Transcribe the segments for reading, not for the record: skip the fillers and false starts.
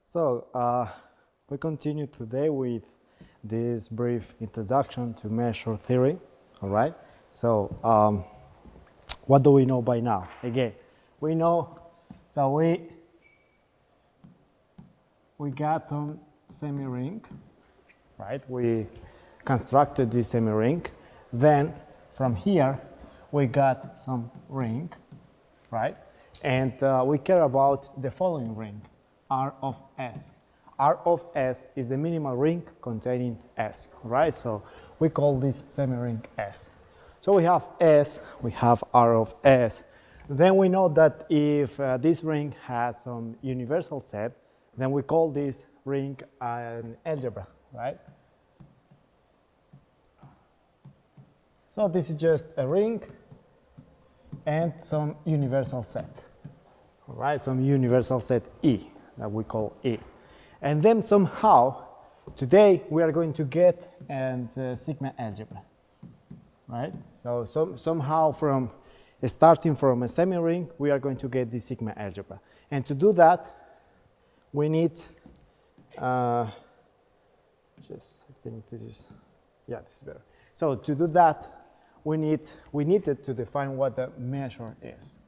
So we continue today with this brief introduction to measure theory. All right. So what do we know by now? Again, we know. So we got some semi-ring, right? We constructed this semi-ring. Then from here we got some ring, right? And we care about the following ring, R of S. R of S is the minimal ring containing S, right? So we call this semi-ring S. So we have S, we have R of S. Then we know that if this ring has some universal set, then we call this ring an algebra, right? So this is just a ring and some universal set, all right? Some universal set E that we call E. And then somehow, today we are going to get sigma algebra, right? So somehow from starting from a semi-ring, we are going to get the sigma algebra. And to do that, we need, I think this is, yeah, this is better. So to do that, we needed to define what the measure is.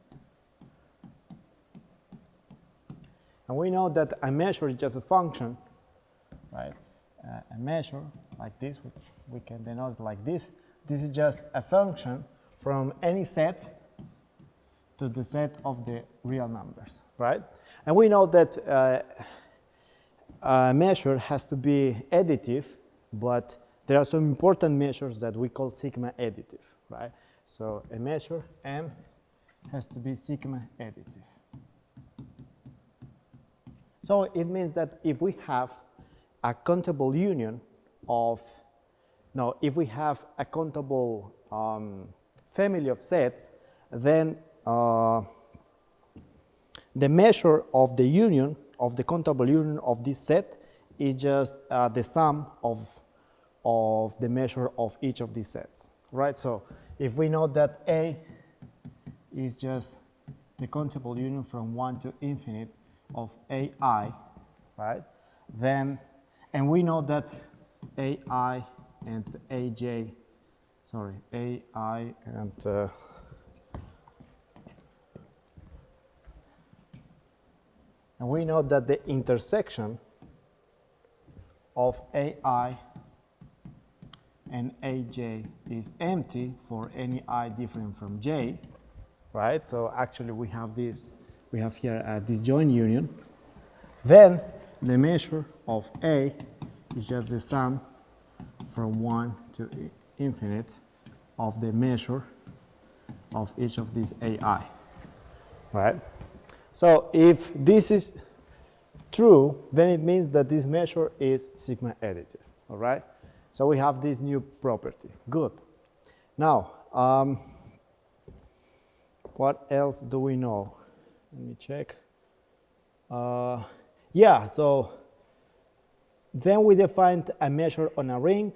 And we know that a measure is just a function, right? A measure like this, which we can denote like this. This is just a function from any set to the set of the real numbers, right? And we know that a measure has to be additive, but there are some important measures that we call sigma additive, right? So a measure M has to be sigma additive. So it means that if we have a countable union of, no, if we have a countable family of sets, then the measure of the union, of the countable union of this set is just the sum of the measure of each of these sets, right? So if we know that A is just the countable union from 1 to infinite of AI, right? Then, and we know that AI and AJ, sorry, AI and we know that the intersection of AI and AJ is empty for any I different from J, right? So actually we have this, we have here a disjoint union. Then the measure of A is just the sum from 1 to infinite of the measure of each of these AI, right? So if this is true, then it means that this measure is sigma additive, all right? So we have this new property. Good. Now, what else do we know? Let me check. Yeah, so then we defined a measure on a ring,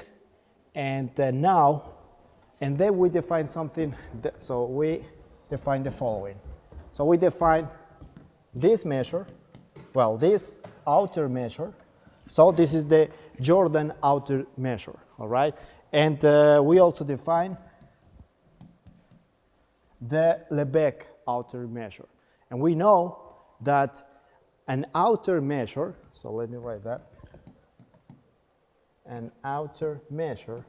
and then we define something, so we define the following. So we define this measure, well, this outer measure. So this is the Jordan outer measure, all right? And we also define the Lebesgue outer measure. And we know that an outer measure, so let me write that, an outer measure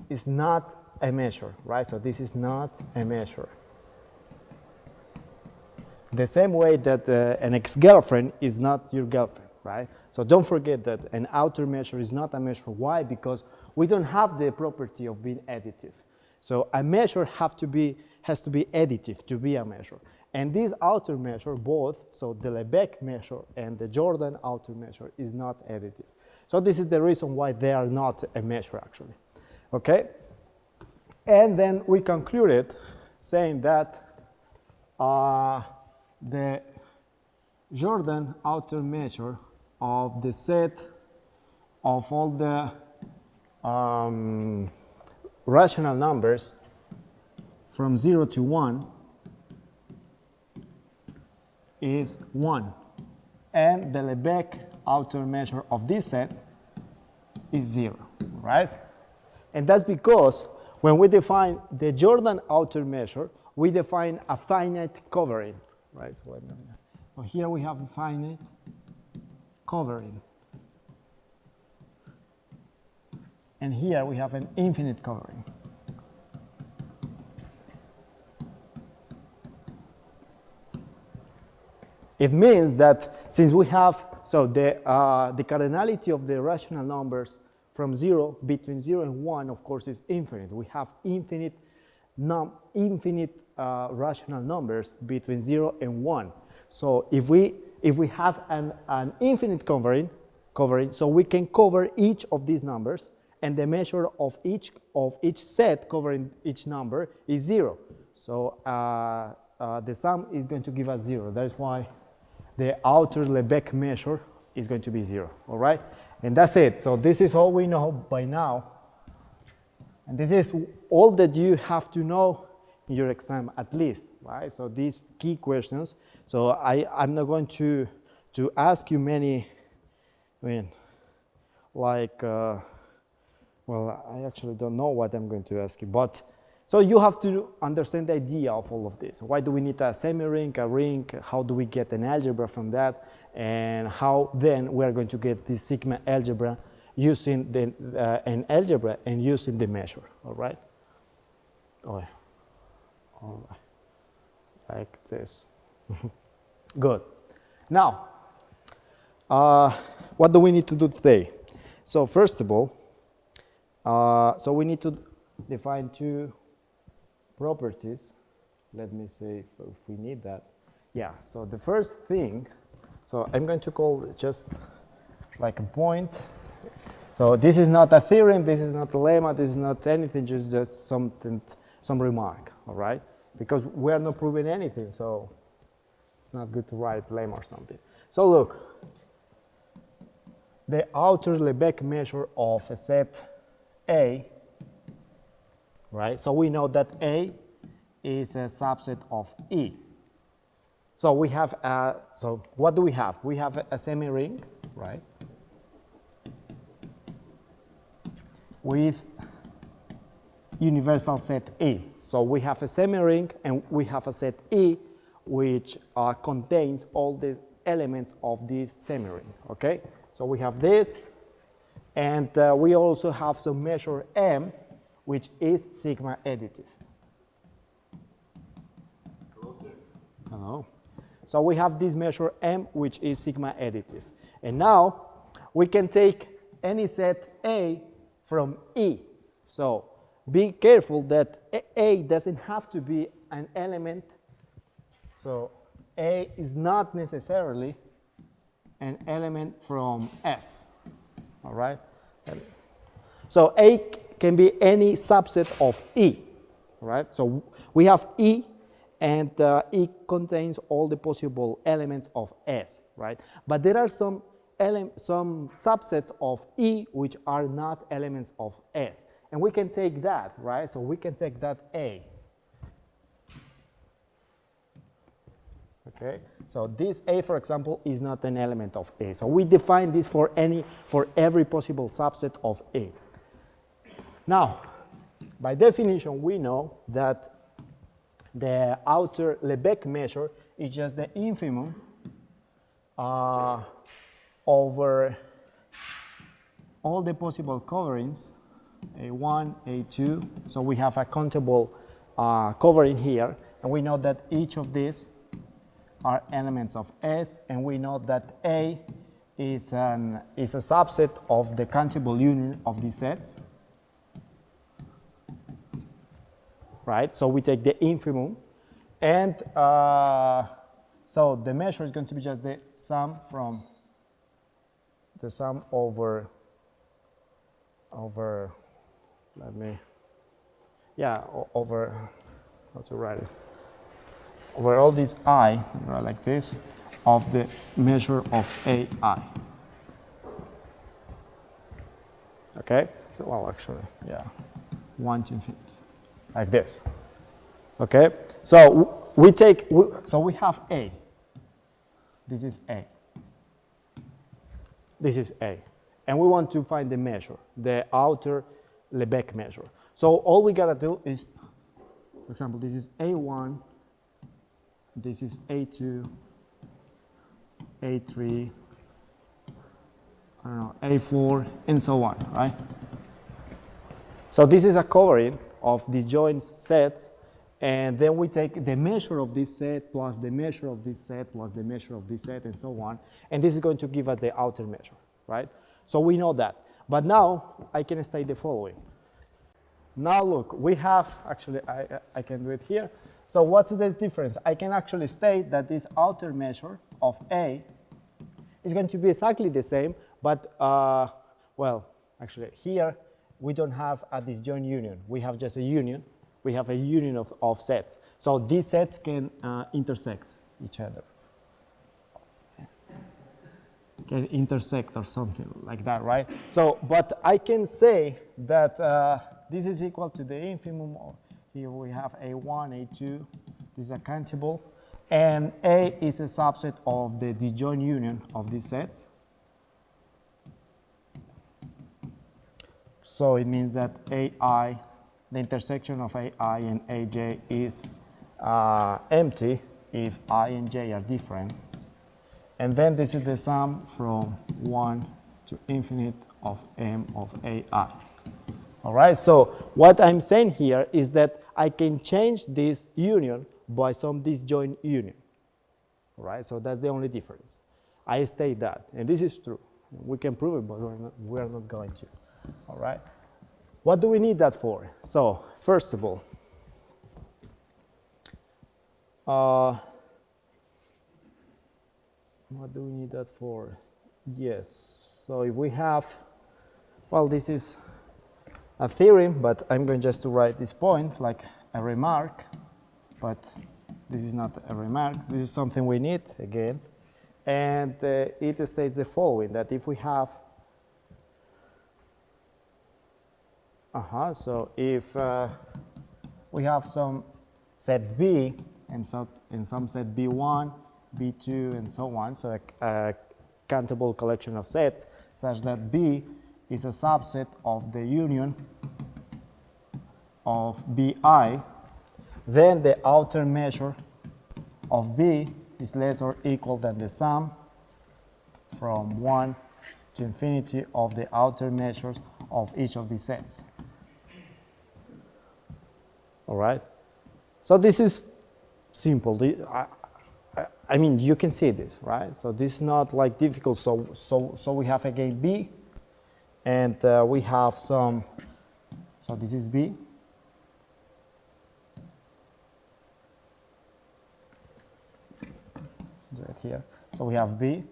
is not a measure, right? So this is not a measure. The same way that an ex-girlfriend is not your girlfriend, right? So don't forget that an outer measure is not a measure. Why? Because we don't have the property of being additive. So a measure has to be additive to be a measure. And this outer measure, both, so the Lebesgue measure and the Jordan outer measure is not additive. So this is the reason why they are not a measure actually, okay? And then we concluded saying that the Jordan outer measure of the set of all the rational numbers from 0 to 1 is 1. and the Lebesgue outer measure of this set is 0, right? And that's because when we define the Jordan outer measure, we define a finite covering, right? So here we have a finite covering. And here we have an infinite covering. It means that since we have, so the cardinality of the rational numbers from 0, between 0 and 1, of course, is infinite. We have infinite rational numbers between 0 and 1. So if we have an infinite covering, so we can cover each of these numbers, and the measure of each set covering each number is 0. So the sum is going to give us 0. That's why the outer Lebesgue measure is going to be 0, all right? And that's it. So this is all we know by now. And this is all that you have to know in your exam at least, right? So these key questions. So I'm not going to ask you many, well, I actually don't know what I'm going to ask you, but so you have to understand the idea of all of this. Why do we need a semi-ring, a ring? How do we get an algebra from that? And how then we are going to get this sigma algebra using an algebra and using the measure, all right? All right, like this. Good. Now, what do we need to do today? So first of all, so we need to define two properties. Let me see if we need that. Yeah, so the first thing, so I'm going to call it just like a point. So this is not a theorem, this is not a lemma, this is not anything, just something, some remark, all right? Because we are not proving anything, so it's not good to write lemma or something. So look, the outer Lebesgue measure of a set A, right? So we know that A is a subset of E. So we have so what do we have? We have a semi-ring, right? With universal set E. So we have a semi-ring and we have a set E which contains all the elements of this semi-ring, okay? So we have this, and we also have some measure M, which is sigma additive. Hello. So we have this measure M, which is sigma additive. And now we can take any set A from E. So be careful that A doesn't have to be an element. So A is not necessarily an element from S, all right? So A can be any subset of E, right? So we have E, and E contains all the possible elements of S, right? But there are some subsets of E which are not elements of S, and we can take that, right? So we can take that A. Okay, so this A, for example, is not an element of A. So we define this for every possible subset of A. Now, by definition, we know that the outer Lebesgue measure is just the infimum over all the possible coverings, A1, A2. So we have a countable covering here, and we know that each of these are elements of S, and we know that A is a subset of the countable union of these sets, right? So we take the infimum, and so the measure is going to be just the sum from the sum over let me, yeah, over, how to write it? Over all these I, like this, of the measure of AI. Okay? So, well, actually, yeah, 1 to infinity, like this. Okay? So we take, so we have A. This is A. this is A. And we want to find the measure, the outer Lebesgue measure. So all we gotta do is, for example, this is A1, this is A2, A3, I don't know, A4, and so on, right? So this is a covering of disjoint sets, and then we take the measure of this set plus the measure of this set plus the measure of this set and so on, and this is going to give us the outer measure, right? So we know that. But now I can state the following. Now look, we have, actually I can do it here. So what's the difference? I can actually state that this outer measure of A is going to be exactly the same, but well, actually here we don't have a disjoint union. We have just a union. We have a union of sets. So these sets can intersect each other. Can intersect or something like that, right? So, but I can say that this is equal to the infimum. Here we have A1, A2. This is a countable. And A is a subset of the disjoint union of these sets. So it means that AI, the intersection of AI and AJ is empty if I and J are different. And then this is the sum from 1 to infinite of M of AI. All right, so what I'm saying here is that I can change this union by some disjoint union. All right, so that's the only difference. I state that, and this is true. We can prove it, but we're not going to. All right, what do we need that for? So, first of all, what do we need that for? Yes, so if we have, well, this is a theorem, but I'm going just to write this point like a remark, but this is not a remark, this is something we need again. And it states the following, that if we have, so if we have some set B and some set B1, B2, and so on, so a countable collection of sets such that B is a subset of the union of BI, then the outer measure of B is less or equal than the sum from 1 to infinity of the outer measures of each of these sets. All right? So this is simple. I mean, you can see this, right? So this is not like difficult. So we have again B, and we have some, so this is B. Right here. So we have B,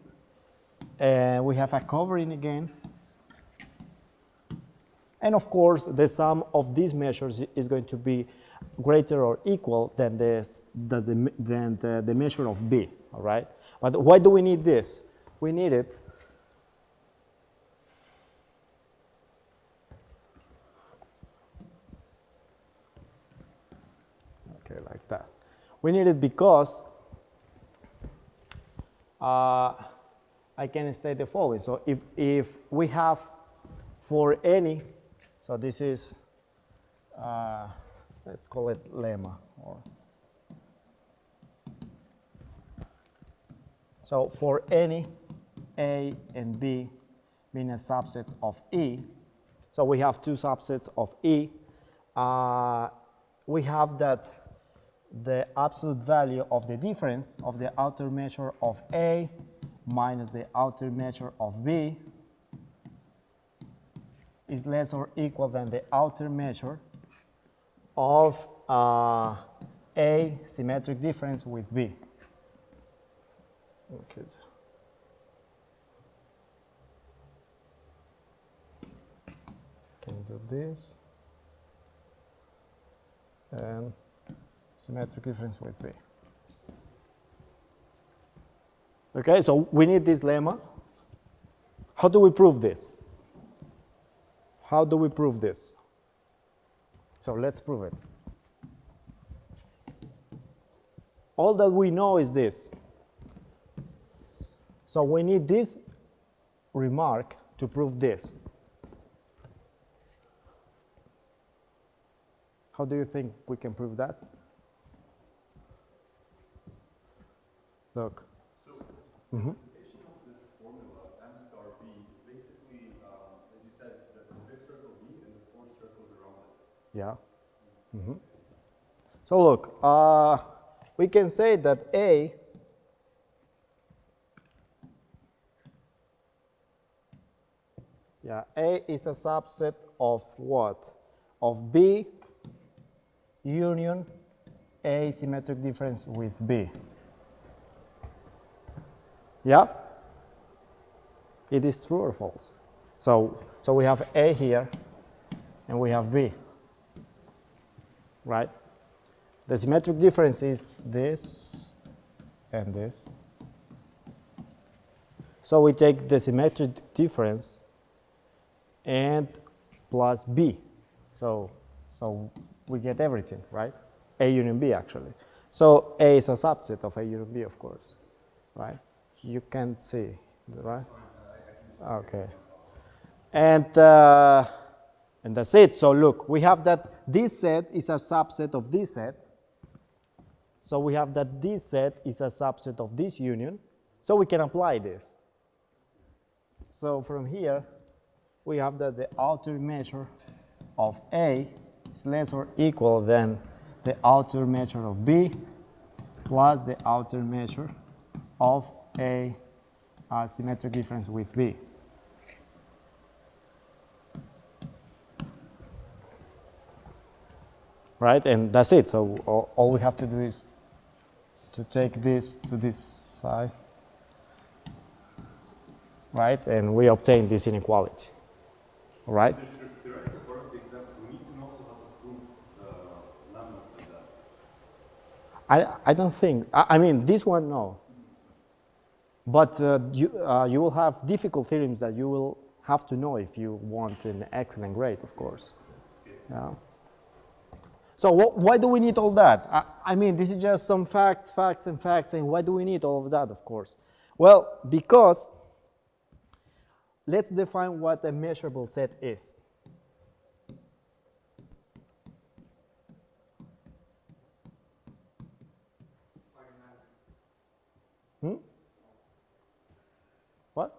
and we have a covering again. And of course, the sum of these measures is going to be greater or equal than the measure of B, all right? But why do we need this? We need it like that. We need it because I can state the following. So if we have for any, so this is, let's call it lemma. So for any A and B being a subset of E, so we have two subsets of E, we have that the absolute value of the difference of the outer measure of A minus the outer measure of B is less or equal than the outer measure of A symmetric difference with B. Okay. Can do this and symmetric difference with B. Okay, so we need this lemma. How do we prove this? How do we prove this? So let's prove it. All that we know is this. So we need this remark to prove this. How do you think we can prove that? Look. So the application of this formula, m star b, is basically, as you said, the big circle b and the four circles around it. Yeah. So look, we can say that A is a subset of what? Of B union A symmetric difference with B. Yeah? It is true or false? So we have A here and we have B, right? The symmetric difference is this and this. So we take the symmetric difference and plus B. So we get everything, right? A union B, actually. So A is a subset of A union B, of course, right? You can't see, right? Okay. And that's it. So look, we have that this set is a subset of this set. So we have that this set is a subset of this union. So we can apply this. So from here, we have that the outer measure of A is less or equal than the outer measure of B plus the outer measure of A symmetric difference with B. Right, and that's it. So all we have to do is to take this to this side, right, and we obtain this inequality. All right? Theoretically, part of the exam, so we need to know also how to prove the lambdas like that. I don't think, I mean, this one, no. But you will have difficult theorems that you will have to know if you want an excellent grade, of course. Yeah. So why do we need all that? I mean, this is just some facts, and why do we need all of that, of course? Well, because let's define what a measurable set is. What?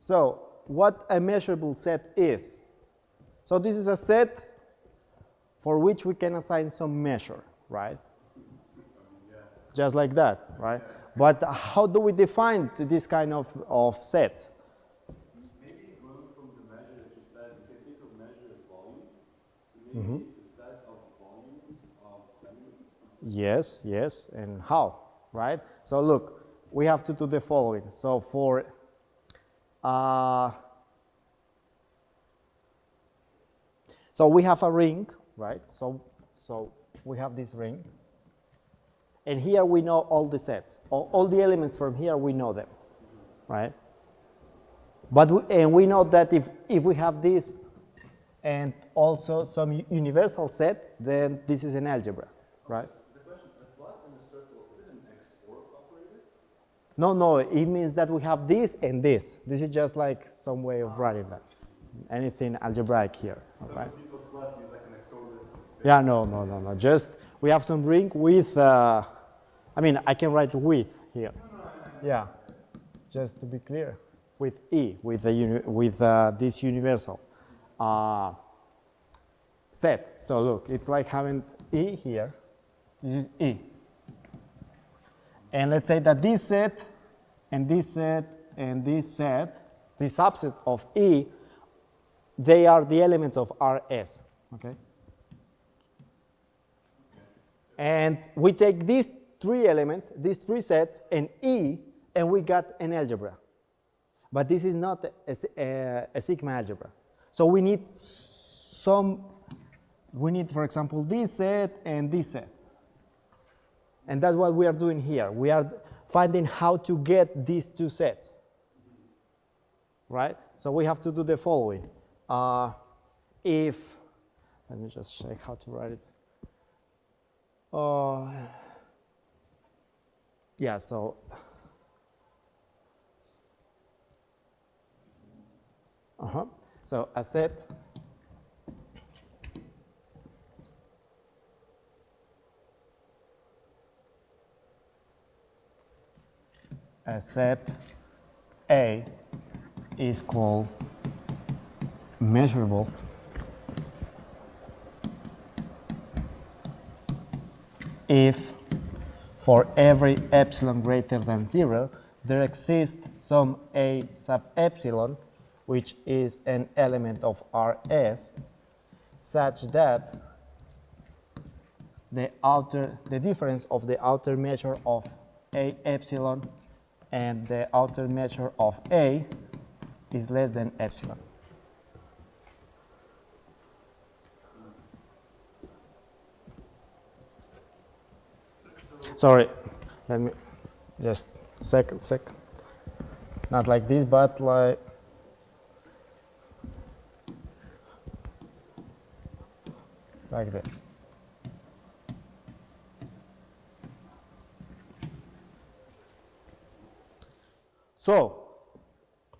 So what a measurable set is. So this is a set for which we can assign some measure, right? Just like that, right? But how do we define this kind of sets? Maybe going from the measure that you said, you can think of measure as volume. So maybe it's a set of volumes of segments. Yes, yes, and how, right? So look, we have to do the following. So for so we have a ring, right? So we have this ring. And here we know all the sets. All the elements from here, we know them, right? But we know that if we have this and also some universal set, then this is an algebra, right? The question, the plus and the circle, is it an XOR operator? No, it means that we have this and this. This is just like some way of writing that. Anything algebraic here, right? C++ means like an XOR list. Yeah, no. Just we have some ring with, I mean, I can write with here. Yeah, just to be clear, with E, with this universal set. So look, it's like having E here. This is E. And let's say that this set and this set and this set, this subset of E, they are the elements of RS, okay? And we take these three elements, these three sets, and E, and we got an algebra. But this is not a sigma algebra. So we need for example, this set and this set. And that's what we are doing here. We are finding how to get these two sets, right? So we have to do the following. Let me just check how to write it. Yeah, so So a set A is called measurable if for every epsilon greater than 0 there exists some A sub epsilon which is an element of Rs such that the difference of the outer measure of A epsilon and the outer measure of A is less than epsilon. Sorry, let me just second. Not like this, but like this. So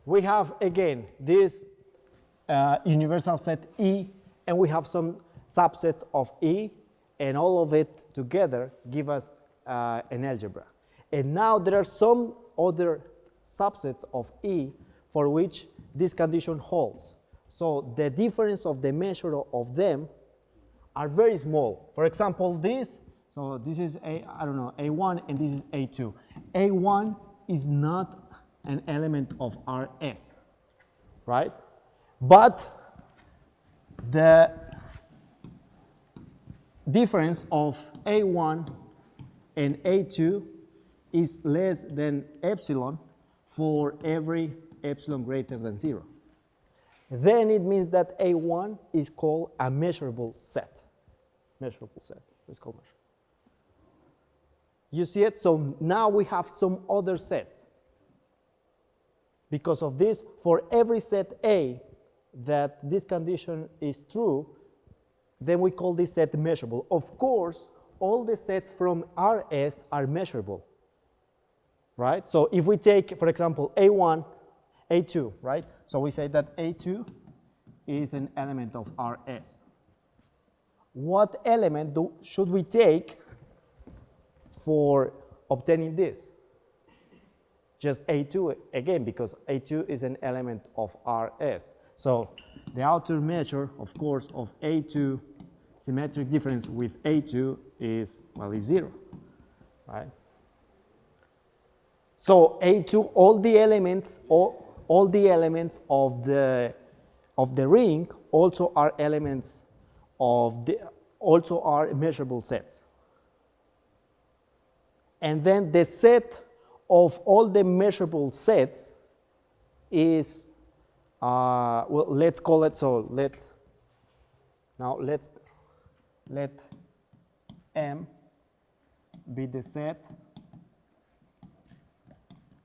we have again this universal set E, and we have some subsets of E, and all of it together give us an algebra. And now there are some other subsets of E for which this condition holds. So the difference of the measure of them are very small. For example, this, so this is A1 and this is A2. A1 is not an element of Rs, right? But the difference of A1 and A2 is less than epsilon for every epsilon greater than 0. Then it means that A1 is called a measurable set. Measurable set, it's called measurable. You see it? So now we have some other sets. Because of this, for every set A that this condition is true, then we call this set measurable. Of course, all the sets from Rs are measurable, right? So if we take, for example, A1, A2, right? So we say that A2 is an element of Rs. What element should we take for obtaining this? Just A2 again, because A2 is an element of Rs. So the outer measure, of course, of A2 symmetric difference with A2 is, well, is 0, right? So A2, all the elements of the ring also are elements also are measurable sets. And then the set of all the measurable sets is, well, let's call it, so let M be the set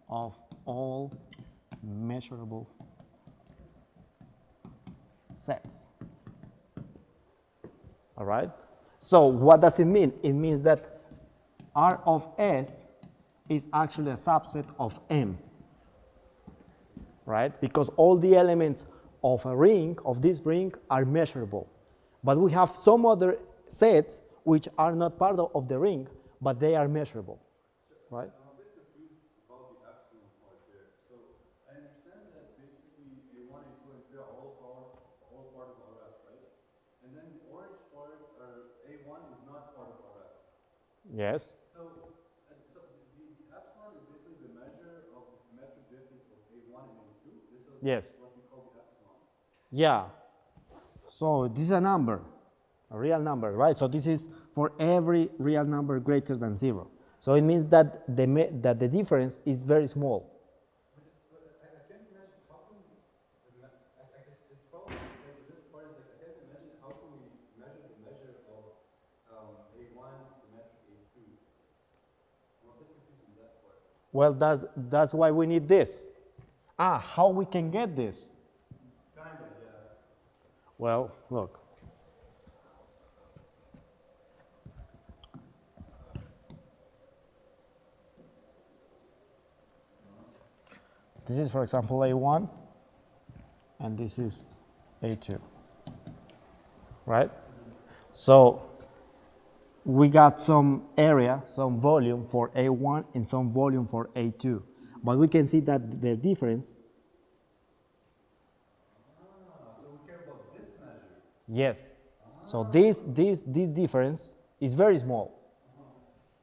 of all measurable sets. All right? So what does it mean? It means that R of S is actually a subset of M, right? Because all the elements of a ring, of this ring, are measurable. But we have some other sets which are not part of the ring, but they are measurable, right? I'm a bit confused about the epsilon part there. So I understand that basically A1, A2, and 3 are all part of Rs, right? And then the orange parts are A1 is not part of Rs. Yes. So the epsilon is basically the measure of the symmetric difference of A1 and A2. This is Yes. what we call the epsilon. Yeah. So this is a number, a real number, right? So this is for every real number greater than 0. So it means that the difference is very small. But I can't imagine how can we, I guess this problem is like this part is like I can't imagine how can we measure the measure of A1 symmetric A2. I'm a bit confused on that part. Well, that's why we need this. How we can get this? Kind of, yeah. Well, look. This is, for example, A1, and this is A2, right? So we got some area, some volume for A1 and some volume for A2. But we can see that the difference. So we care about this measure. Yes. So this difference is very small.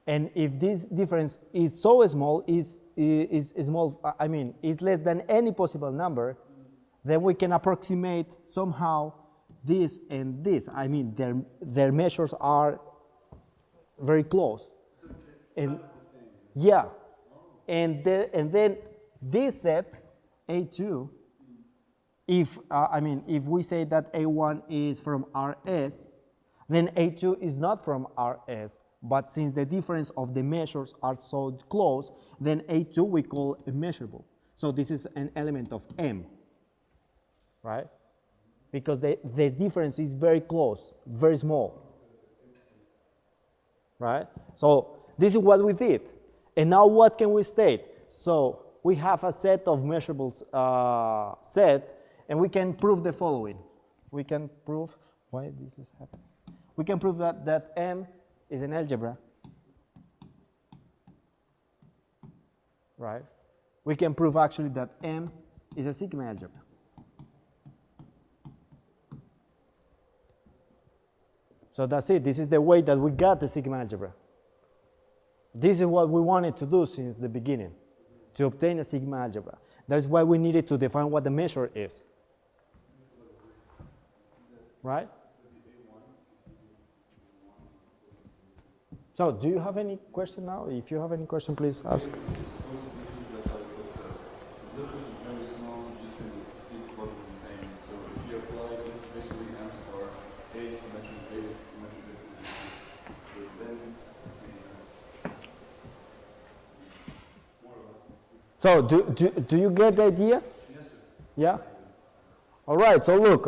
And if this difference is so small, is small, I mean, is less than any possible number, then we can approximate somehow this and this. I mean, their measures are very close. And yeah, and then this set A2, if if we say that A1 is from RS, then A2 is not from RS. But since the difference of the measures are so close, then A2 we call immeasurable. So this is an element of M, right? Because the difference is very close, very small, right? So this is what we did. And now what can we state? So we have a set of measurable sets, and we can prove the following. We can prove, why this is happening? We can prove that M is an algebra, right? We can prove actually that M is a sigma algebra. So that's it. This is the way that we got the sigma algebra. This is what we wanted to do since the beginning, to obtain a sigma algebra. That's why we needed to define what the measure is, right? So do you have any question now? If you have any question, please ask. So do you get the idea? Yes, sir. Yeah? All right, so look,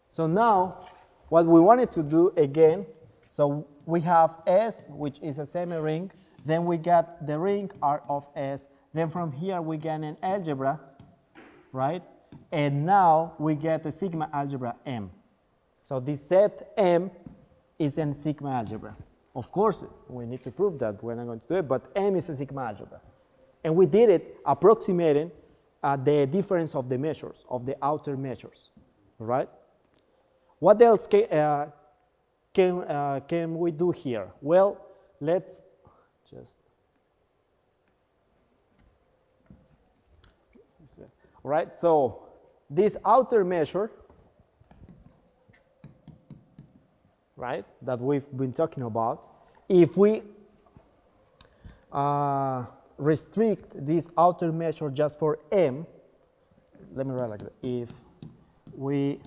so now what we wanted to do again, so we have S, which is a semi-ring, then we got the ring R of S, then from here we get an algebra, right? And now we get a sigma algebra M. So this set M is a sigma algebra. Of course, we need to prove that, we're not going to do it, but M is a sigma algebra. And we did it approximating the difference of the measures, of the outer measures, right? What else can we do here? Well, let's just, right? So this outer measure, right, that we've been talking about, if we restrict this outer measure just for M, let me write like that. If we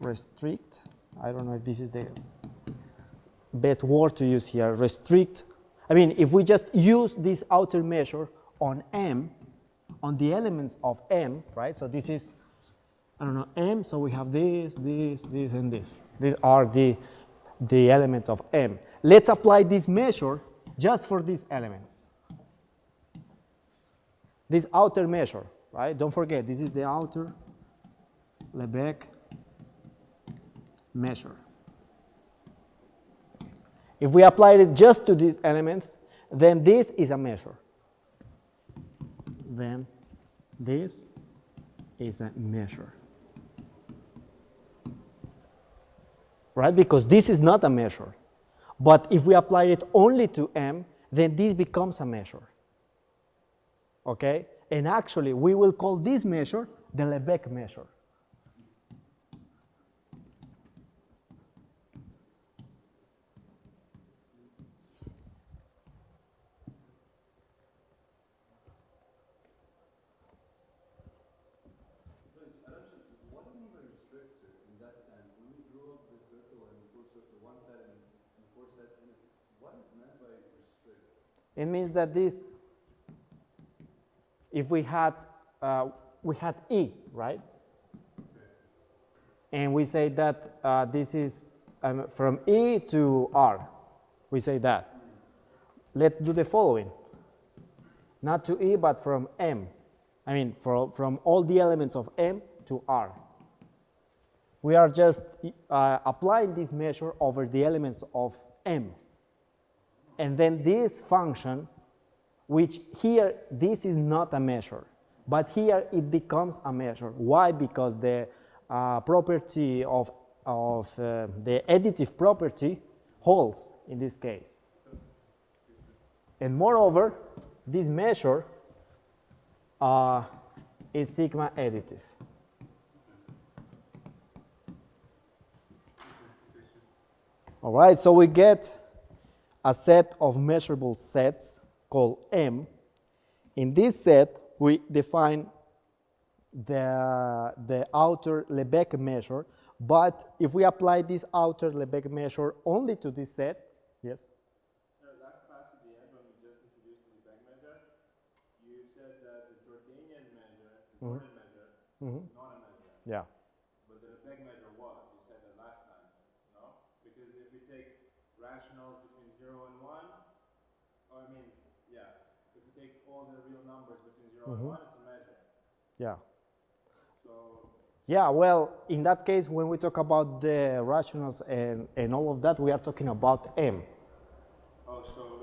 restrict, I don't know if this is the best word to use here, restrict, I mean, if we just use this outer measure on M, on the elements of M, right? So this is, I don't know, M, so we have this, and this. These are the elements of M. Let's apply this measure just for these elements. This outer measure, right? Don't forget, this is the outer Lebesgue measure. If we applied it just to these elements, then this is a measure. Then this is a measure. Right? Because this is not a measure. But if we apply it only to M, then this becomes a measure. Okay? And actually, we will call this measure the Lebesgue measure. What do you mean by restricted in that sense? When we drew up the circle and four circle, one set and four sets in it, what is meant by restrict? It means that this, if we had E, right? And we say that this is from E to R. We say that. Let's do the following. Not to E, but from M I mean, from all the elements of M to R. We are just applying this measure over the elements of M. And then this function, which here, this is not a measure, but here it becomes a measure. Why? Because the property of the additive property holds in this case. And moreover, this measure is sigma additive. All right, so we get a set of measurable sets called M. In this set, we define the outer Lebesgue measure, but if we apply this outer Lebesgue measure only to this set, yes? Last class at the end, when we just introduced the Lebesgue measure, you said that the Jordanian measure, the Jordan measure, is not a measure. Yeah. But the Lebesgue measure was. You said that last time, no? Because if we take rationals between 0 and 1, or I mean, yeah, if we take all the real numbers between 0 and 1, it's a measure. Yeah. So, yeah, well, in that case, when we talk about the rationals and all of that, we are talking about M. oh, so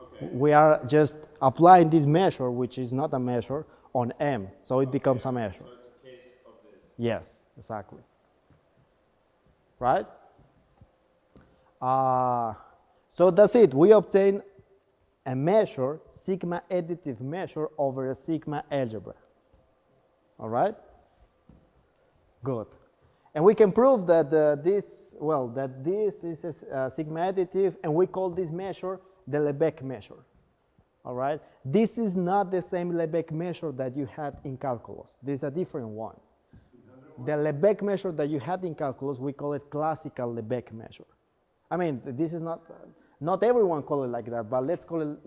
okay. We are just applying this measure, which is not a measure, on M, so it becomes a measure. So it's a case of this. Yes, exactly. Right? So that's it. We obtain a measure, sigma additive measure, over a sigma algebra. All right? Good. And we can prove that this is a sigma additive, and we call this measure the Lebesgue measure. All right? This is not the same Lebesgue measure that you had in calculus. This is a different one. The Lebesgue measure that you had in calculus, we call it classical Lebesgue measure. I mean, this is not everyone call it like that, but let's call it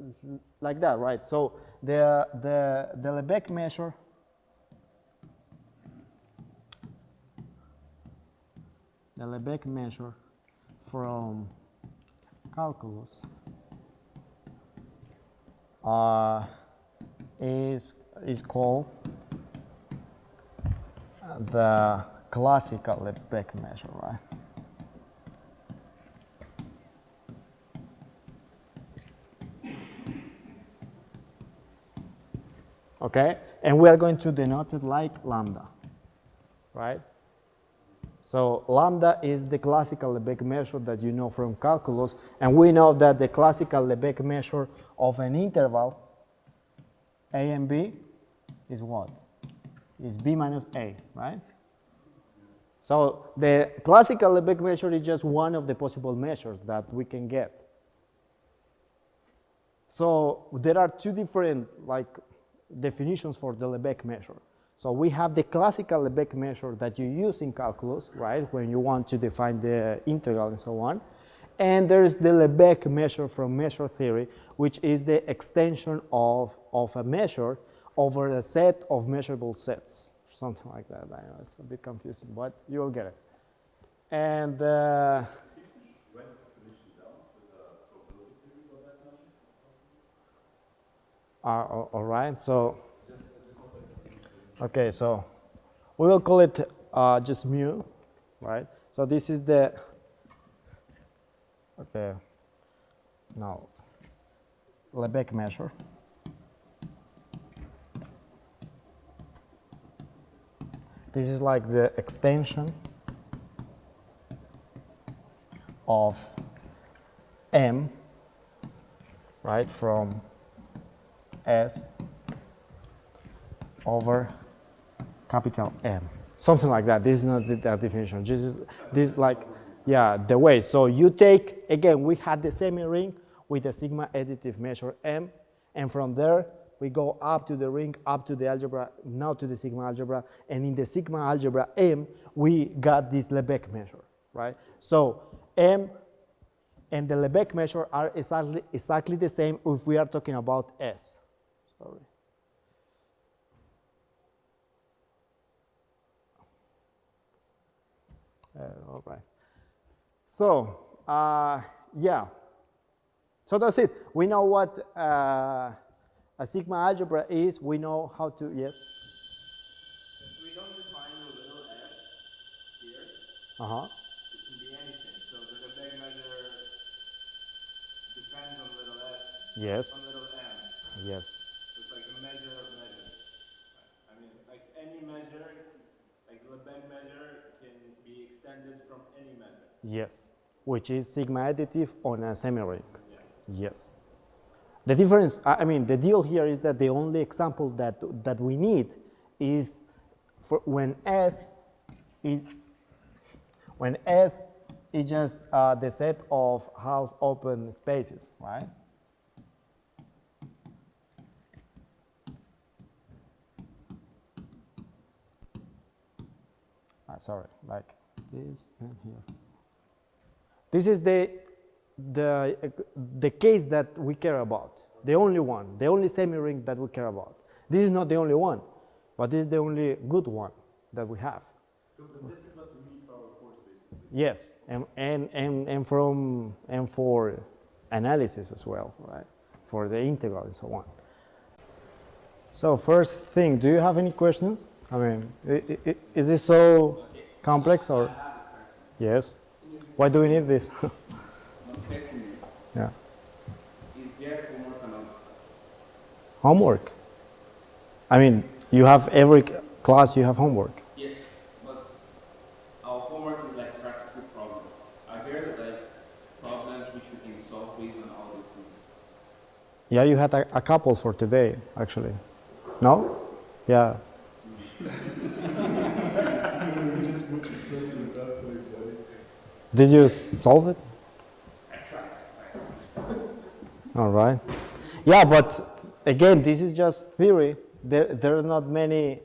like that, right? So the Lebesgue measure from calculus is called the classical Lebesgue measure, right? Okay, and we are going to denote it like lambda, right? So lambda is the classical Lebesgue measure that you know from calculus, and we know that the classical Lebesgue measure of an interval a and b is what? Is b minus a, right? So the classical Lebesgue measure is just one of the possible measures that we can get. So there are two different definitions for the Lebesgue measure. So we have the classical Lebesgue measure that you use in calculus, right, when you want to define the integral and so on. And there's the Lebesgue measure from measure theory, which is the extension of a measure over a set of measurable sets, something like that. I know it's a bit confusing, but you'll get it. And all right, so okay, so we will call it just mu, right? So this is the, okay, now Lebesgue measure. This is like the extension of M, right, from S over capital M. Something like that. This is not the definition. This is like, yeah, the way. So you take, again, we had the semi-ring with the sigma additive measure M, and from there we go up to the ring, up to the algebra, now to the sigma algebra, and in the sigma algebra M, we got this Lebesgue measure, right? So M and the Lebesgue measure are exactly the same if we are talking about S. Sorry. All right. So, yeah. So that's it. We know what A sigma algebra is, we know how to, yes? Since we don't define the little s here, Uh-huh. it can be anything. So the Lebesgue measure depends on little s, Yes. on little m. Yes. So it's like the measure of measures. I mean, like any measure, like the Lebesgue measure can be extended from any measure. Yes. Which is sigma additive on a semi-ring. Yeah. Yes. The difference, I mean, the deal here is that the only example that we need is for when S is just the set of half open spaces, right? Sorry, like this and here. This is the case that we care about, the only one, the only semi-ring that we care about. This is not the only one, but this is the only good one that we have. So this is what we need for our course, basically. Yes, and for analysis as well, right? For the integral and so on. So first thing, do you have any questions? I mean, is this so complex or? Yes. Why do we need this? Yeah. Is there homework on Homework. I mean, you have every class you have homework. Yes, but our homework is like practical problems. I hear that like problems which we can solve based on all these things. Yeah, you had a couple for today, actually. No? Yeah. Did you solve it? I tried. All right. Yeah, but again, this is just theory. There are not many.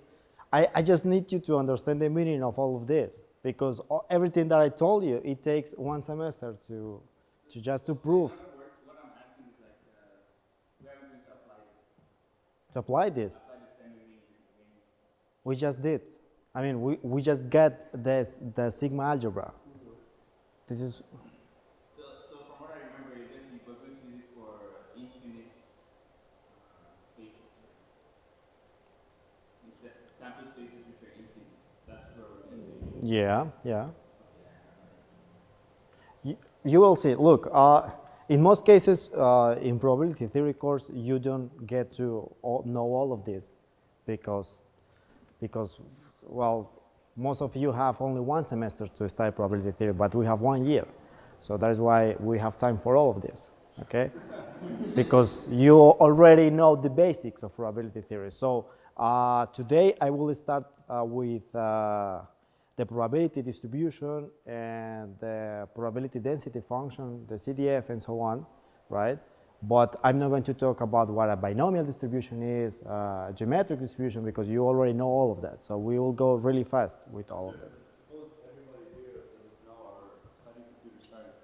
I just need you to understand the meaning of all of this, because everything that I told you, it takes one semester to just to prove. What I'm asking is like, where are we going to apply this? To apply this, Apply the same meaning. we just did. I mean, we just got the sigma algebra. This is, So from what I remember, you were going to use it for infinite spaces. Instead, sample spaces which are infinite. That's where we're going to use it. yeah. You will see. Look, in most cases, in probability theory course, you don't get to know all of this because, well, most of you have only one semester to study probability theory, but we have 1 year. So that is why we have time for all of this, okay? Because you already know the basics of probability theory. So today I will start with the probability distribution and the probability density function, the CDF and so on, right? But I'm not going to talk about what a binomial distribution is, geometric distribution, because you already know all of that. So we will go really fast with all of that. Suppose everybody here doesn't know or studying computer science.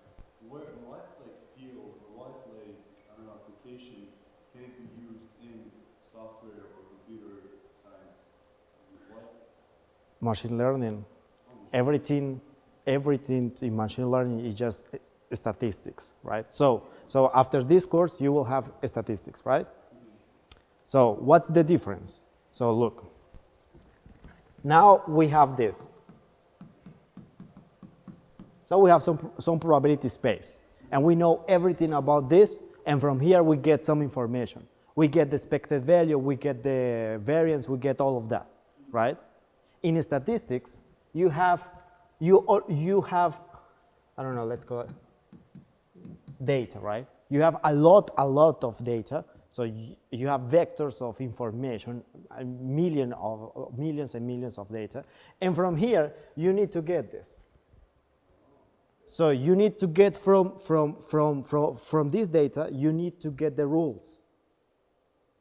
What like field or what like I don't know application can it be used in software or computer science? What? Machine learning, everything in machine learning is just statistics, right? So after this course, you will have statistics, right? So what's the difference? So look, now we have this. So we have some probability space, and we know everything about this, and from here we get some information. We get the expected value, we get the variance, we get all of that, right? In statistics, you have, I don't know, let's call it data, right? You have a lot of data. So you have vectors of information, millions and millions of data. And from here, you need to get this. So you need to get from this data, you need to get the rules,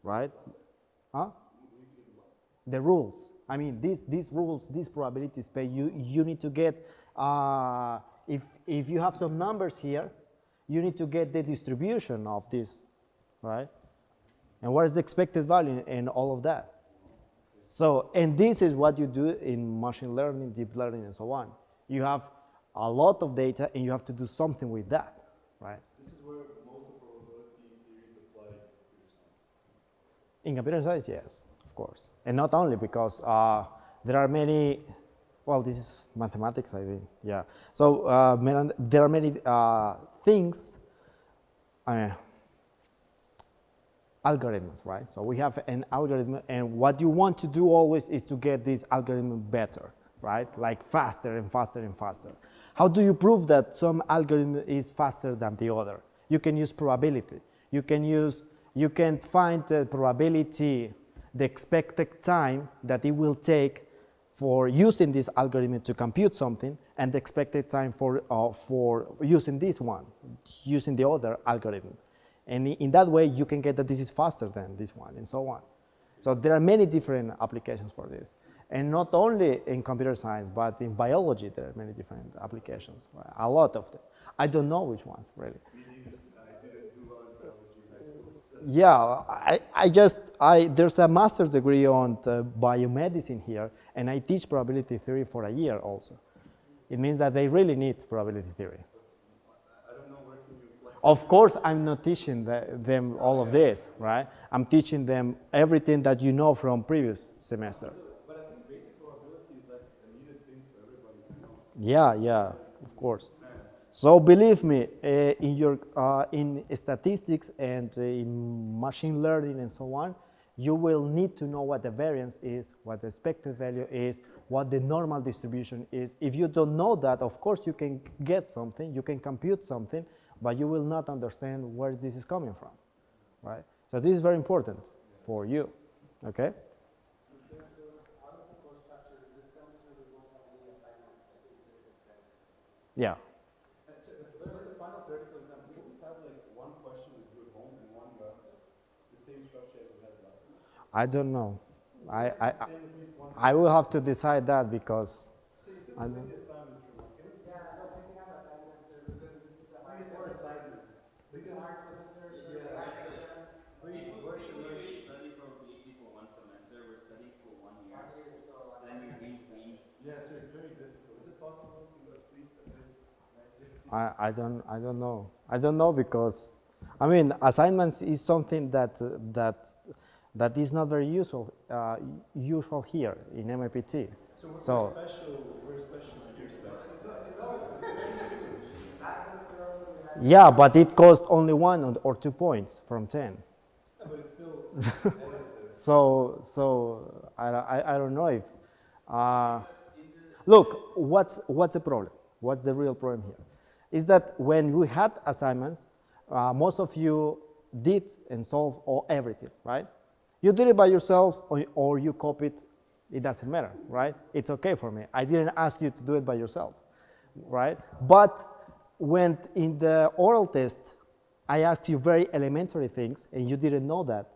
right? Huh? The rules. I mean, these rules, this probability space, you need to get, if you have some numbers here, you need to get the distribution of this, right? And what is the expected value and all of that. So, and this is what you do in machine learning, deep learning, and so on. You have a lot of data and you have to do something with that, right? This is where most of probability theories apply to computer science. In computer science, yes, of course. And not only because there are many, well, this is mathematics, I think, yeah. So there are many things, algorithms, right? So we have an algorithm, and what you want to do always is to get this algorithm better, right? Like faster and faster and faster. How do you prove that some algorithm is faster than the other? You can use probability. You can find the probability, the expected time that it will take for using this algorithm to compute something, and the expected time for using this one, using the other algorithm. And in that way, you can get that this is faster than this one, and so on. So there are many different applications for this. And not only in computer science, but in biology, there are many different applications, right? A lot of them. I don't know which ones, really. I didn't do well in biology in high school. So. Yeah, there's a master's degree on biomedicine here, and I teach probability theory for a year also. It means that they really need probability theory. I don't know where can you apply. Of course, I'm not teaching them all of this, right? I'm teaching them everything that you know from previous semester. But I think basic probability is like a needed thing for everybody to know. Yeah, of course. So believe me, in statistics and in machine learning and so on, you will need to know what the variance is, what the expected value is, what the normal distribution is. If you don't know that, of course you can get something, you can compute something, but you will not understand where this is coming from, right? So this is very important for you, okay? Yeah. So for the final theoretical exam, will we have like one question we do at home and one you ask us? The same structure as we had last semester? I don't know. Same at least one. I will have to decide that because So you think I we'll don't. make the assignments from us? Can we? Yeah, no, we can have assignments because this is the hard more assignments. Because hard semester. Yeah. We work to nurse. Study probability for one semester, we're studying for 1 year. Then we read. Yeah, sir, it's very difficult. Is it possible to at least a bit nicer? I don't know. I don't know because, I mean, assignments is something that is not very usual here in MIPT. So we're special students. Yeah, but it cost only 1 or 2 points from 10. Yeah, but it's still So I don't know if. Look, what's the problem? What's the real problem here? Is that when we had assignments, most of you did and solved everything, right? You did it by yourself or you copied, it doesn't matter, right? It's okay for me. I didn't ask you to do it by yourself, right? But when in the oral test, I asked you very elementary things and you didn't know that.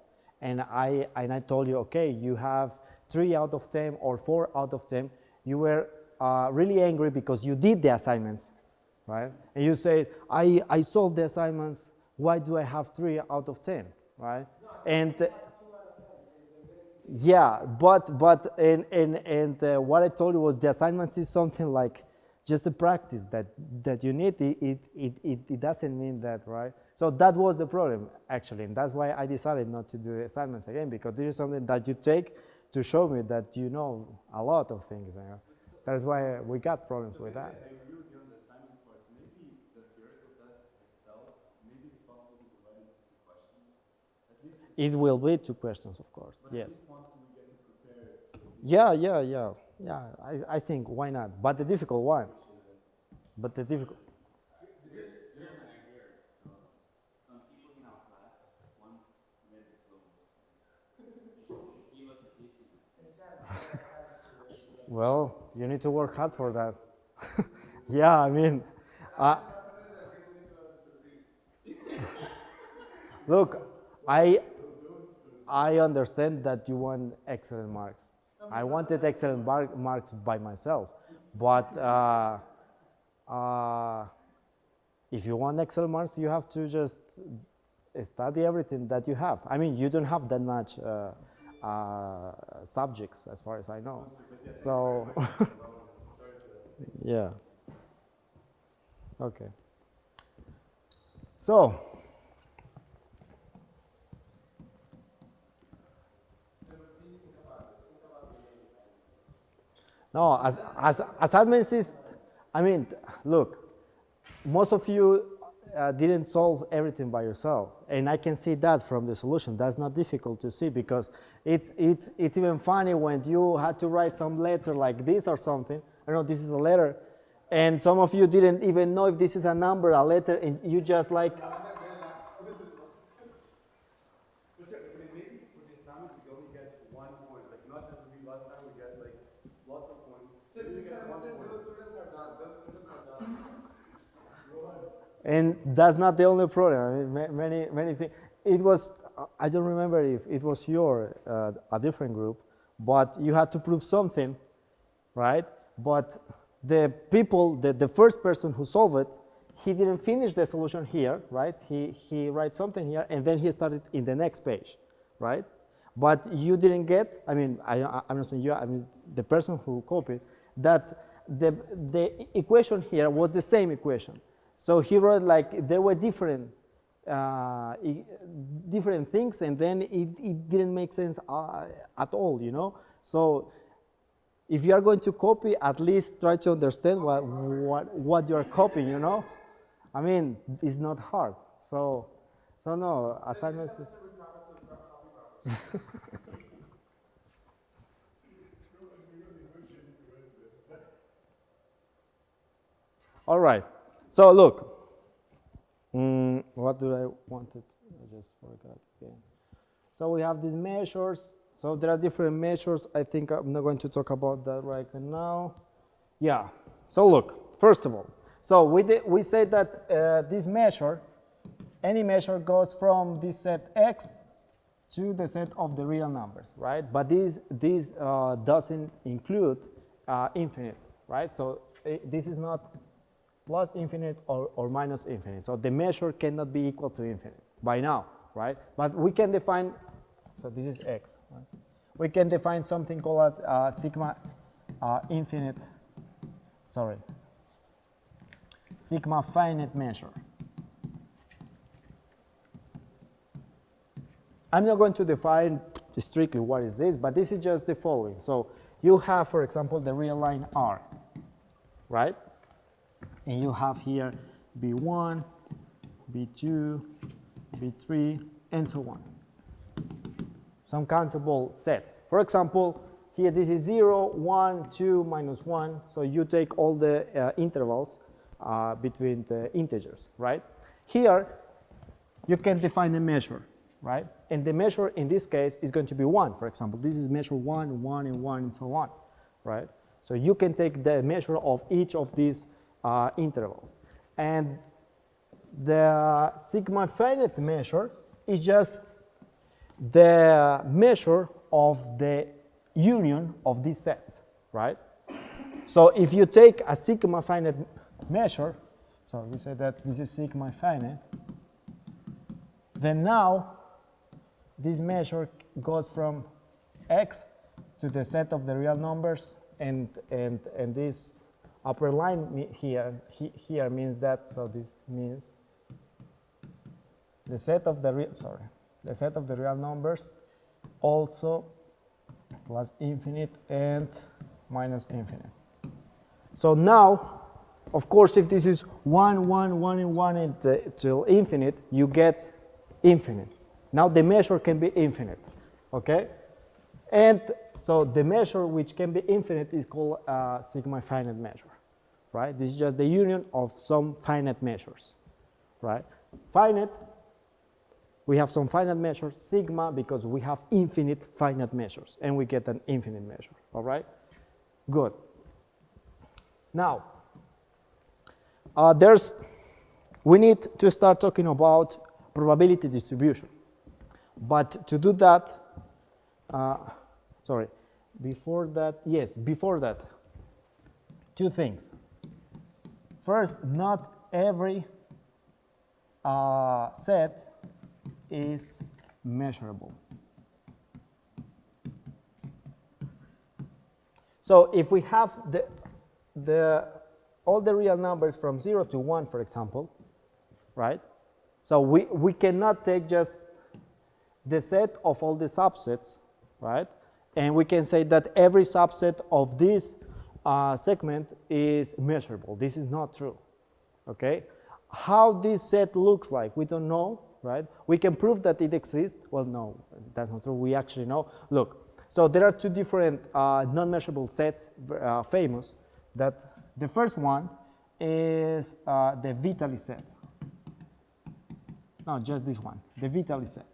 And I told you, okay, you have 3 out of 10 or 4 out of 10. You were really angry because you did the assignments, right? And you say, I solved the assignments. Why do I have 3 out of 10, right? And yeah, but what I told you was the assignments is something like just a practice that you need. It doesn't mean that, right? So that was the problem actually, and that's why I decided not to do assignments again, because this is something that you take to show me that you know a lot of things. You know? That's why we got problems with that. I agree with you on the assignments part. So maybe the theoretical test itself, maybe it's possible to divide it into 2 questions. At least it will be 2 questions, of course. but yes. At least one we get to prepare. Yeah. I think why not? But the difficult one. But the difficult. There's an idea. Some people in our class once made diplomas. He was a history. Well, you need to work hard for that. Yeah, I mean, look, I understand that you want excellent marks. I wanted excellent marks by myself, but if you want excellent marks, you have to just study everything that you have. I mean, you don't have that much subjects, as far as I know. So, yeah. Okay. So, No, as admin I mean, look, most of you didn't solve everything by yourself, and I can see that from the solution. That's not difficult to see because it's even funny when you had to write some letter like this or something. I know this is a letter, and some of you didn't even know if this is a number, a letter, and you just like. Maybe for the assignments we only get 1 point, like not as we last time we get like lots of points. So this semester those students are done. Those students are done. And that's not the only problem. I mean, many things. It was, I don't remember if it was your, a different group, but you had to prove something, right? But the people, the first person who solved it, he didn't finish the solution here, right? He writes something here, and then he started in the next page, right? But you didn't get, I mean, I'm not saying you, I mean, the person who copied, that the equation here was the same equation. So he wrote like there were different things, and then it didn't make sense at all, you know. So if you are going to copy, at least try to understand what you are copying, you know. I mean, it's not hard. So no, assignments is. All right. So look, what do I wanted? I just forgot again. So we have these measures. So there are different measures. I think I'm not going to talk about that right now. Yeah. So look, first of all, so we say that this measure, any measure goes from this set X to the set of the real numbers, right? But this doesn't include infinite, right? So this is not plus infinite or minus infinite. So the measure cannot be equal to infinite by now, right? But we can define, so this is X, right? We can define something called sigma infinite, sorry, sigma finite measure. I'm not going to define strictly what is this, but this is just the following. So you have, for example, the real line R, right? And you have here B1, B2, B3, and so on. Some countable sets. For example, here this is 0, 1, 2, minus 1. So you take all the intervals between the integers, right? Here, you can define a measure, right? And the measure in this case is going to be 1, for example. This is measure 1, 1, and 1, and so on, right? So you can take the measure of each of these intervals. And the sigma finite measure is just the measure of the union of these sets, right? So if you take a sigma finite measure, so we say that this is sigma finite, then now this measure goes from X to the set of the real numbers, and this upper line here means that, so this means the set of the real numbers also plus infinite and minus infinite. So now, of course, if this is 1, 1, 1, and 1 until infinite, you get infinite. Now the measure can be infinite, okay? And so the measure which can be infinite is called a sigma finite measure, right? This is just the union of some finite measures, right? Finite, we have some finite measure, sigma, because we have infinite finite measures, and we get an infinite measure, all right? Good. Now, we need to start talking about probability distribution. But to do that, before that, two things. First, not every set is measurable. So if we have all the real numbers from 0 to 1, for example, right? So we cannot take just the set of all the subsets, right? And we can say that every subset of this segment is measurable. This is not true. Okay? How this set looks like, we don't know, right? We can prove that it exists. Well, no, that's not true. We actually know. Look, so there are two different non-measurable sets, famous. That the first one is the Vitali set. No, just this one, the Vitali set.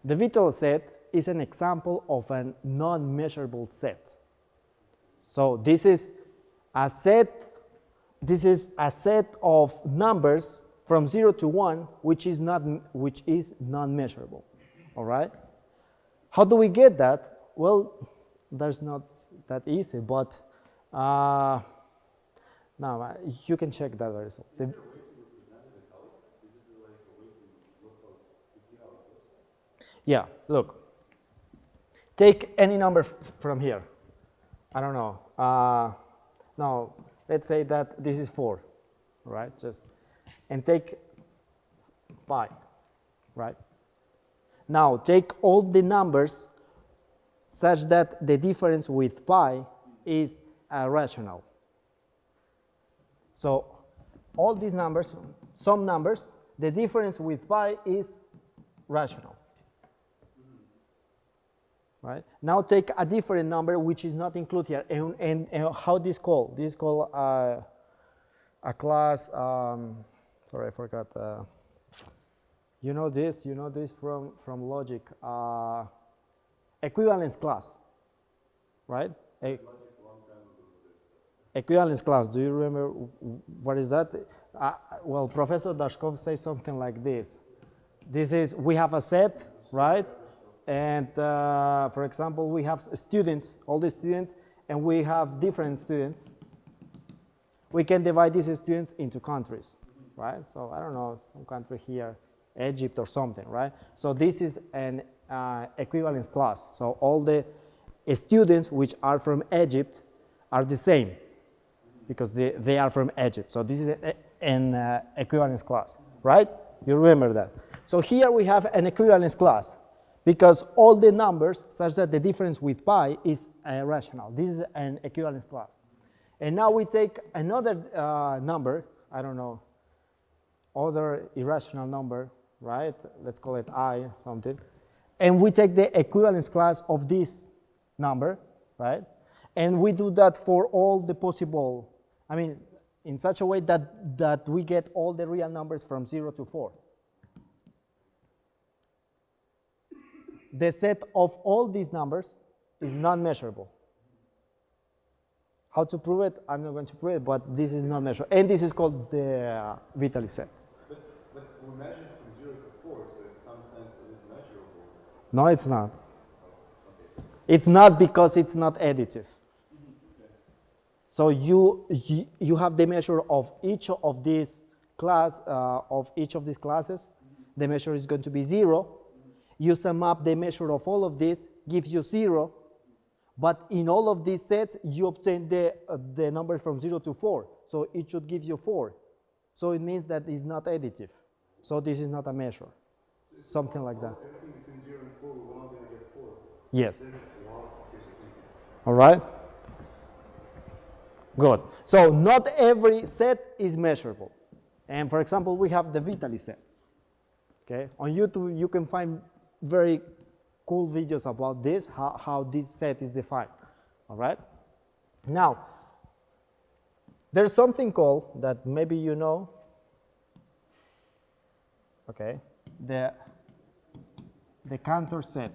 The Vitali set is an example of a non-measurable set. So this is a set of numbers from 0 to 1 which is non-measurable. All right? How do we get that? Well, that's not that easy, but no, you can check that result. Yeah, look. Take any number from here. I don't know. No, let's say that this is 4, right? And take pi, right? Now take all the numbers such that the difference with pi is rational. So all these numbers, some numbers, the difference with pi is rational. Right? Now take a different number which is not included here, and how this called? This is called a class. Sorry, I forgot. You know this from logic. Equivalence class, right? Equivalence class. Do you remember what is that? Well, Professor Dashkov says something like this. This is, we have a set, right? And for example, we have students, all the students, and we have different students. We can divide these students into countries, right? So I don't know, some country here, Egypt or something, right? So this is an equivalence class. So all the students which are from Egypt are the same because they are from Egypt. So this is an equivalence class, right? You remember that. So here we have an equivalence class, because all the numbers such that the difference with pi is rational. This is an equivalence class. And now we take another number, I don't know, other irrational number, right? Let's call it I or something. And we take the equivalence class of this number, right? And we do that for all the possible, I mean, in such a way that we get all the real numbers from 0 to 4. The set of all these numbers is non-measurable. How to prove it? I'm not going to prove it, but this is not measurable. And this is called the Vitali set. But we measured from 0 to 4, so in some sense it is measurable. No, it's not. It's not because it's not additive. So you have the measure of each of these classes. The measure is going to be 0. You sum up the measure of all of this, gives you 0. But in all of these sets, you obtain the numbers from 0 to 4. So it should give you 4. So it means that it's not additive. So this is not a measure. Something like that. Everything between 0 and 4, we're not going to get 4. Yes. All right? Good. So not every set is measurable. And for example, we have the Vitali set. Okay? On YouTube, you can find very cool videos about this, how this set is defined. All right? Now, there's something called, that maybe you know, okay, the Cantor set.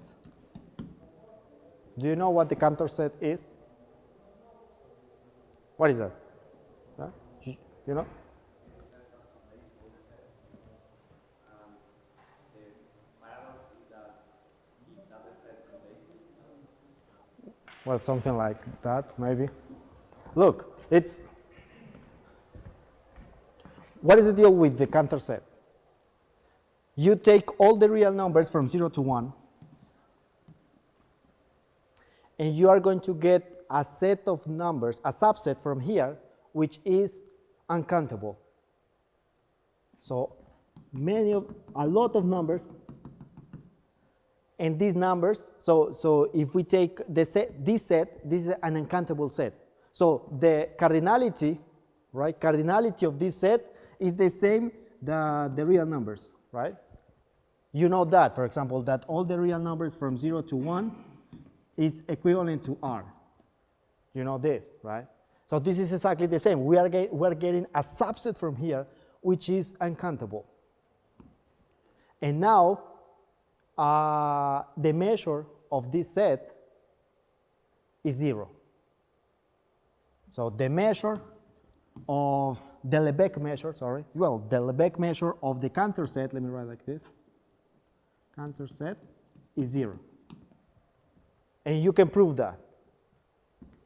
Do you know what the Cantor set is? What is that? Huh? You know? Well, something like that, maybe. Look, what is the deal with the Cantor set? You take all the real numbers from 0 to 1, and you are going to get a set of numbers, a subset from here, which is uncountable. So a lot of numbers, And these numbers, so if we take the set, this is an uncountable set. So the cardinality, right, cardinality of this set is the same the real numbers, right? You know that, for example, that all the real numbers from 0 to 1 is equivalent to R. You know this, right? So this is exactly the same. We are getting a subset from here, which is uncountable. And now, the measure of this set is 0. So the measure of the Lebesgue measure, the Lebesgue measure of the Cantor set, let me write like this, Cantor set is 0. And you can prove that,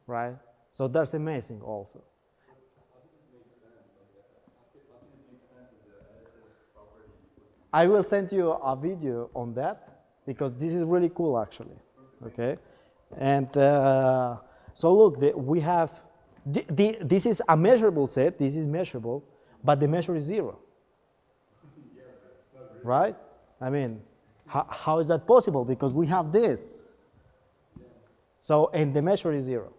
right? So that's amazing also. I will send you a video on that because this is really cool actually, okay? And so look, we have, this is a measurable set, this is measurable, but the measure is 0, right? I mean, how is that possible? Because we have this. So, and the measure is 0.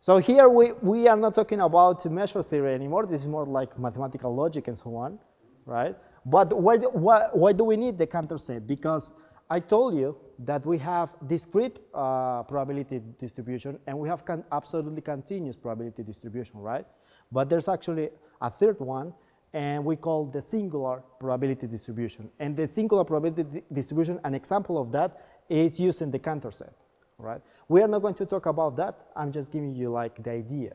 So here we are not talking about measure theory anymore, this is more like mathematical logic and so on, right? But why do we need the Cantor set? Because I told you that we have discrete probability distribution and we have absolutely continuous probability distribution, right? But there's actually a third one, and we call the singular probability distribution. And the singular probability distribution, an example of that is using the Cantor set, right? We are not going to talk about that. I'm just giving you like the idea.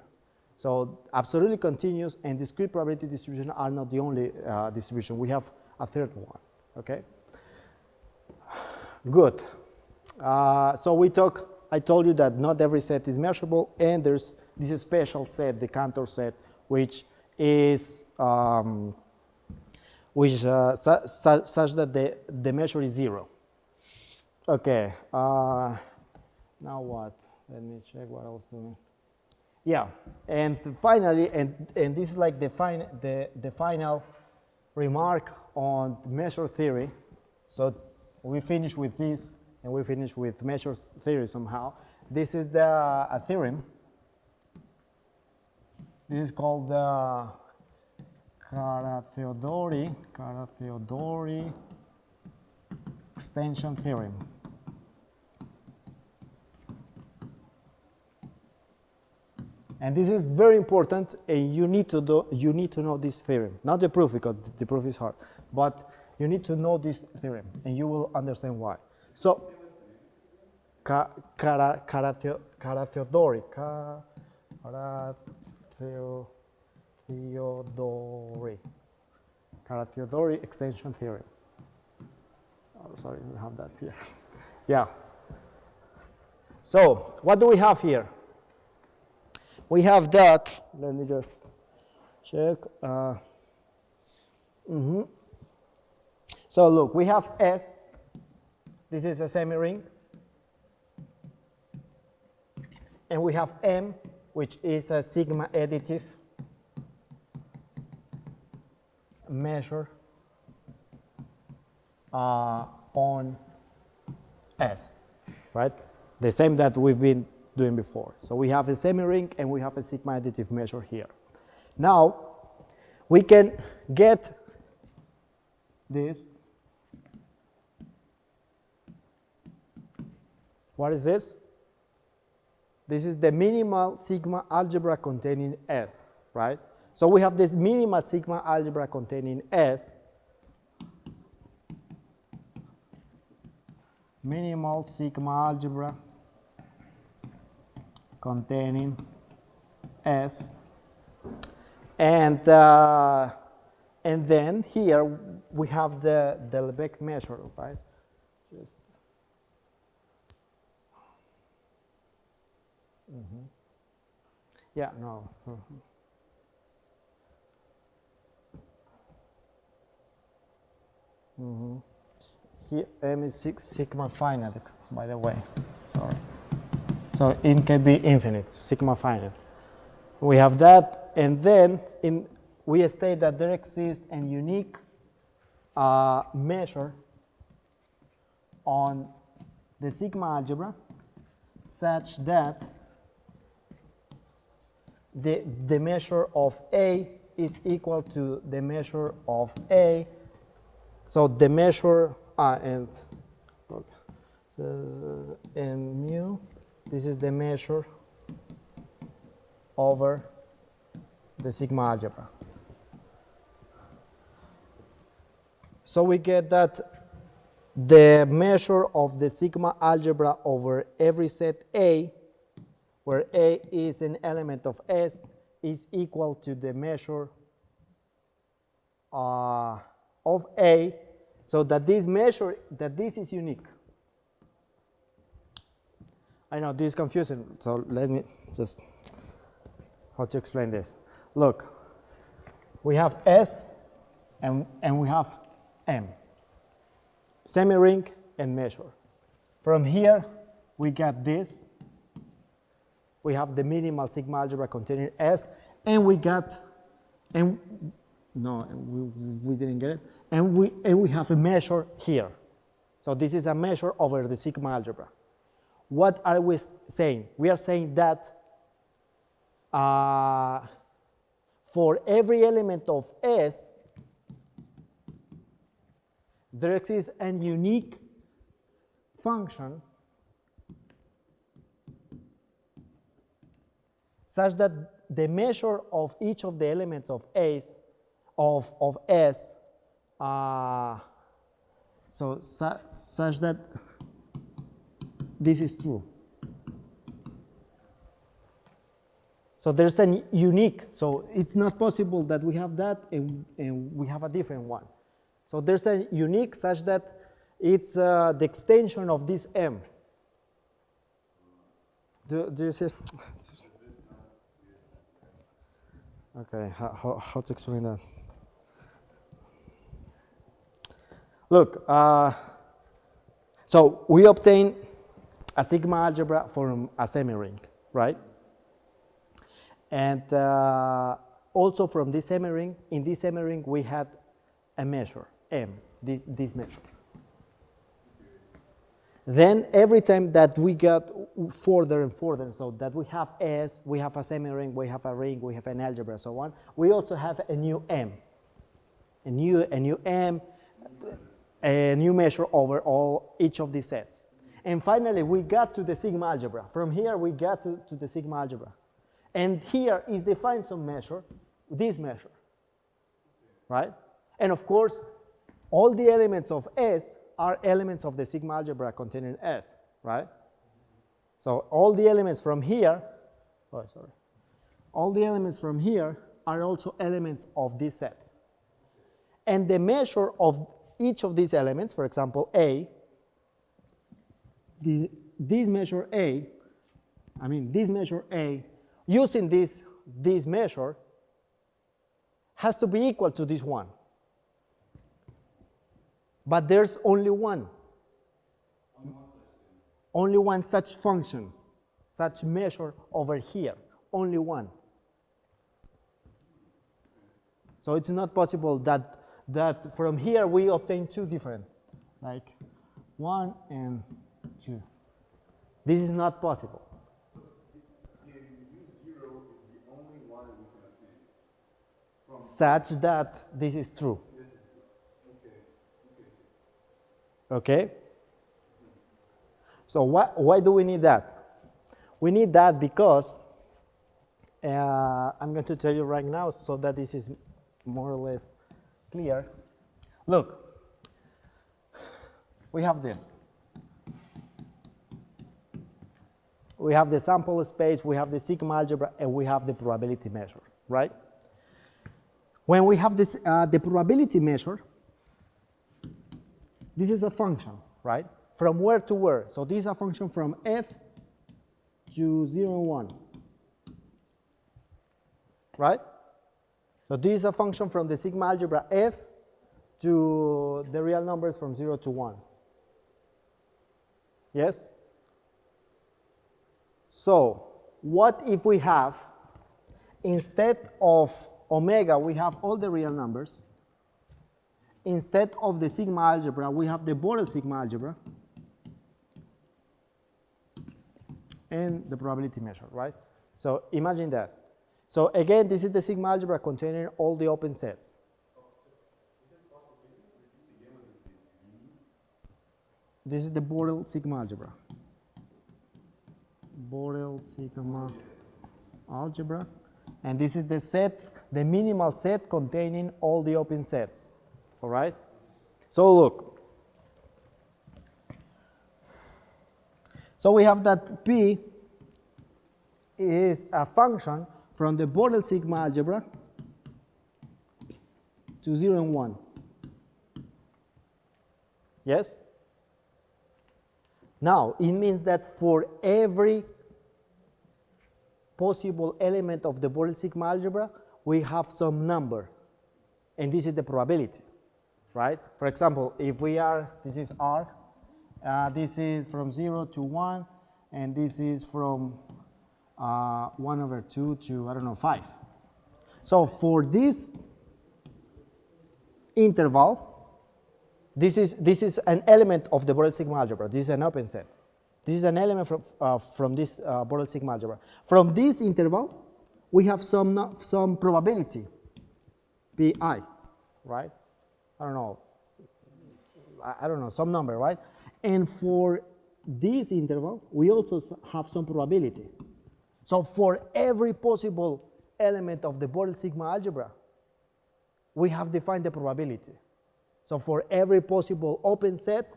So absolutely continuous and discrete probability distribution are not the only distribution. We have a third one, okay? Good. So I told you that not every set is measurable, and there's this special set, the Cantor set, which is such that the measure is 0. Okay. Now what? Let me check what else doing. Yeah, and finally, and this is like the final remark on measure theory. So we finish with this, and we finish with measure theory somehow. This is a theorem. This is called the Kara-Theodori extension theorem. And this is very important, and you need to know this theorem. Not the proof, because the proof is hard, but you need to know this theorem, and you will understand why. So, Kara-Theodori extension theorem. Oh, sorry, we have that here. Yeah. So, what do we have here? We have that, let me just check. So look, we have S, this is a semi-ring, and we have M, which is a sigma additive measure on S, right? The same that we've been doing before. So we have a semi-ring and we have a sigma additive measure here. Now we can get this. What is this? This is the minimal sigma algebra containing S, right? So we have this minimal sigma algebra containing S. Minimal sigma algebra containing S, and then here we have the Lebesgue measure, right? Just yeah, no. Here M is sigma finite, by the way. Sorry. So it can be infinite, sigma finite. We have that, and then we state that there exists a unique measure on the sigma algebra such that the measure of A is equal to the measure of A. So the measure and mu, this is the measure over the sigma algebra. So we get that the measure of the sigma algebra over every set A, where A is an element of S, is equal to the measure of A, so that this measure, that this is unique. I know this is confusing, so let me just, how to explain this. Look, we have S and we have M, semi-ring and measure. From here, we get this. We have the minimal sigma algebra containing S, and we got, and no, we didn't get it, and we have a measure here. So this is a measure over the sigma algebra. What are we saying? We are saying that for every element of S, there exists a unique function such that the measure of each of the elements of S, such that this is true. So there's a unique, so it's not possible that we have that and we have a different one. So there's a unique such that it's the extension of this M. Do you see it? Okay, how to explain that? Look, so we obtain a sigma algebra from a semi-ring, right? And also from this semi-ring, in this semi-ring we had a measure, M, this measure. Then every time that we got further and further, so that we have S, we have a semi-ring, we have a ring, we have an algebra, so on, we also have a new M, a new M, a new measure over each of these sets. And finally, we got to the sigma algebra. From here, we got to the sigma algebra. And here is defined some measure, this measure, right? And of course, all the elements of S are elements of the sigma algebra containing S, right? So all the elements from here, all the elements from here are also elements of this set. And the measure of each of these elements, for example, A, this measure A, using this measure has to be equal to this one. But there's only one. Only one such function, such measure over here. Only one. So it's not possible that from here we obtain two different, like 1 and 2. This is not possible. The U0 is the only one we can obtain. Such that this is true. Okay? So why do we need that? We need that because I'm going to tell you right now so that this is more or less clear. Look, we have this. We have the sample space, we have the sigma algebra, and we have the probability measure, right? When we have this, the probability measure, this is a function, right? From where to where? So this is a function from F to 0 and 1, right? So this is a function from the sigma algebra F to the real numbers from 0 to 1. Yes? So what if we have, instead of omega, we have all the real numbers. Instead of the sigma algebra, we have the Borel sigma algebra. and the probability measure, right? So imagine that. So again, this is the sigma algebra containing all the open sets. This is the Borel sigma algebra. Borel sigma algebra. And this is the set, the minimal set containing all the open sets. All right? So look. So we have that P is a function from the Borel sigma algebra to 0 and 1. Yes? Now, it means that for every possible element of the Borel sigma algebra, we have some number. And this is the probability, right? For example, if we are, this is R, this is from 0 to 1, and this is from 1/2 to, I don't know, 5. So for this interval, this is an element of the Borel sigma algebra. This is an open set. This is an element from this Borel sigma algebra. From this interval, we have some probability, pi, right? I don't know, some number, right? And for this interval, we also have some probability. So for every possible element of the Borel sigma algebra, we have defined the probability. So for every possible open set,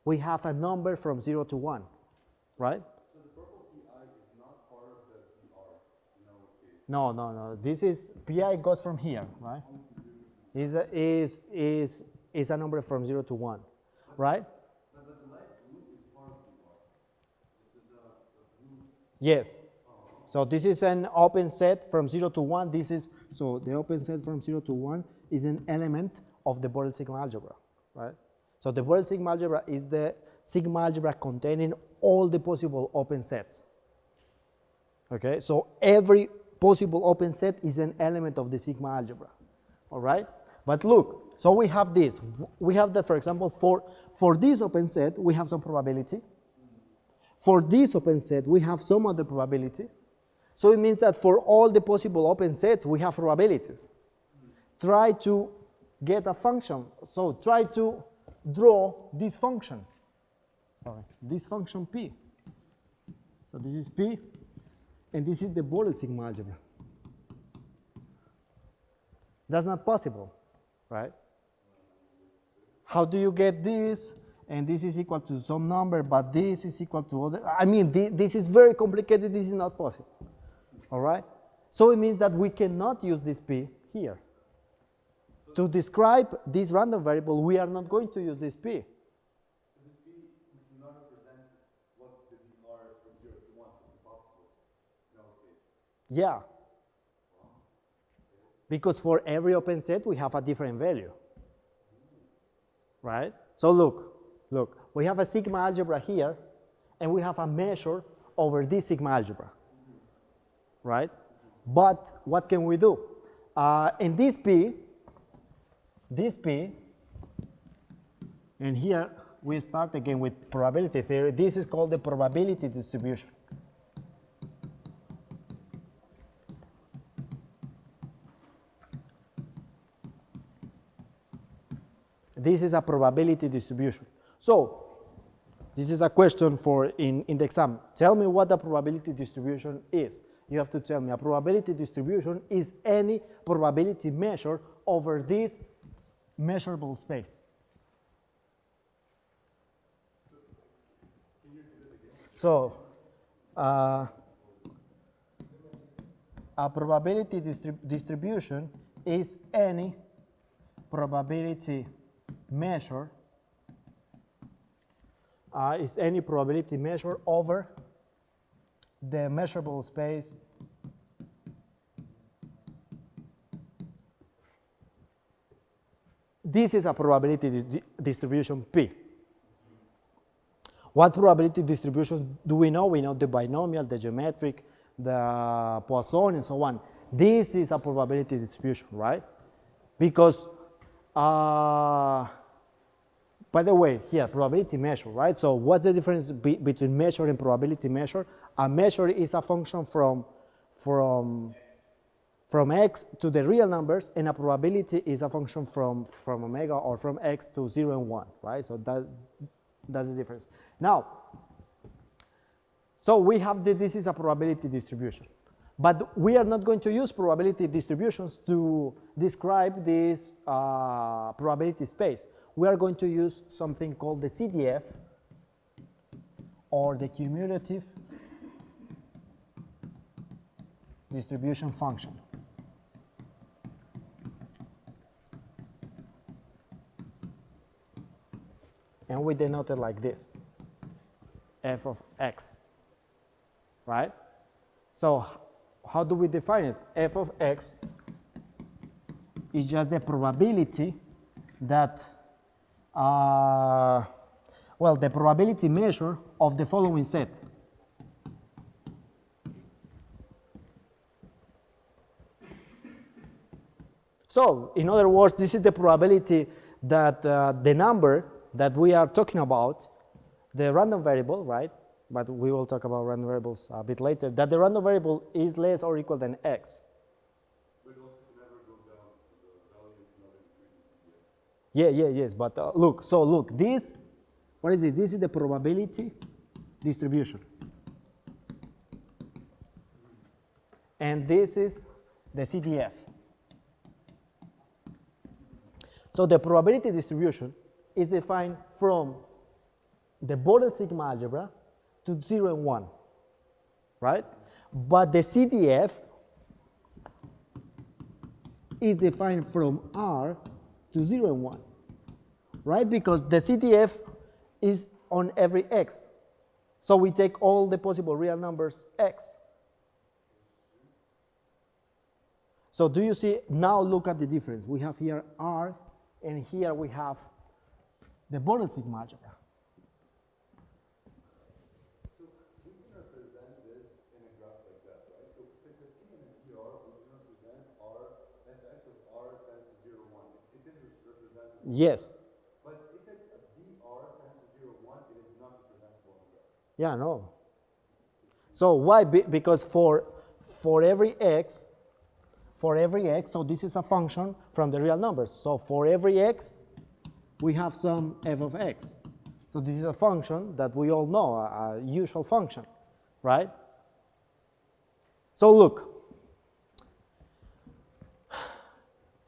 we have a number from 0 to 1, right? So the purple PI is not part of the PR in our case. No. This is, pi goes from here, right? Is a number from 0 to 1, right? But the light blue is part of PR. The blue. Yes. So this is an open set from 0 to 1. So the open set from 0 to 1 is an element of the Borel sigma algebra, right? So the Borel sigma algebra is the sigma algebra containing all the possible open sets. Okay, so every possible open set is an element of the sigma algebra, all right? But look, so we have this. We have that, for example, for this open set, we have some probability. For this open set, we have some other probability. So it means that for all the possible open sets, we have probabilities. Try to get a function. So try to draw this function. This function P. So this is P, and this is the Borel sigma algebra. That's not possible, right? How do you get this? And this is equal to some number, but this is equal to other. I mean, this is very complicated. This is not possible. All right? So it means that we cannot use this P here. To describe this random variable, we are not going to use this P. So this P, we cannot represent what the PR from 0 to 1 is impossible in our case. Yeah. Because for every open set, we have a different value. Right? So look, we have a sigma algebra here, and we have a measure over this sigma algebra. Right? But what can we do? In this P, and here we start again with probability theory. This is called the probability distribution. This is a probability distribution. So, this is a question for in the exam. Tell me what a probability distribution is. You have to tell me a probability distribution is any probability measure over this measurable space. So, a probability distribution is any probability measure over the measurable space this is a probability distribution P. What probability distributions do we know? We know the binomial, the geometric, the Poisson, and so on. This is a probability distribution, right? Because By the way, here, probability measure, right? So what's the difference between measure and probability measure? A measure is a function from x to the real numbers, and a probability is a function from omega or from x to 0 and 1, right? So that's the difference. Now, so we have that this is a probability distribution. But we are not going to use probability distributions to describe this probability space. We are going to use something called the CDF, or the cumulative distribution function. And we denote it like this, f of x, right? So how do we define it? F of x is just the probability that, well, the probability measure of the following set. So, in other words, this is the probability that the number that we are talking about, the random variable, right? But we will talk about random variables a bit later, that the random variable is less or equal than x. But also can never go down, the value never increases. Yes, but look, this, what is it? This is the probability distribution. And this is the CDF. So the probability distribution is defined from the Borel sigma algebra to 0 and 1, right? But the CDF is defined from R to 0 and 1, right? Because the CDF is on every x. So we take all the possible real numbers x. So do you see, now look at the difference. We have here R, and here we have the Borel sigma algebra. So we can represent this in a graph like that, right? So if it's a P and a PR, we can represent R, f(x) of R tends to 0, 1. It is represented. Yes. But if it's a BR tends to 0, 1, it is not representable on the graph. Yeah, no. So why? Because for every x, so this is a function from the real numbers. So for every x, we have some f of x. So this is a function that we all know, a usual function, right? So look,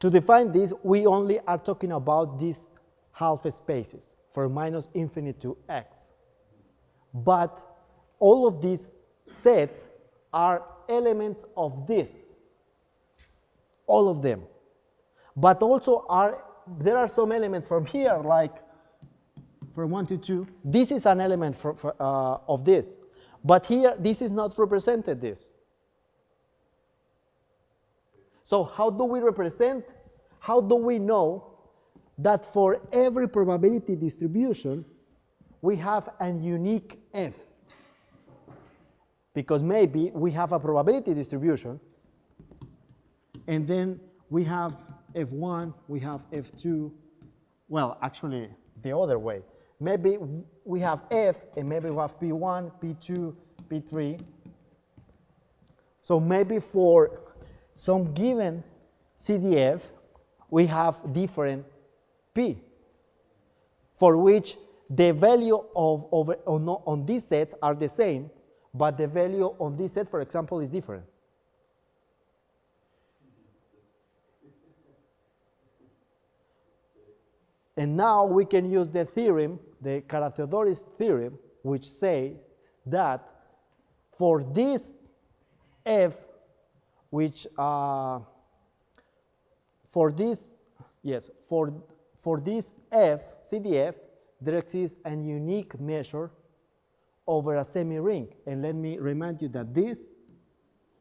to define this, we only are talking about these half spaces from minus infinite to x. But all of these sets are elements of this. All of them. But also there are some elements from here, like from 1 to 2. This is an element of this. But here, this is not represented this. So how do we represent? How do we know that for every probability distribution, we have a unique f? Because maybe we have a probability distribution, and then we have f1, we have f2. Well, actually, the other way. Maybe we have f, and maybe we have p1, p2, p3. So maybe for some given CDF, we have different p, for which the value on these sets are the same, but the value on this set, for example, is different. And now we can use the theorem, the Carathéodory's theorem, which says that for this f, which for this f, CDF, there exists a unique measure over a semi-ring. And let me remind you that this,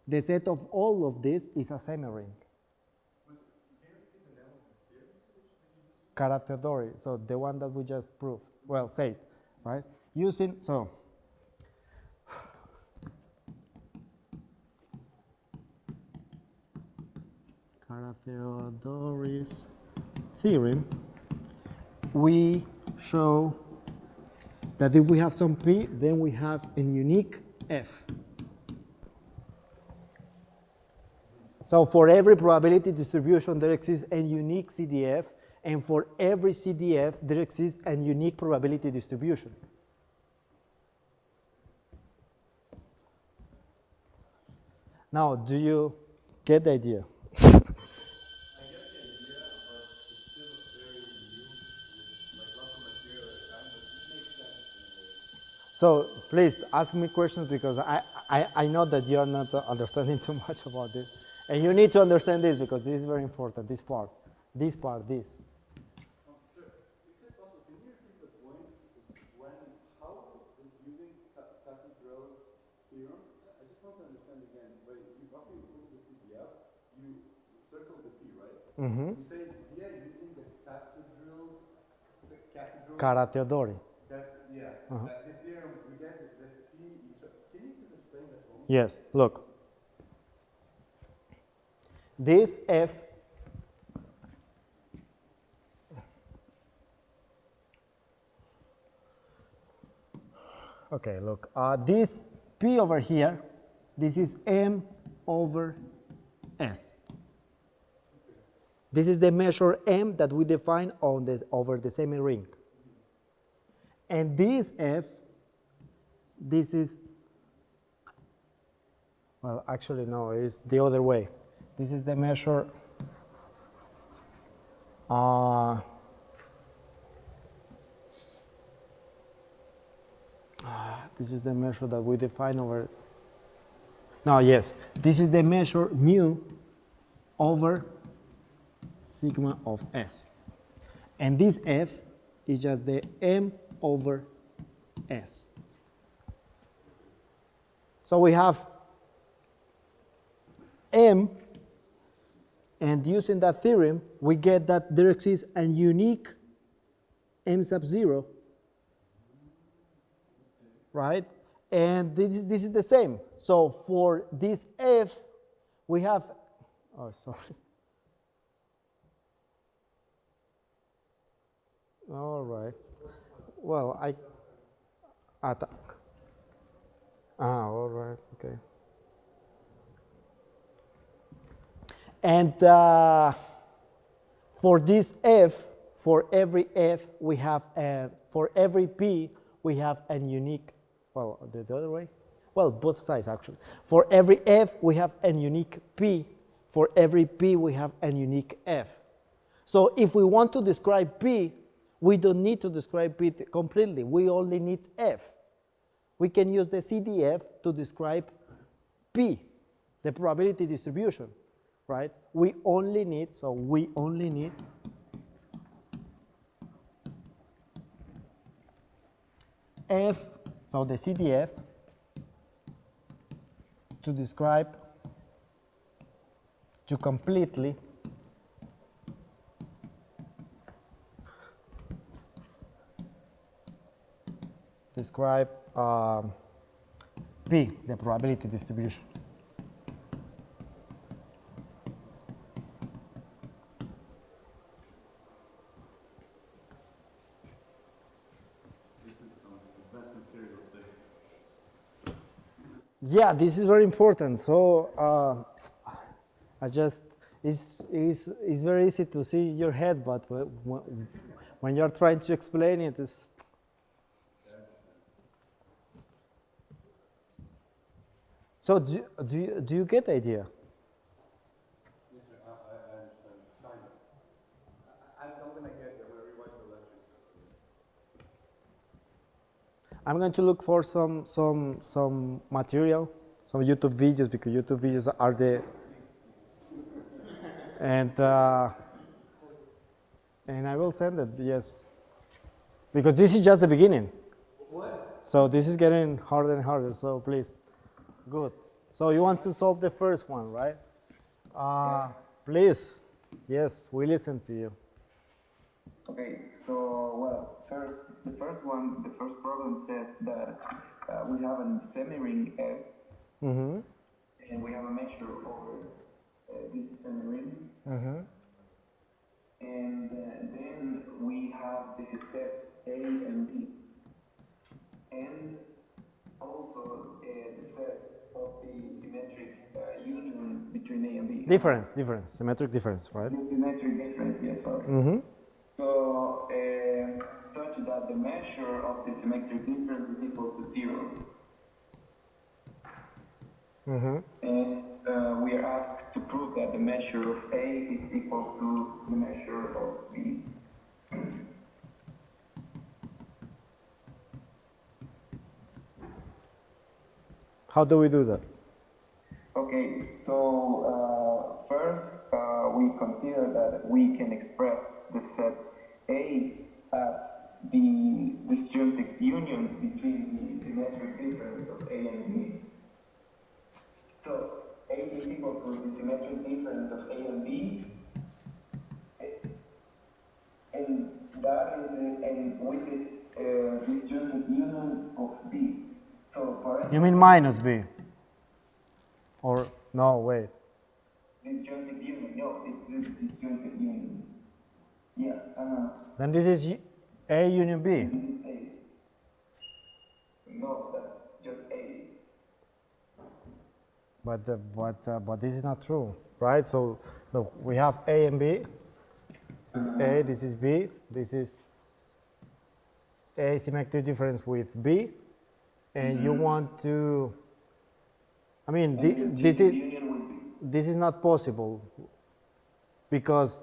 the set of all of this, is a semi-ring. Carathéodory, so the one that we just proved, well, said, right? Using, so, Carathéodory's theorem, we show that if we have some P, then we have a unique F. So for every probability distribution, there exists a unique CDF, and for every CDF, there exists a unique probability distribution. Now, do you get the idea? I get the idea, but it's still very new. There's like lots of material at the time, but it makes sense in a way. So please ask me questions because I know that you are not understanding too much about this. And you need to understand this because this is very important, this part. Sure. If it's possible, can you repeat the point? How is using Cathedral's theorem? I just want to understand again. When you after you put the CDF, you circle the P, right? Mm-hmm. You say we are using the cathedral. Cara Teodori. That his theorem we get that P. Can you please explain that for me? Yes, look. This F okay, look, this P over here, this is M over S. This is the measure M that we define on this over the semi ring. And this F, this is, well, actually no, it's the other way. This is the measure this is the measure that we define over, no, yes, this is the measure mu over sigma of S. And this F is just the M over S. So we have M, and using that theorem, we get that there exists a unique M sub 0, right? And this is the same. So for this F, we have, oh, sorry. All right. Well, all right, okay. And for this F, for every F, we have, for every P, we have a unique, well, the other way? Well, both sides actually. For every F, we have a unique P. For every P, we have a unique F. So if we want to describe P, we don't need to describe P completely. We only need F. We can use the CDF to describe P, the probability distribution, right? We only need F, so the CDF, to describe, to completely describe P, the probability distribution. This is some advanced material, say. Yeah, this is very important. So it's very easy to see your head, but when you're trying to explain it, it's. So do you get the idea? Yes, sir. I understand. Kind of. I'm gonna get it. I'm gonna rewatch the lectures. I'm going to look for some material, some YouTube videos, because YouTube videos are the and I will send it, yes, because this is just the beginning. What? So this is getting harder and harder. So please, good. So you want to solve the first one, right? Please, yes, we listen to you. Okay, so the first problem says that we have a semi-ring F, Mm-hmm. and we have a measure over this semi-ring, and then we have the sets A and B. And also the set of the symmetric union between A and B. Difference, symmetric difference, right? The symmetric difference, yes, sorry. Mm-hmm. So, such that the measure of the symmetric difference is equal to 0. Mm-hmm. And we are asked to prove that the measure of A is equal to the measure of B. How do we do that? Okay, so first we consider that we can express the set A as the disjunctive union between the symmetric difference of A and B. So A is equal to the symmetric difference of A and B, and that is and with the disjunctive union of B. So for You mean minus B? Or, no, wait. disjunctive union, no, it's disjunctive union. Yeah, Then this is A union B. this is A. No, that's just A. But this is not true, right? So look, we have A and B. This is A, this is B, this is A symmetric difference with B, and you want to, I mean, this is not possible because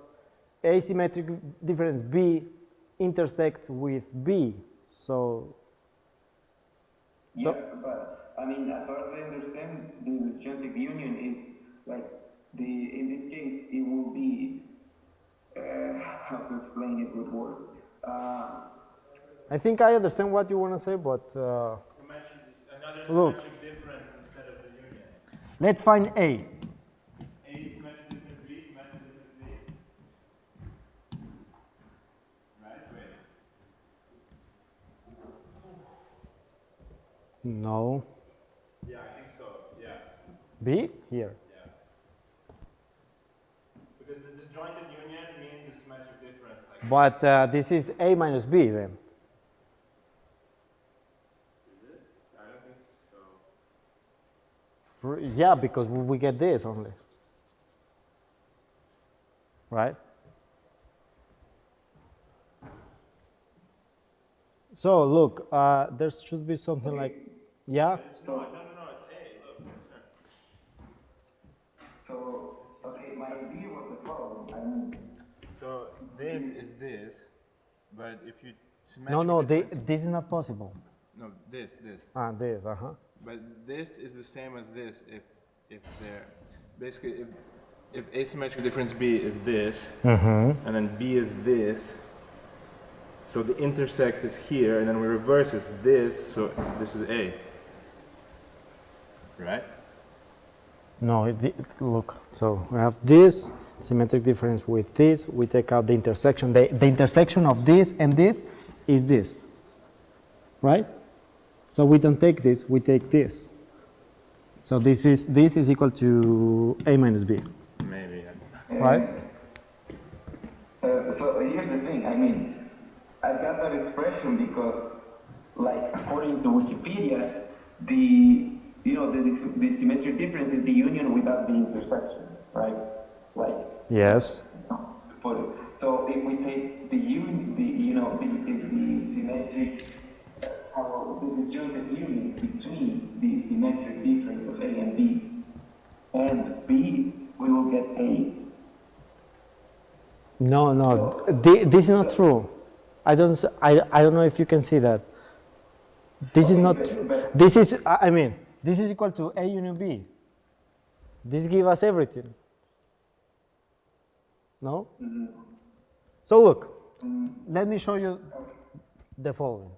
asymmetric difference B intersects with B, so. Yeah, but I mean, as far as I understand, the disjunctive union is like in this case, it will be, how to explain it with words. I think I understand what you want to say, but Another look. symmetric difference instead of the union. Let's find A. A symmetric difference B, symmetric difference B. Right? Wait. No. Yeah, I think so. Yeah. B? Here. Yeah. Because the disjointed union means a symmetric difference. Like But this is A minus B then. Is it? I don't think so. Yeah, because we get this only. Right? So look, there should be something like, yeah? No, it's A. Look, sir. So, okay, my idea was the following. So this is this, but if you No, this is not possible. no, this. This, uh-huh. But this is the same as this if they're basically if asymmetric difference B is this and then B is this, so the intersect is here and then we reverse it's this, so this is A. Right? No, look, so we have this symmetric difference with this, we take out the intersection. The intersection of this and this is this, right? So we don't take this, we take this. So this is equal to A minus B, Maybe. right? So here's the thing, I mean, I got that expression because, like, according to Wikipedia, the symmetric difference is the union without the intersection, right? Like, Yes. put it. So if we take the union, the symmetric, the disjunctive union between the symmetric difference of A and B, we will get A. No, this is not true. I don't know if you can see that. This is not, this is, I mean, this is equal to A union B. This gives us everything. No? So look, let me show you the following.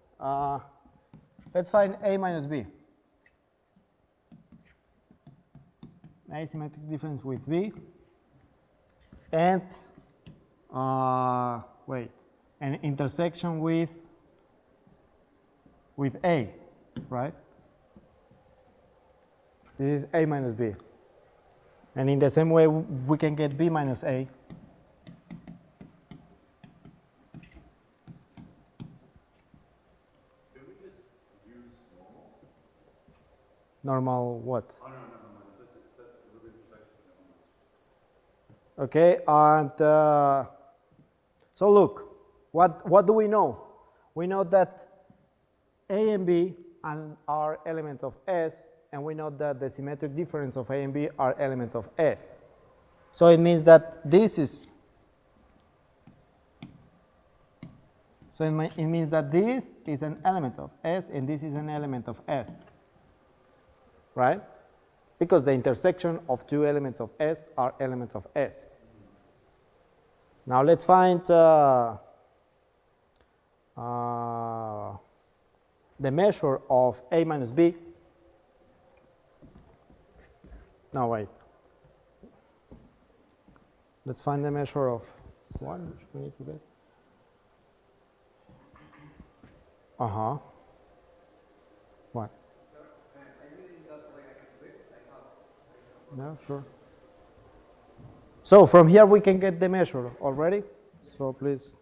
Let's find A minus B. Asymmetric difference with B. And, an intersection with A, right? This is A minus B. And in the same way, we can get B minus A. Normal what? Oh, no, never mind. It's that with intersection. Never mind. Okay, and so look, what do we know? We know that A and B are elements of S, and we know that the symmetric difference of A and B are elements of S. So it means that this is, so it means that this is an element of S and this is an element of S, right? Because the intersection of two elements of S are elements of S. Now let's find the measure of A minus B. No, wait. Let's find the measure of one, which we need to get. Uh-huh. What? No, sure. So from here we can get the measure already. So please.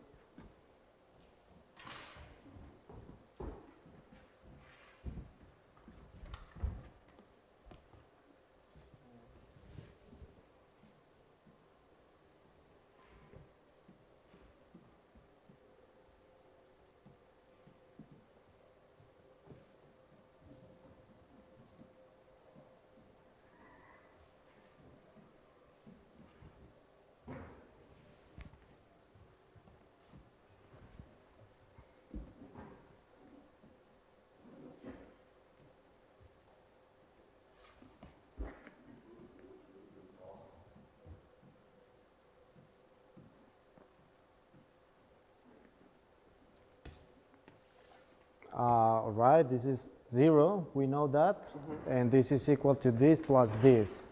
All right, this is 0, we know that, and this is equal to this plus this.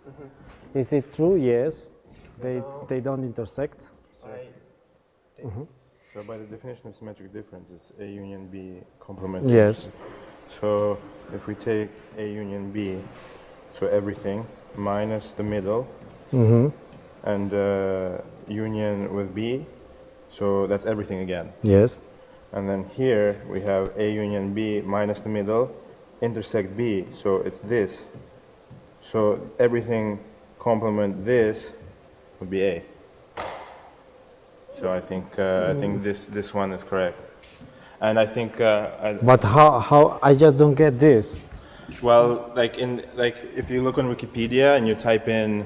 Is it true? Yes. They don't intersect. So by the definition of symmetric difference, it's A union B complementary. Yes. So if we take A union B, so everything minus the middle, and union with B, so that's everything again. Yes. And then here we have A union B minus the middle, intersect B, so it's this. So everything complement this would be A. So I think this one is correct. And I think But how I just don't get this. well, like if you look on Wikipedia and you type in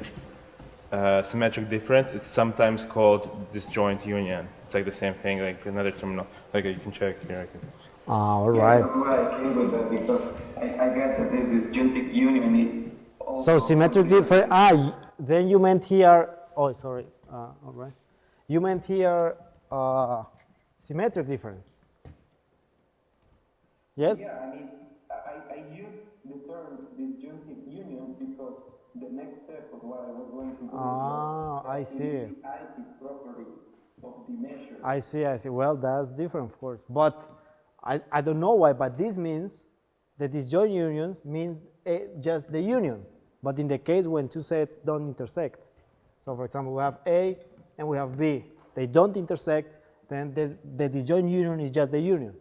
symmetric difference, it's sometimes called disjoint union. It's like the same thing, like another terminal. Like you can check here. All Yeah, right. that's why I came with that because I get that this disjunctive union is also So symmetric difference. Then you meant here. Oh, sorry. All right. You meant here symmetric difference. Yes. Yeah, I mean, I use the term disjunctive union because the next step of what I was going to do I see. the additive property of the measure. I see. Well, that's different, of course. But I don't know why, but this means that disjoint unions means just the union. But in the case when two sets don't intersect, so for example, we have A and we have B, they don't intersect, then the disjoint union is just the union,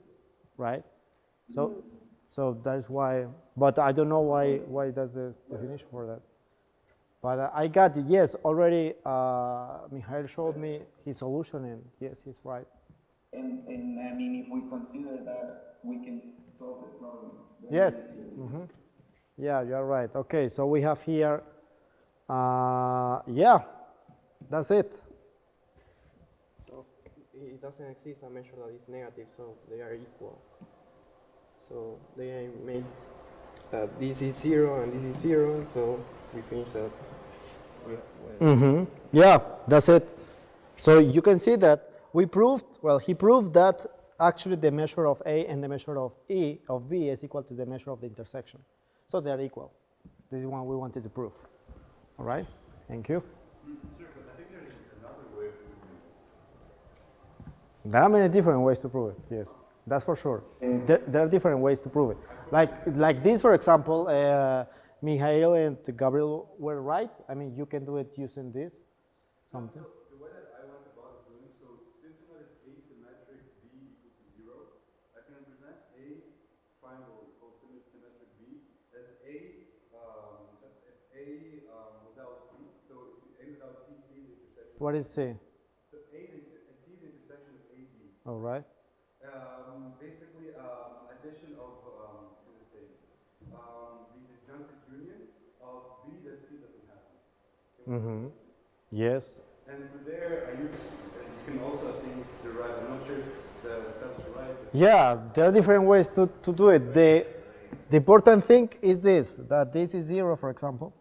right? So that's why, but I don't know why that's the definition for that. But I got it, yes, already Michael showed me his solution, and yes, he's right. And I mean, if we consider that we can solve the problem. Yes. Yeah, you're right. Okay, so we have here, yeah, that's it. So it doesn't exist a measure that is negative, so they are equal. So they make that this is 0 and this is 0, so we finish that. Yeah, that's it. So you can see that we proved, well, he proved that actually the measure of A and the measure of B is equal to the measure of the intersection. So they are equal. This is what we wanted to prove. All right, thank you. Sure, but I think there's another way of proving it. There are many different ways to prove it, yes, that's for sure. There are different ways to prove it. Like this, for example, Michael and Gabriel were right. I mean, you can do it using this, something. So the way that I went about doing, so since we know that asymmetric B equals to 0, I can represent a triangle, it's called symmetric B, as A What is C? So C is the intersection of A, B. All right. Basically, addition of, let's say, the disjunctive union of B that C doesn't have. Mm-hmm. Yes. And from there, you can also, I think, derive, I'm not sure if the steps are right. Yeah, there are different ways to do it. The important thing is this, that this is 0, for example.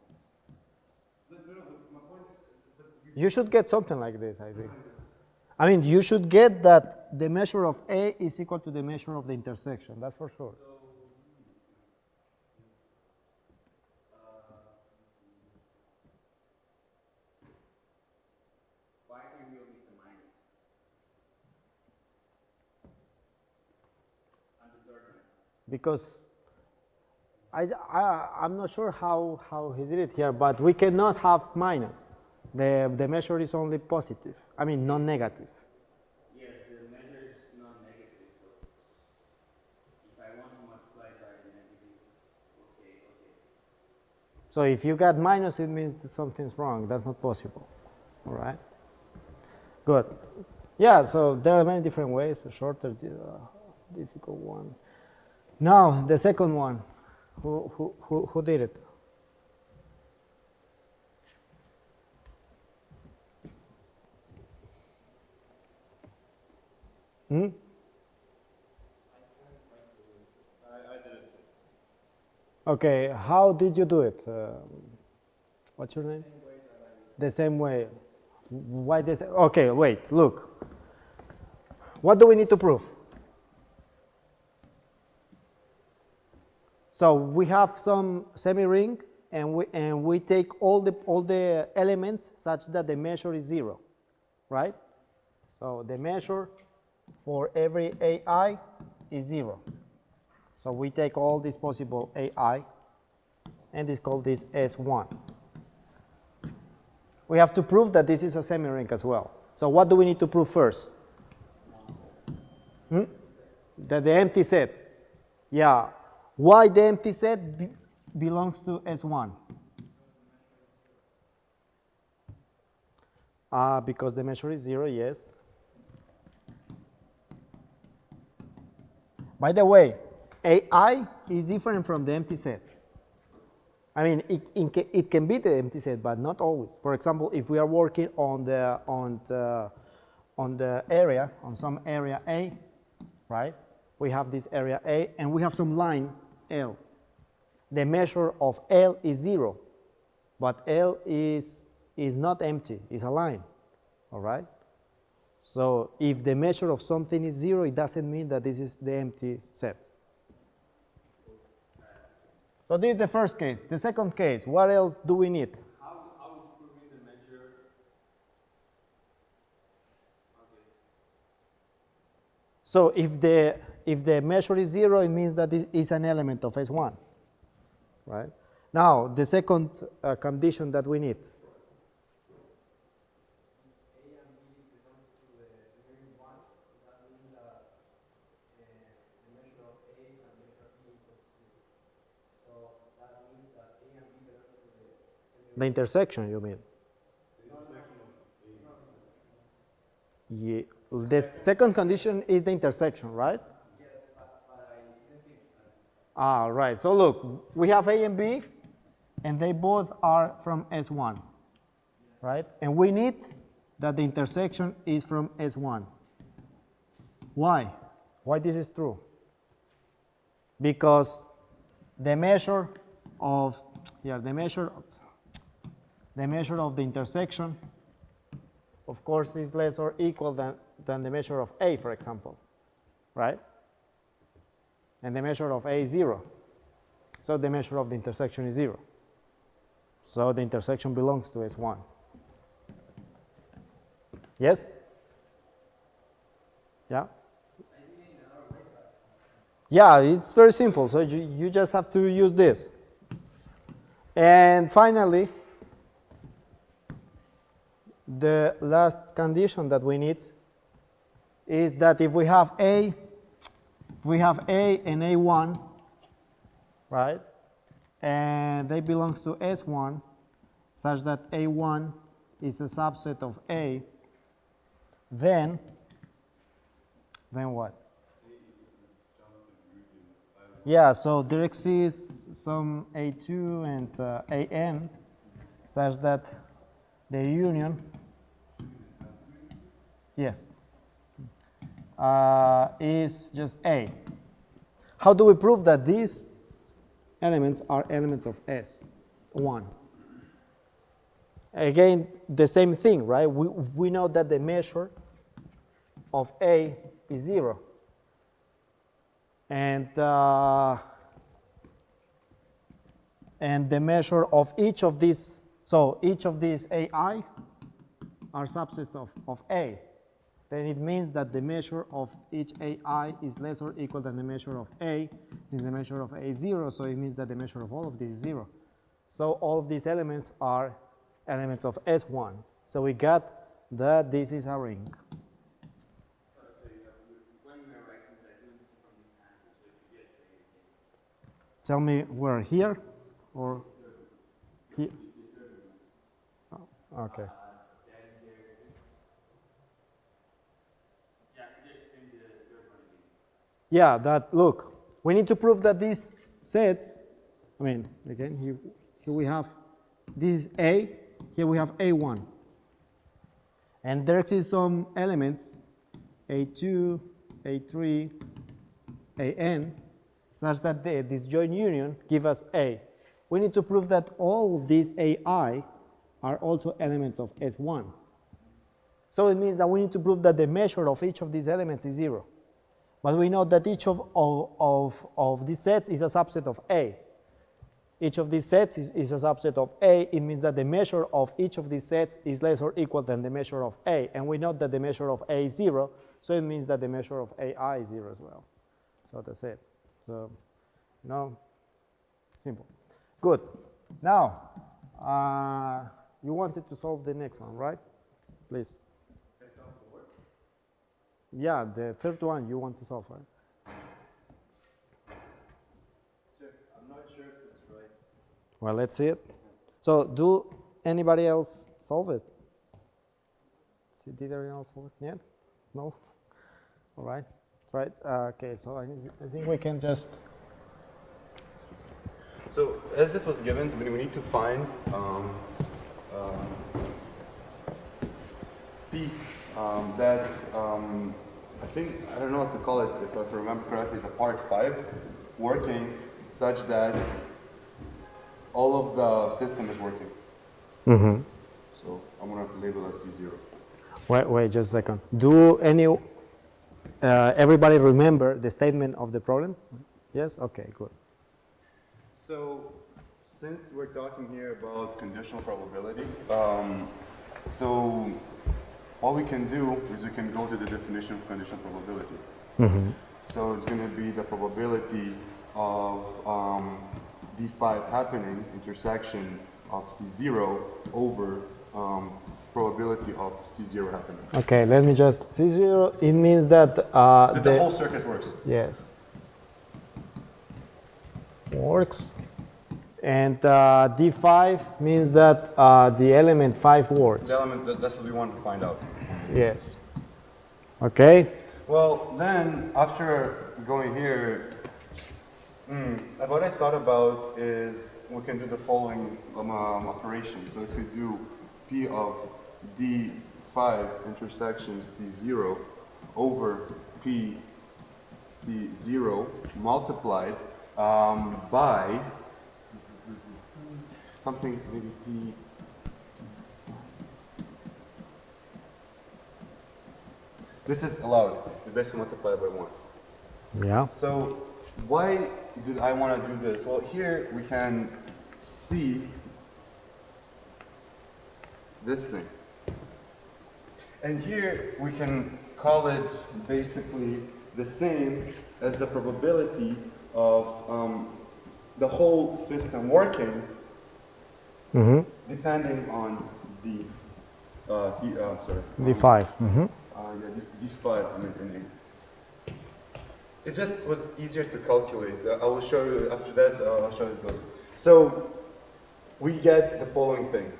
You should get something like this, I think. I mean, you should get that the measure of A is equal to the measure of the intersection, that's for sure. Why can we omit the minus? And the third one. Because I'm not sure how he did it here, but we cannot have minus. The measure is only positive, I mean non-negative. Yes, the measure is non-negative, so if I want to multiply by the negative, okay. So if you got minus, it means that something's wrong. That's not possible. All right? Good. Yeah, so there are many different ways, a shorter, difficult one. Now, the second one. Who did it? Hmm? I did it. Okay, how did you do it? What's your name? The same way. Why this? Okay, wait, look. What do we need to prove? So we have some semi-ring, and we take all the elements such that the measure is 0, right? So the measure for every AI is 0. So we take all these possible AI, and this called this S1. We have to prove that this is a semi-ring as well. So what do we need to prove first? That the empty set. Yeah. Why the empty set belongs to S1? Because the measure is 0, yes. By the way, AI is different from the empty set. I mean, it can be the empty set, but not always. For example, if we are working on the area, on some area A, right? We have this area A, and we have some line L. The measure of L is 0, but L is not empty, it's a line, all right? So if the measure of something is 0, it doesn't mean that this is the empty set. So this is the first case. The second case, what else do we need? How is proving the measure? Okay. So if the measure is 0, it means that it is an element of S1, right? Now, the second condition that we need. The intersection, you mean? Yeah. The second condition is the intersection, right? Yes, but I didn't finish that. Ah, right. So look, we have A and B, and they both are from S1, right? And we need that the intersection is from S1. Why? Why this is true? Because the measure of the intersection, of course, is less or equal than the measure of A, for example, right? And the measure of A is 0. So the measure of the intersection is 0. So the intersection belongs to S1. Yes? Yeah? Yeah, it's very simple. So you just have to use this. And finally, the last condition that we need is that if we have A and A1, right, and they belong to S1, such that A1 is a subset of A, then what? Yeah, so there exists some A2 and AN such that the union, yes, is just A. How do we prove that these elements are elements of S1? Again, the same thing, right? We know that the measure of A is 0. And the measure of each of these, so each of these AI are subsets of A. Then it means that the measure of each AI is less or equal than the measure of A, since the measure of A is 0, so it means that the measure of all of these is 0. So all of these elements are elements of S1. So we got that this is a ring. Tell me where, here or here? Oh, okay. Yeah, that, look, we need to prove that these sets, I mean, again, here we have, this is A, here we have A1. And there exist some elements, A2, A3, AN, such that this joint union give us A. We need to prove that all of these AI are also elements of S1. So it means that we need to prove that the measure of each of these elements is 0. But we know that each of these sets is a subset of A. Each of these sets is a subset of A. It means that the measure of each of these sets is less or equal than the measure of A. And we know that the measure of A is 0, so it means that the measure of AI is 0 as well. So that's it. So, you know, simple. Good. Now, you wanted to solve the next one, right? Please. Yeah, the third one you want to solve, right? Sure. I'm not sure if it's right. Well, let's see it. So, do anybody else solve it? Did anyone else solve it yet? No? All right. Right. Okay, so I think we can just. So as it was given, we need to find P that I think, I don't know what to call it, if I remember correctly, the part 5 working such that all of the system is working. Mm-hmm. So I'm going to label as C0. Wait just a second. Do everybody remember the statement of the problem? Yes? Okay, good. So since we're talking here about conditional probability, so all we can do is we can go to the definition of conditional probability. Mm-hmm. So it's going to be the probability of D5 happening, intersection of C0 over probability of C0 happening. Okay, let me just, C0, it means that the whole circuit works. Yes. Works. And D5 means that the element 5 works. The element, that's what we want to find out. Yes. Okay. Well, then, after going here, what I thought about is we can do the following operation. So if we do P of D5 intersection C0 over P C0 multiplied by something, maybe P. This is allowed. You basically multiply by 1. Yeah. So why did I want to do this? Well, here we can see this thing. And here we can call it basically the same as the probability of the whole system working, depending on the D5. Mm-hmm. D5. I mean, it just was easier to calculate. I will show you after that. I'll show you it goes. So we get the following thing.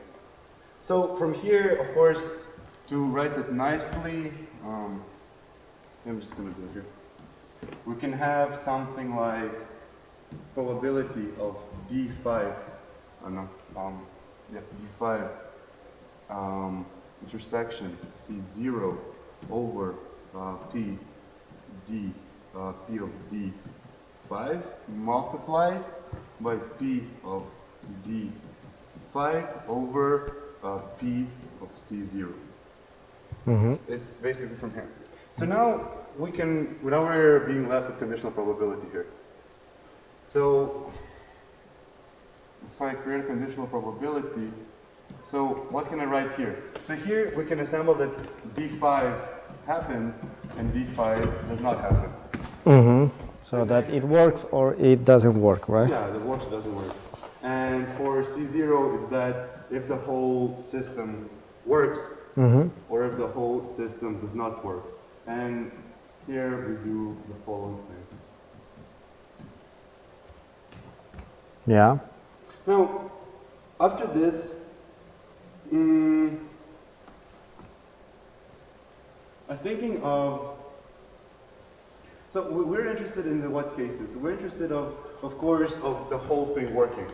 So from here, of course, to write it nicely, I'm just going to do it here. We can have something like probability of D5, D5 intersection C0 over P D, P of D5 multiplied by P of D5 over P of C0. It's basically from here. So now we can, now we're being left with conditional probability here. So if I create a conditional probability, so what can I write here? So here we can assemble that D5 happens and D5 does not happen. So that it works or it doesn't work, right? Yeah, the works doesn't work. And for C0 is that if the whole system works or if the whole system does not work. And here we do the following thing. Yeah. Now, after this, I'm thinking of, so we're interested in the what cases. We're interested of course, of the whole thing working.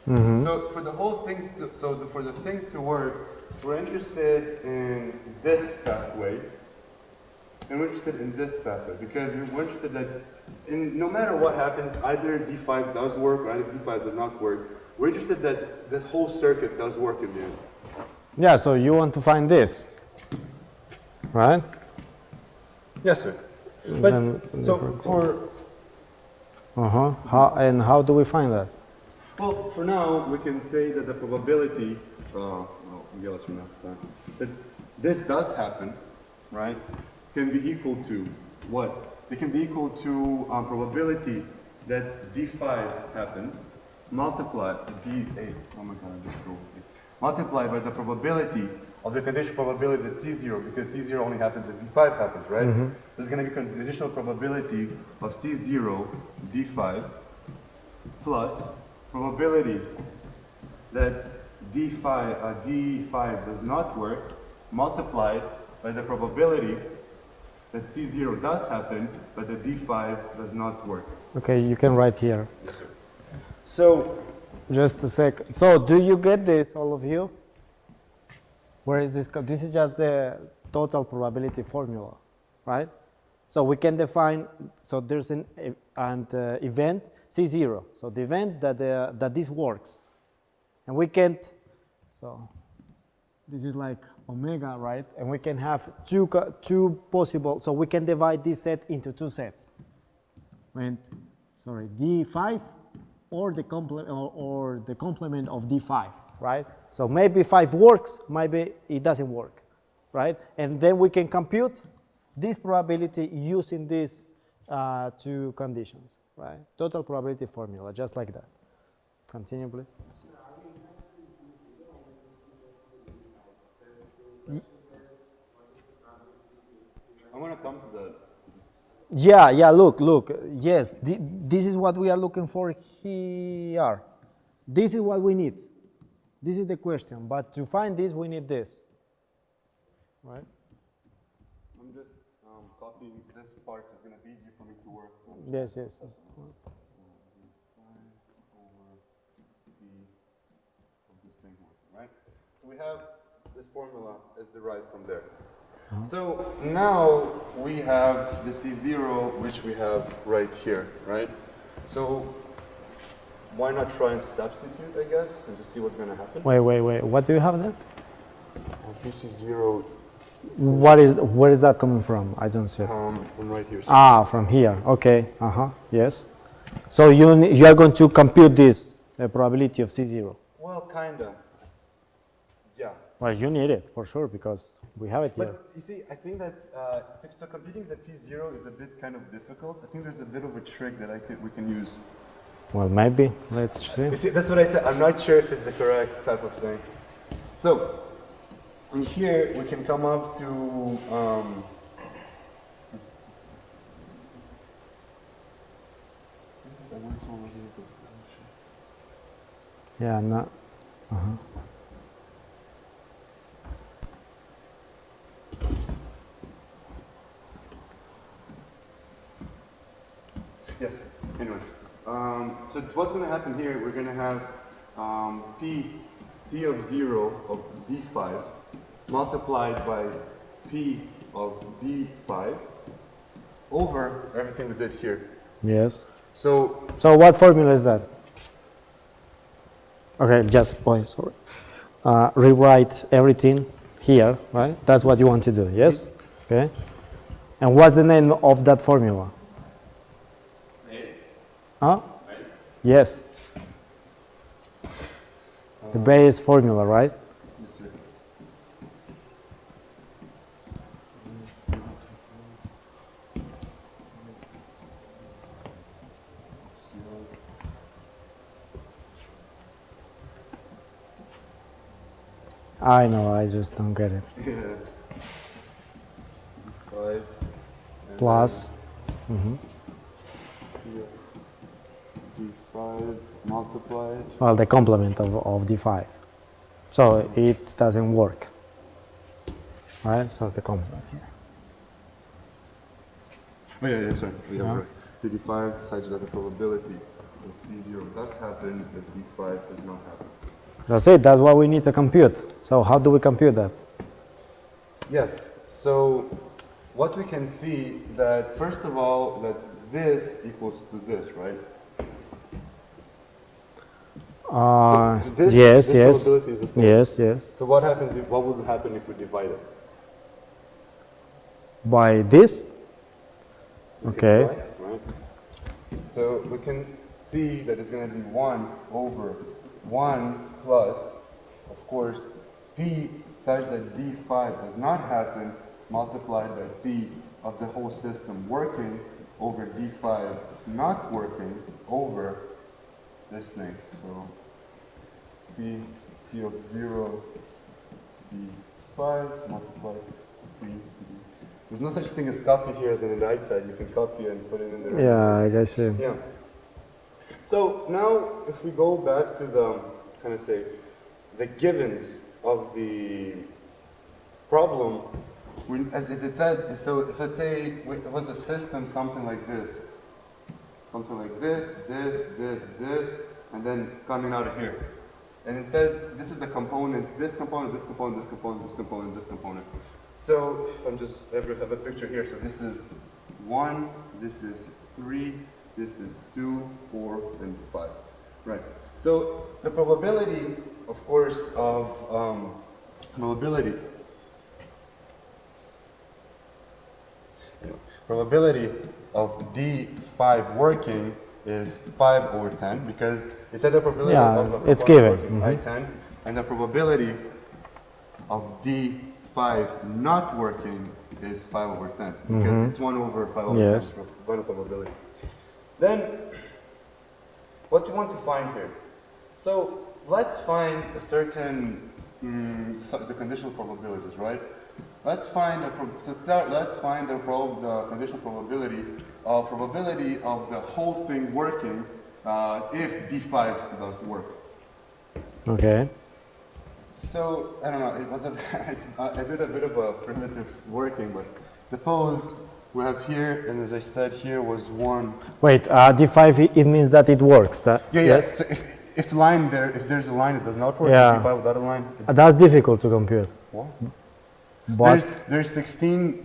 So for the whole thing, for the thing to work, we're interested in this pathway, and we're interested in this pathway because we're interested that no matter what happens, either D5 does work or either D5 does not work. We're interested that the whole circuit does work in the end. Yeah, so you want to find this, right? Yes, sir. But Then so for How do we find that? well, for now we can say that the probability that this does happen, right, can be equal to what? It can be equal to probability that D5 happens multiplied D8. Oh my God, I just wrote it. Multiplied by the probability of the conditional probability that C0, because C0 only happens if D5 happens, right? There's going to be conditional probability of C0 D5 plus probability that D5 does not work multiplied by the probability that C0 does happen, but the D5 does not work. Okay, you can write here. Yes, sir. So, Just a sec. So, do you get this, all of you? Where is this? This is just the total probability formula, right? So we can define. So there's an event C0. So the event that this works, and we can't. So this is like omega, right? And we can have two possible. So we can divide this set into two sets. When D5 or the complement of D5, right? So maybe 5 works, maybe it doesn't work, right? And then we can compute this probability using these two conditions, right? Total probability formula, just like that. Continue, please. I'm going to come to that. Yeah, look, yes, this is what we are looking for here. This is what we need. This is the question, but to find this, we need this, right? I'm just copying this part, so it's going to be easier for me to work. Yes. Right? So we have this formula is derived from there. So now we have the C0, which we have right here, right? So why not try and substitute, I guess, and just see what's going to happen? Wait. What do you have there? C0 Where is that coming from? I don't see it. from right here. From here. Okay. Yes. So you are going to compute this probability of C0. Well, kinda. Yeah. Well, you need it for sure because we have it here. But you see, I think that so computing the P0 is a bit kind of difficult. I think there's a bit of a trick that we can use. Well, maybe. Let's see. You see, that's what I said. I'm not sure if it's the correct type of thing. So, in here, we can come up to, Yeah, no. Yes. Anyways, so what's going to happen here? We're going to have P C of 0 of D5 multiplied by P of D5 over everything we did here. Yes. So So what formula is that? Okay, just, oh, sorry. Rewrite everything here, right? That's what you want to do, yes? Okay. And what's the name of that formula? Huh? Yes. The base formula, right? I know, I just don't get it. 5 Plus, D5 multiplied. well, the complement of D5. So it doesn't work. Right? So the complement here. Oh, yeah, sorry. We have right. D5 such that the probability of C0 does happen, but D5 does not happen. That's it. That's what we need to compute. So how do we compute that? Yes. So what we can see that first of all that this equals to this, right? Yes, yes, probability is the same. yes, yes. So what happens if what would happen if we divide it? By this? Okay. Right? So we can see that it's going to be 1 over 1 plus, of course, P such that D5 does not happen multiplied by P of the whole system working over D5 not working over this thing. So P C of 0 D5 multiplied P. There's no such thing as copy here as in an iPad. You can copy and put it in there. Yeah, I guess so. Yeah. So now if we go back to the, kind of say, the givens of the problem, as it said, so if let's say it was a system something like this, this, and then coming out of here. And it said this is the component, this component, this component, this component, this component, this component. So if I'm just have a picture here. So this is 1, this is 3, this is 2, 4, and 5. Right. So the probability, of course, of probability of D5 working is 5 over 10 because it's at the probability of a it's given. Working, right, 10, and the probability of D5 not working is 5 over 10 because it's 1 over 5 over 10 for final probability. Then what do you want to find here? So let's find a certain the conditional probabilities, right? Let's find the conditional probability of the whole thing working if D5 does work. Okay. So I don't know. It was I did a bit of a primitive working, but suppose we have here, and as I said, here was 1. Wait, D5, it means that it works. That, Yeah. yes? So if line there, if there's a line, it does not work. Yeah. D5 without a line. That's difficult to compute. What? But There's 16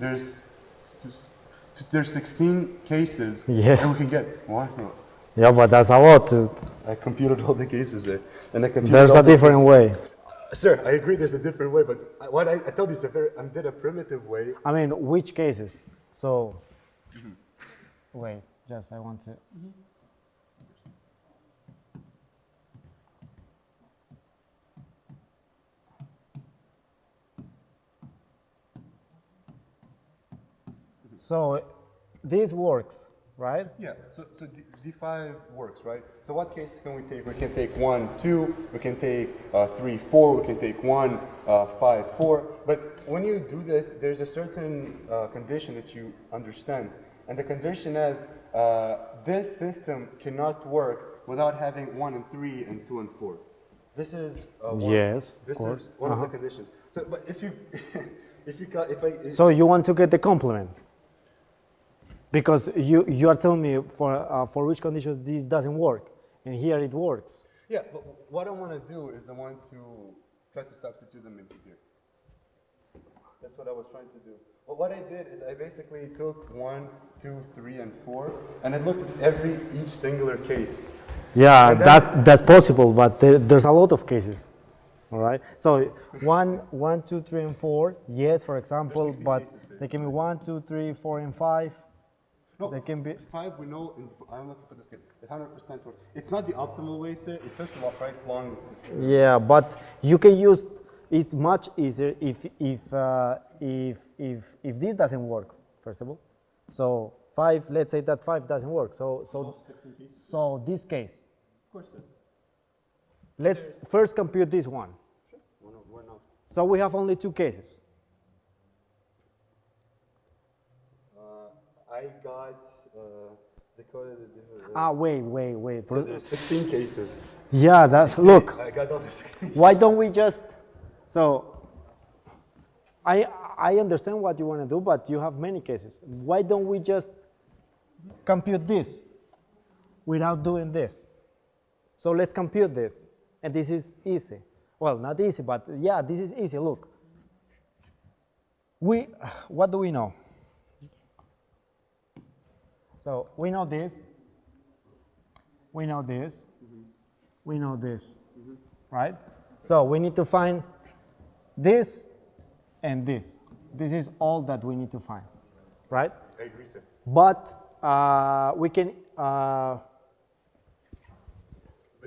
cases. Yes. And we can get what? yeah, but that's a lot. I computed all the cases there, and I computed. There's all a the different way. Sir, I agree. There's a different way, but what I told you, sir, I did a primitive way. I mean, which cases? So, wait, just I want to. So, this works, right? Yeah. So D5 works, right? So what case can we take? We can take 1, 2. We can take 3, 4. We can take 1, 5, 4. But when you do this, there's a certain condition that you understand, and the condition is this system cannot work without having 1 and 3 and 2 and 4. This is Yes, This of course. is one of the conditions. So, but if you, if I. So you want to get the complement? Because you are telling me for which conditions this doesn't work, and here it works. Yeah, but what I want to do is I want to try to substitute them into here. That's what I was trying to do. Well, what I did is I basically took 1, 2, 3, and 4, and I looked at each singular case. Yeah, that's possible, but there's a lot of cases. All right. So 1, 2, 3, and 4. Yes, for example, There's 16 but cases there. they can be 1, 2, 3, 4, and 5. No, They can be 5 we know, I'm looking for this case, 100% work. It's not the optimal way, sir. It takes quite long. Yeah, but you can use. It's much easier if this doesn't work. First of all, so 5. Let's say that 5 doesn't work. So this case. Of course, sir. Let's first compute this one. Sure. Why not? So we have only 2 cases. I got they call it Wait. So there's 16 cases. Yeah, that's look. I got all the 16. Why don't we just? So I understand what you want to do, but you have many cases. Why don't we just compute this without doing this? So let's compute this, and this is easy. Well, not easy, but yeah, this is easy. Look, what do we know? So we know this, we know this, we know this, right? So we need to find this and this. This is all that we need to find, right? I agree, sir. But we can, But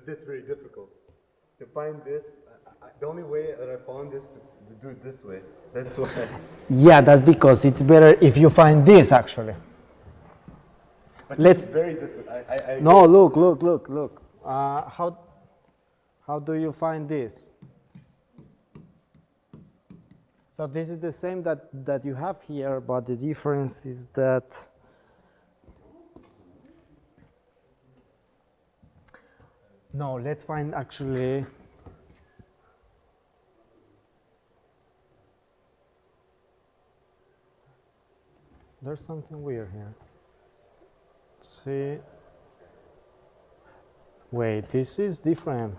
that's very difficult. To find this, the only way that I found is to do it this way. That's why. yeah, that's because it's better if you find this actually. But Let's- this is very difficult. I No, look. How do you find this? So this is the same that you have here, but the difference is that no, let's find actually there's something weird here. See, wait, this is different.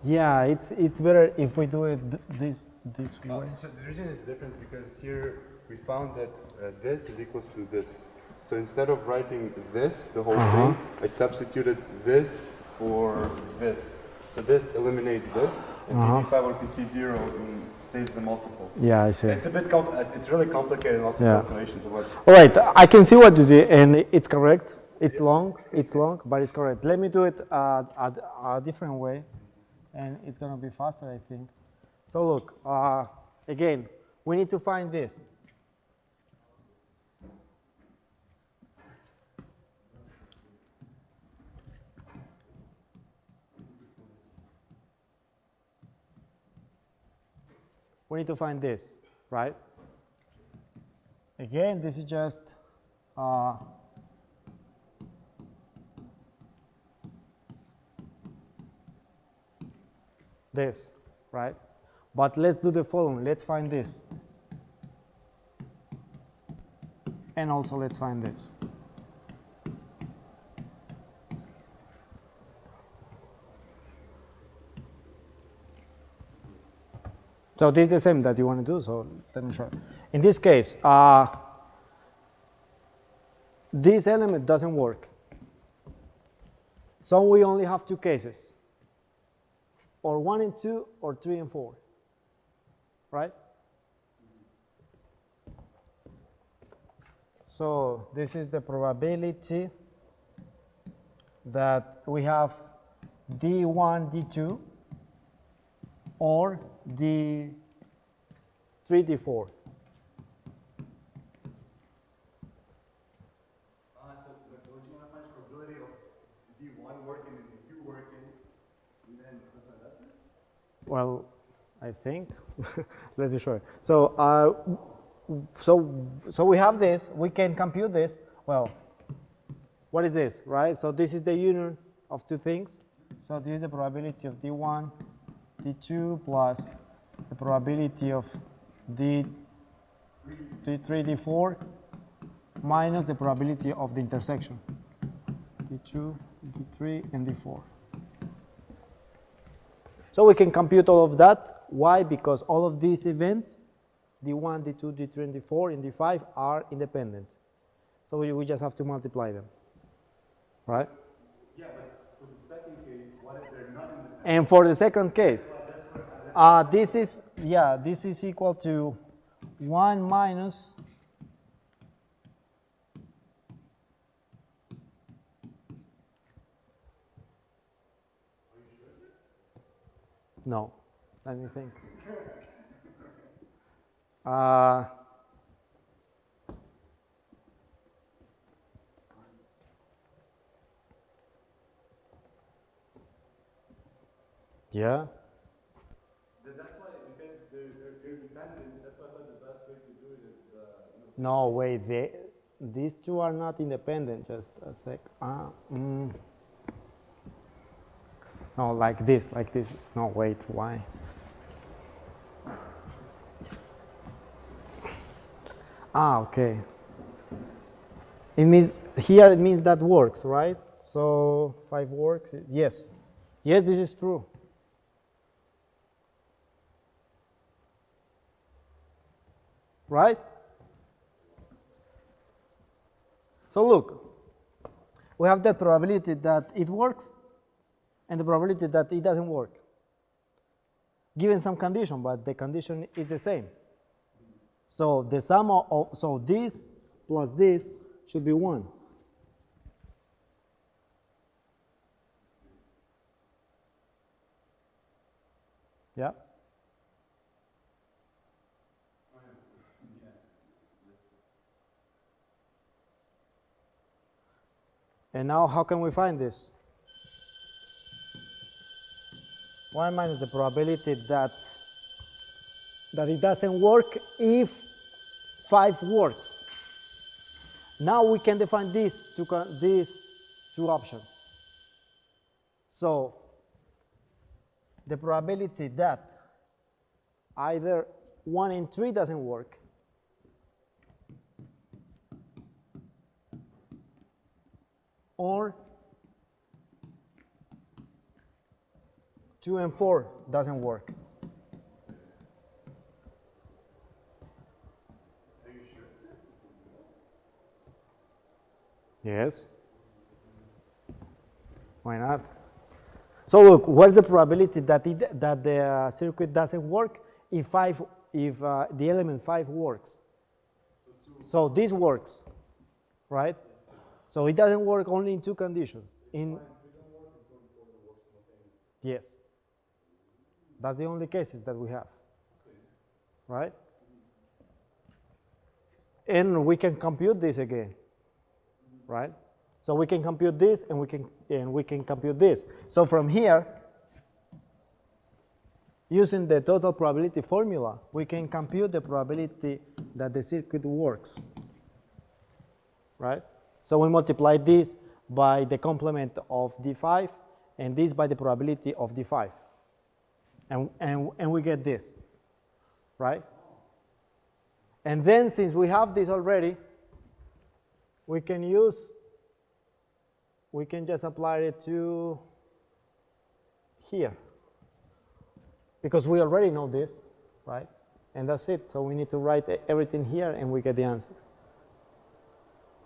Yeah, it's better if we do it this way. So the reason it's different is because here we found that this is equals to this. So instead of writing this, the whole thing, I substituted this for this. So this eliminates this, and PD5 or PC0 stays the multiple. Yeah, I see. It's a bit it's really complicated and also Yeah. calculations of what. All right, I can see what you did, and it's correct. It's long, but it's correct. Let me do it a different way, and it's gonna be faster, I think. So look, again, we need to find this. We need to find this, right? Again, this is just this, right? But let's do the following. Let's find this. And also let's find this. So this is the same that you want to do, so let me show you. In this case, this element doesn't work. So we only have 2 cases, or 1 and 2, or 3 and 4, right? So this is the probability that we have D1, D2, or D3, D4. So would you want to find the probability of D1 working and D2 working, and then that's it? Well, I think. Let me show you. So, so we have this. We can compute this. Well, what is this, right? So this is the union of 2 things. So this is the probability of D1, D2 plus the probability of D3, D4, minus the probability of the intersection. D2, D3, and D4. So we can compute all of that. Why? Because all of these events, D1, D2, D3, and D4, and D5 are independent. So we just have to multiply them, right? Yeah, but for the second case, what if they're not independent? And for the second case, this is equal to 1 minus no, let me think. Yeah. That's why, because they're independent, that's why I thought the best way to do it is, No, wait, these two are not independent, just a sec. No, like this. No, wait, why? Okay. It means, here it means that works, right? So 5 works, yes. Yes, this is true. Right? So look, we have the probability that it works and the probability that it doesn't work, given some condition, but the condition is the same. So the sum of, so this plus this should be 1. Yeah? And now how can we find this? 1 minus the probability that it doesn't work if 5 works. Now we can define these two options. So the probability that either 1 and 3 doesn't work, or 2 and 4 doesn't work. are you sure? Yes. Why not? So look, what's the probability that the circuit doesn't work if the element 5 works? So this works, right? So it doesn't work only in 2 conditions. Yes. That's the only cases that we have, right? And we can compute this again, right? So we can compute this, and we can compute this. So from here, using the total probability formula, we can compute the probability that the circuit works, right? So we multiply this by the complement of D5, and this by the probability of D5, and we get this, right? And then, since we have this already, we can just apply it to here, because we already know this, right? And that's it. So we need to write everything here, and we get the answer.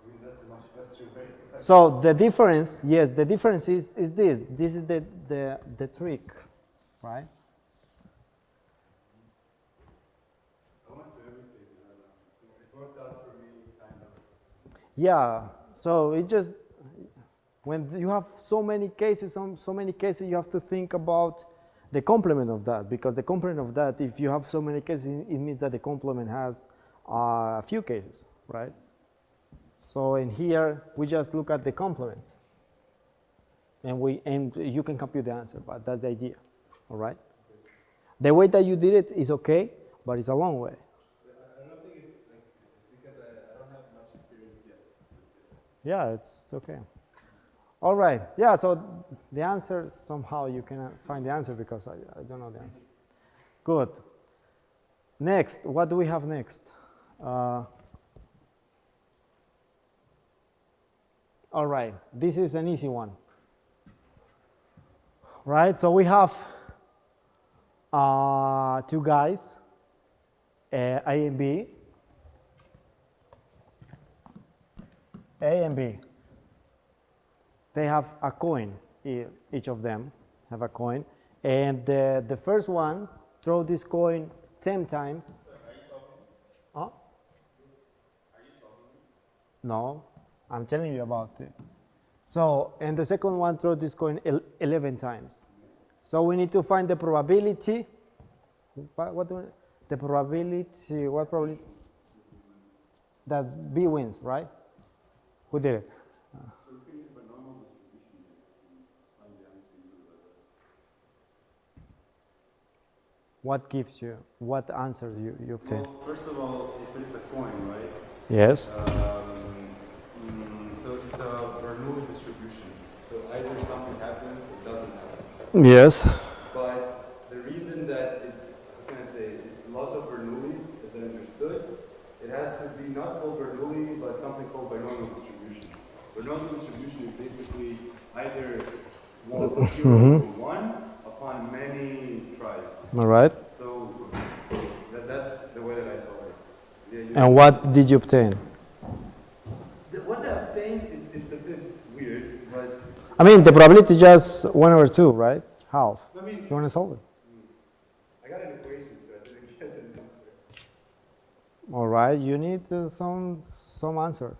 I mean, that's a much faster way. So the difference, yes, the difference is this. This is the trick, right? I went to everything. It worked out for me, kind of. Yeah. So it just, when you have so many cases, you have to think about the complement of that, because the complement of that, if you have so many cases, it means that the complement has a few cases, right? So in here, we just look at the complements, and you can compute the answer, but that's the idea, all right? The way that you did it is okay, but it's a long way. I don't think it's like, it's because I don't have much experience yet. Yeah, it's okay. All right, yeah, so the answer, somehow you cannot find the answer because I don't know the answer. Good. Next, what do we have next? All right, this is an easy one. Right, so we have two guys, A and B. A and B. They have a coin, each of them have a coin. And the first one throw this coin 10 times. Huh? No, I'm telling you about it. So, and the second one throw this coin 11 times. So we need to find the probability. The probability, what probability? That B wins, right? Who did it? What gives you, what answer you obtain? Well, first of all, if it's a coin, right? Yes. So it's a Bernoulli distribution. So either something happens or doesn't happen. Yes. But the reason that it's, how can I say, it's lots of Bernoullis, as I understood, it has to be not called Bernoulli, but something called binomial distribution. Binomial distribution is basically either 0 or 1 upon many tries. All right. So that's the way that I saw it. And what did you obtain? What I obtained, it's a bit weird, but I mean, the probability is just 1/2, right? Half. I mean, You want to solve it? I got an equation, so I didn't get the number. All right. You need some answer.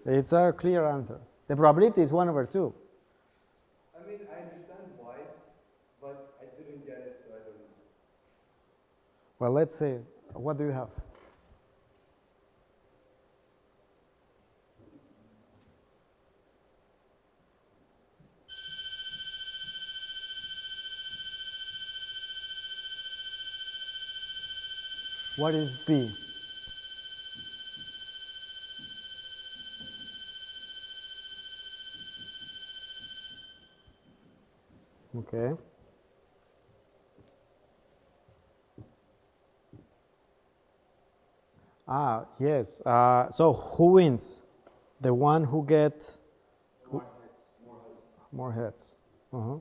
It's a clear answer. The probability is 1/2. I mean, I understand why, but I didn't get it, so I don't know. Well, let's see. What do you have? What is B? Okay. Yes. So who wins? The one who gets more heads. Uh-huh.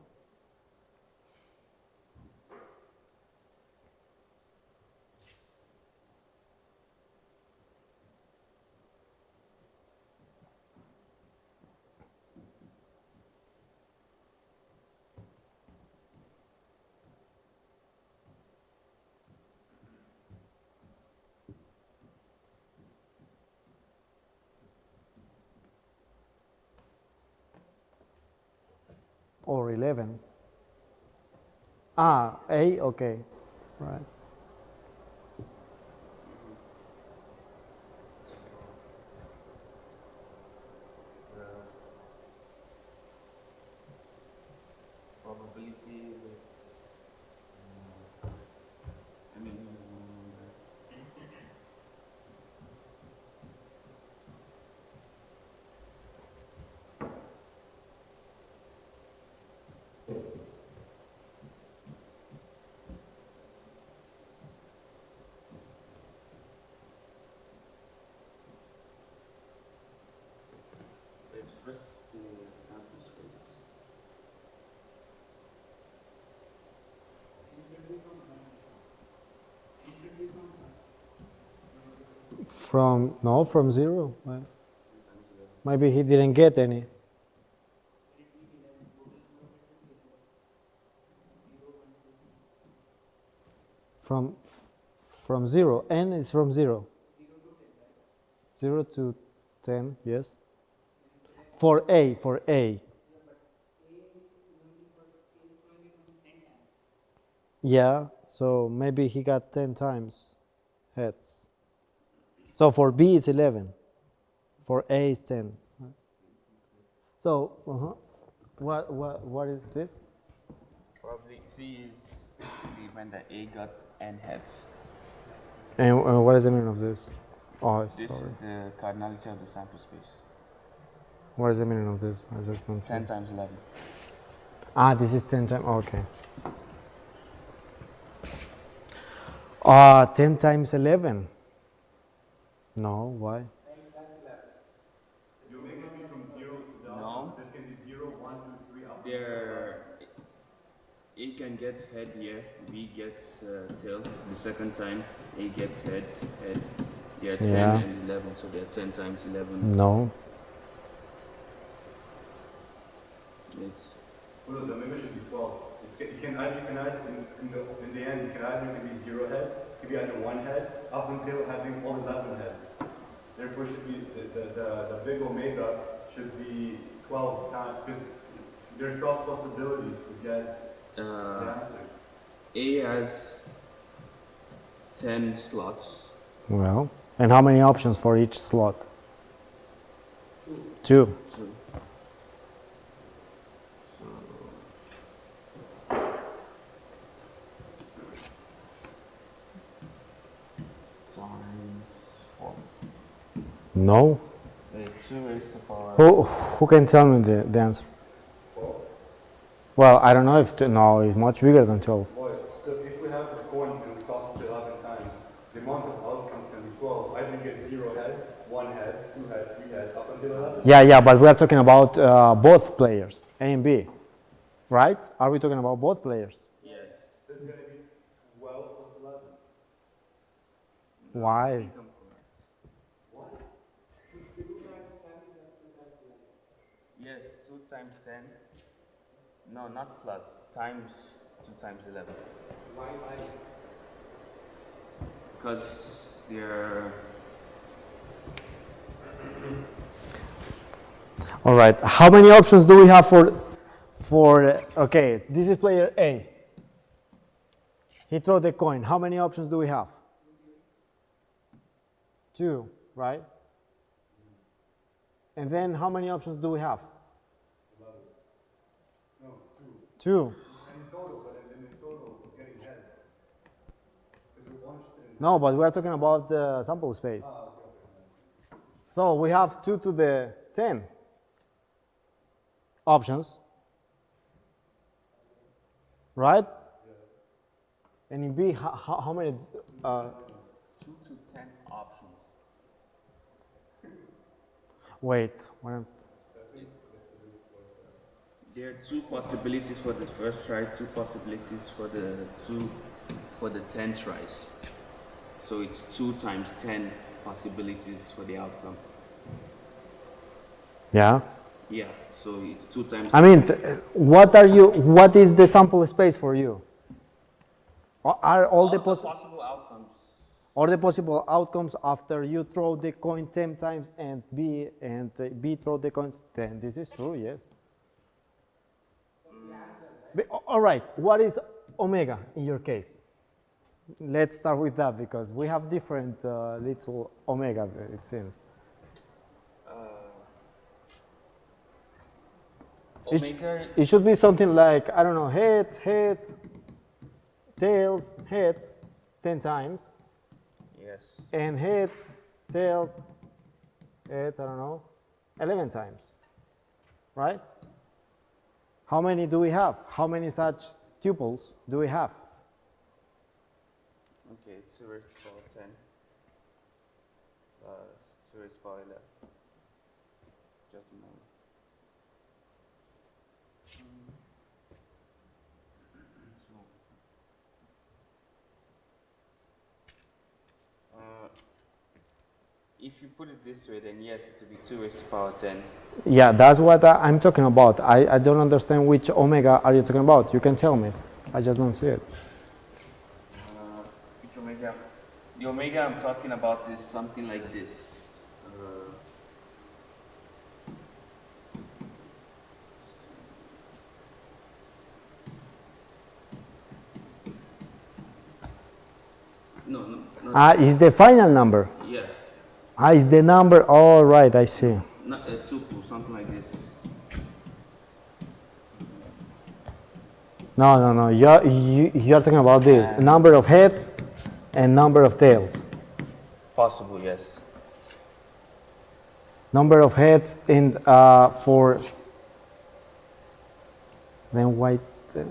Or 11. A, okay. Right. Probability with, I mean, express the sample space. From 0. Right. Maybe he didn't get any. From 0. N is from 0. 0 to 10, yes. For A. Yeah, so maybe he got 10 times heads. So for B is 11. For A is 10. So, what is this? Probably C is the when the A got N heads. And what is the meaning of this? Oh, This sorry. is the cardinality of the sample space. What is the meaning of this? I just don't see. 10 times 11. This is 10 times. Okay. 10 times 11. No, why? You make it from 0 A can get head here, B gets tail. The second time, A gets head. They are 10 Yeah. and 11, so they are 10 times 11. No. It's Well, the maybe should be 12. You can add, in the end, you can either it can be 0 heads, it can be either 1 head, up until having all 11 heads. Therefore, it should be, the big omega should be 12 times, because there are 12 possibilities to get the answer. A has 10 slots. Well, and how many options for each slot? Two. So, times 4. No. 2 raised to power. Who can tell me the answer? 12? Well, I don't know if no, it's much bigger than 12. Boy, so if we have a coin and it costs 11 times, the amount of outcomes can be 12. Either you get 0 heads, 1 head, 2 heads, 3 heads, up until 11. Yeah, but we are talking about both players, A and B, right? Are we talking about both players? Yes. So it's going to be 12 plus 11. Why? Income correct. What? Yes, 2 times 10. No, not plus. Times 2 times 11. Why? Because they're. All right. How many options do we have for? Okay, this is player A. He throw the coin. How many options do we have? 2, right? And then how many options do we have? 2. And in total, but in total, we're getting heads. Because we're interested in. No, but we are talking about the sample space. So we have 2 to the 10 options, right? And in B, how many? 2 to 10 options. Wait, what am- There are 2 possibilities for the first try, 2 possibilities for the 10 tries. So it's 2 times 10 possibilities for the outcome. yeah. Yeah, so it's 2 times. I mean, what is the sample space for you? Are all the possible outcomes. all the possible outcomes after you throw the coin 10 times and B throw the coins 10? This is true, yes. All right, what is omega in your case? Let's start with that because we have different little omega, it seems. Omega. It should be something like, I don't know, heads, tails, heads 10 times, Yes. and heads, tails, heads, I don't know, 11 times, right? How many do we have? How many such tuples do we have? Okay, 2 raised to power 10 plus 2 raised to power 11. Just a moment. If you put it this way, then yes, it would be 2 raised to power 10. Yeah, that's what I'm talking about. I don't understand which omega are you talking about. You can tell me. I just don't see it. Which omega? The omega I'm talking about is something like this. No. Is the final number. Yeah, Is the number. All right, I see. not a tuple, something like this. No. You're talking about this. Number of heads and number of tails. Possible, yes. Number of heads in for then white.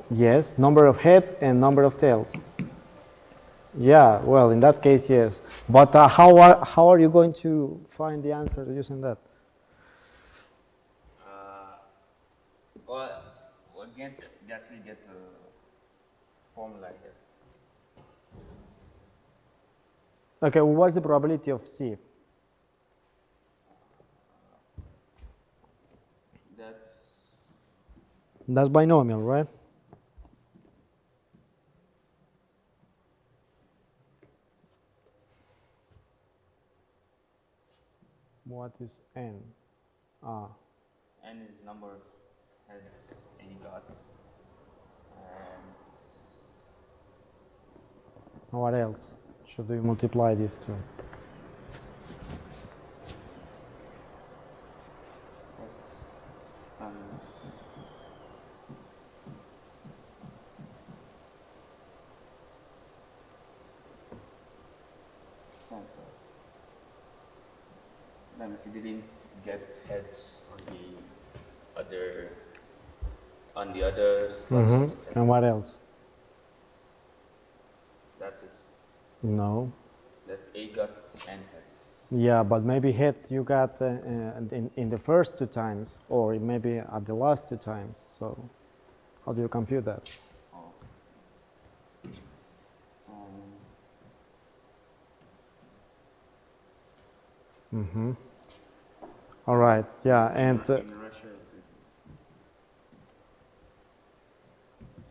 Yes, number of heads and number of tails. Yeah, well, in that case, yes. But how are you going to find the answer using that? Well, again, you actually get formula, yes. Okay, well, what's the probability of C? That's binomial, right? What is N? N is number of heads A got. And What else should we multiply these two? let me see, didn't get heads on the other slots of the test. And what else? That's it. No. That A got N heads. Yeah, but maybe heads you got in the first two times, or maybe at the last two times. So how do you compute that? All right, yeah, and In Russia,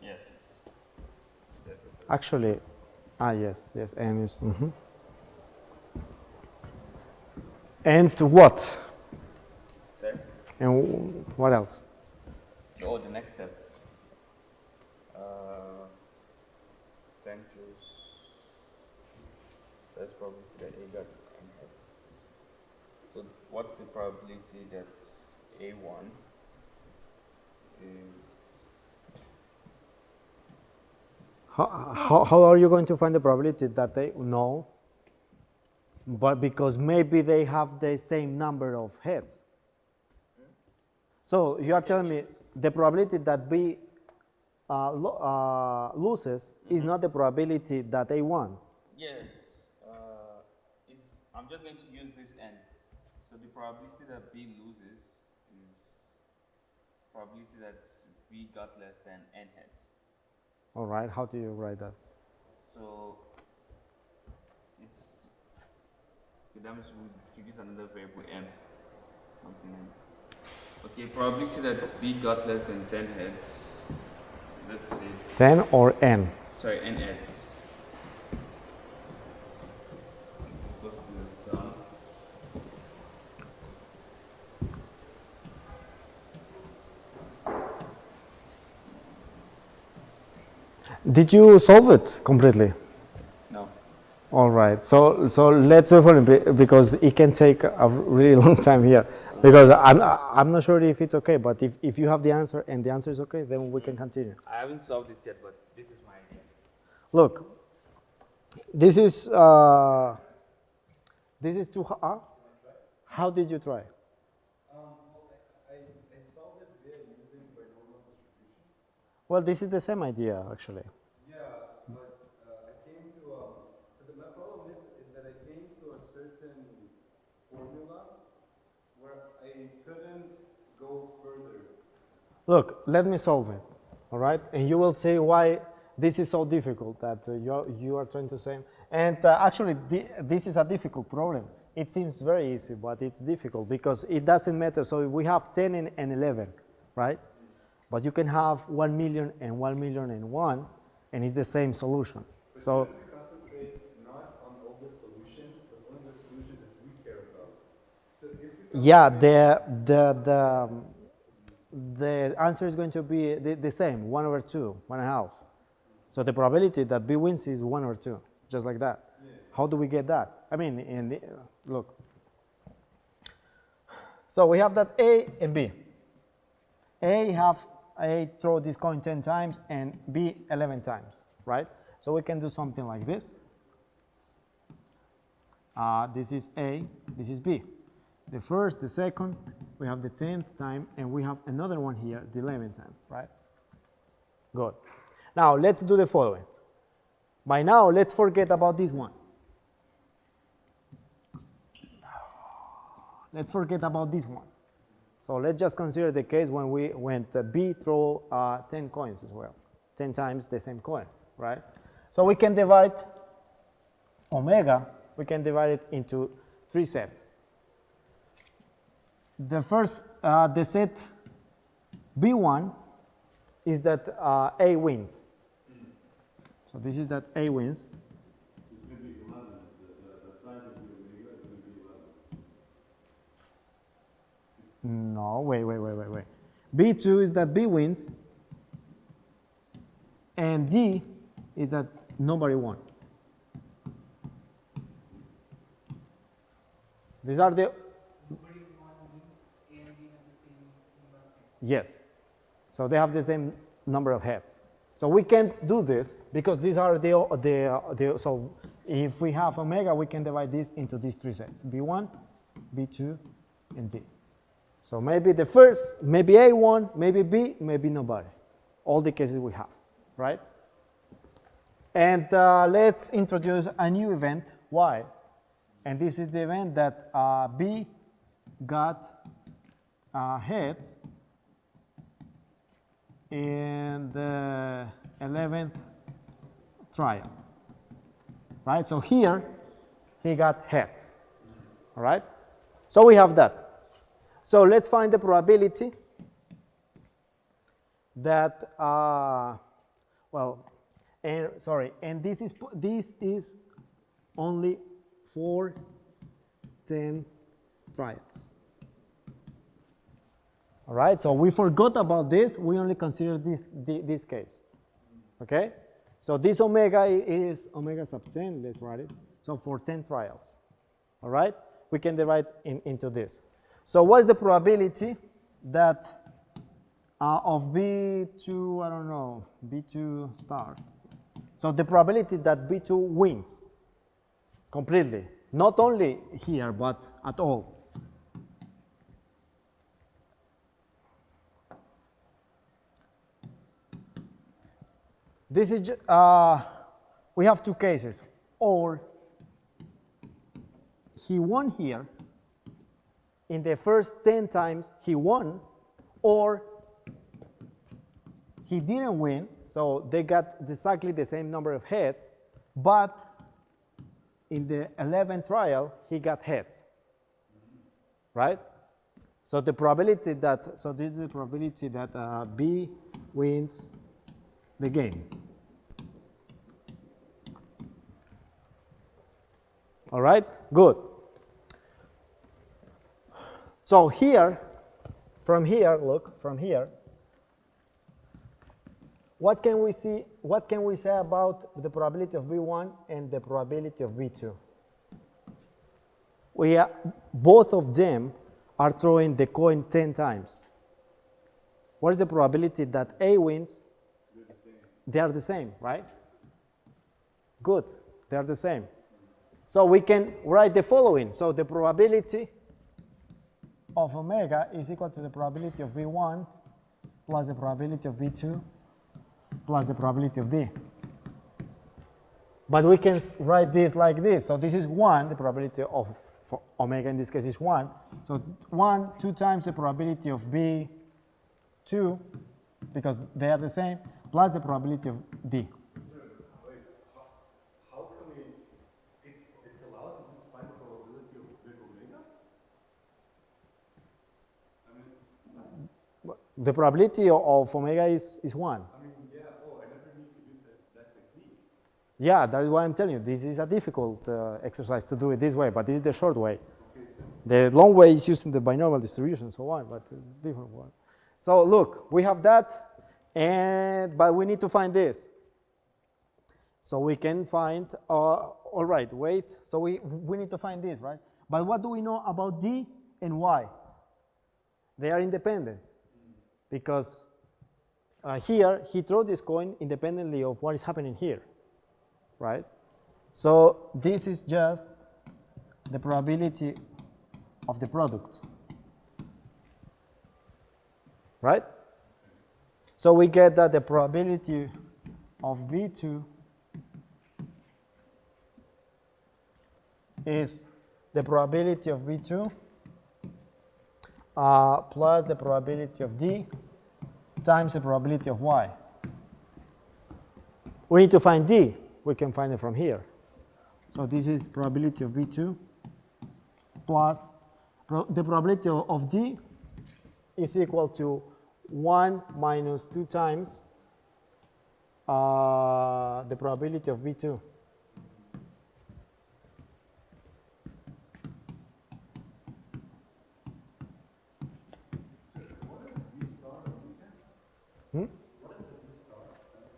yes. actually, yes, N is. And what? Sorry? And what else? Oh, the next step. 10 joules. That's probably that A got N heads. So what's the probability that A1 is... How are you going to find the probability that they know? But because maybe they have the same number of heads. So you are telling me the probability that B loses is not the probability that A won. Yes. I'm just going to use this N. So the probability that B loses is probability that B got less than N heads. All right, how do you write that? So that means we use another variable M. Something M. Okay, probability that B got less than 10 heads. Let's see. 10 or N? Sorry, N heads. Go to the sum. Did you solve it completely? No. All right, so let's do it because it can take a really long time here. Because I'm not sure if it's okay, but if you have the answer and the answer is okay, then we can continue. I haven't solved it yet, but this is my idea. Look, this is too hard. How did you try? Well, I solved it via using binomial distribution. Well, this is the same idea, actually. Yeah, but I came to, my problem is that I came to a certain formula where I couldn't go further. Look, let me solve it, all right? And you will see why this is so difficult that you are trying to say. And actually, this is a difficult problem. It seems very easy, but it's difficult because it doesn't matter. So we have 10 and 11, right? But you can have 1 million and 1 million and 1, and it's the same solution. But So shouldn't we concentrate not on all the solutions, but only the solutions that we care about? So if we yeah, the answer is going to be the same, 1/2, 1/2. So the probability that B wins is 1/2, just like that. Yeah. How do we get that? I mean, look. So we have that A and B. A throw this coin 10 times and B 11 times, right? So we can do something like this. This is A, this is B. The first, the second, we have the 10th time, and we have another one here, the 11th time, right? Good. Now, let's do the following. By now, let's forget about this one. Let's forget about this one. So let's just consider the case when we went B throw 10 coins as well, 10 times the same coin. right? So we can divide omega, we can divide it into 3 sets. The first, the set B1 is that A wins. So this is that A wins. No, wait. B2 is that B wins, and D is that nobody won. These are the. Yes. So they have the same number of heads. So we can't do this because these are so if we have omega, we can divide this into these 3 sets, B1, B2, and D. So maybe the first, maybe A won, maybe B, maybe nobody. All the cases we have, right? And let's introduce a new event, Y. And this is the event that B got heads in the 11th trial, right? So here, he got heads, all right? So we have that. So let's find the probability that, and this is only for 10 trials. All right, so we forgot about this. We only consider this case. Okay, so this omega is omega sub 10. Let's write it. So for 10 trials, all right, we can divide into this. So what is the probability that of B2, I don't know, B2 star. So the probability that B2 wins completely, not only here, but at all. This is, we have 2 cases, or he won here, in the first 10 times he won, or he didn't win, so they got exactly the same number of heads, but in the 11th trial, he got heads, right? So the probability that, so this is the probability that B wins the game. All right, good. So here, from here, look, from here, what can we see? What can we say about the probability of B1 and the probability of B2? Both of them are throwing the coin 10 times. What is the probability that A wins? They are the same, right? Good, they are the same. So we can write the following. So the probability of omega is equal to the probability of B1 plus the probability of B2 plus the probability of D. But we can write this like this. So this is 1, the probability of omega in this case is 1. So 1, 2 times the probability of B2, because they are the same, plus the probability of D. Wait, how can we, it's allowed to find the probability of big omega? The probability of omega is 1. I mean, yeah, I never need to use that technique. Yeah, that is why I'm telling you. This is a difficult exercise to do it this way, but this is the short way. Okay, so The long way is using the binomial distribution and so on, but it's a different one. So look, we have that, but we need to find this. So we can find, all right, wait. So we need to find this, right? But what do we know about D and Y? They are independent. Because here, he threw this coin independently of what is happening here, right? So this is just the probability of the product, right? So we get that the probability of B2 is the probability of B2 plus the probability of D times the probability of Y. We need to find D. We can find it from here. So this is probability of B2 plus the probability of D is equal to 1 minus 2 times the probability of B2.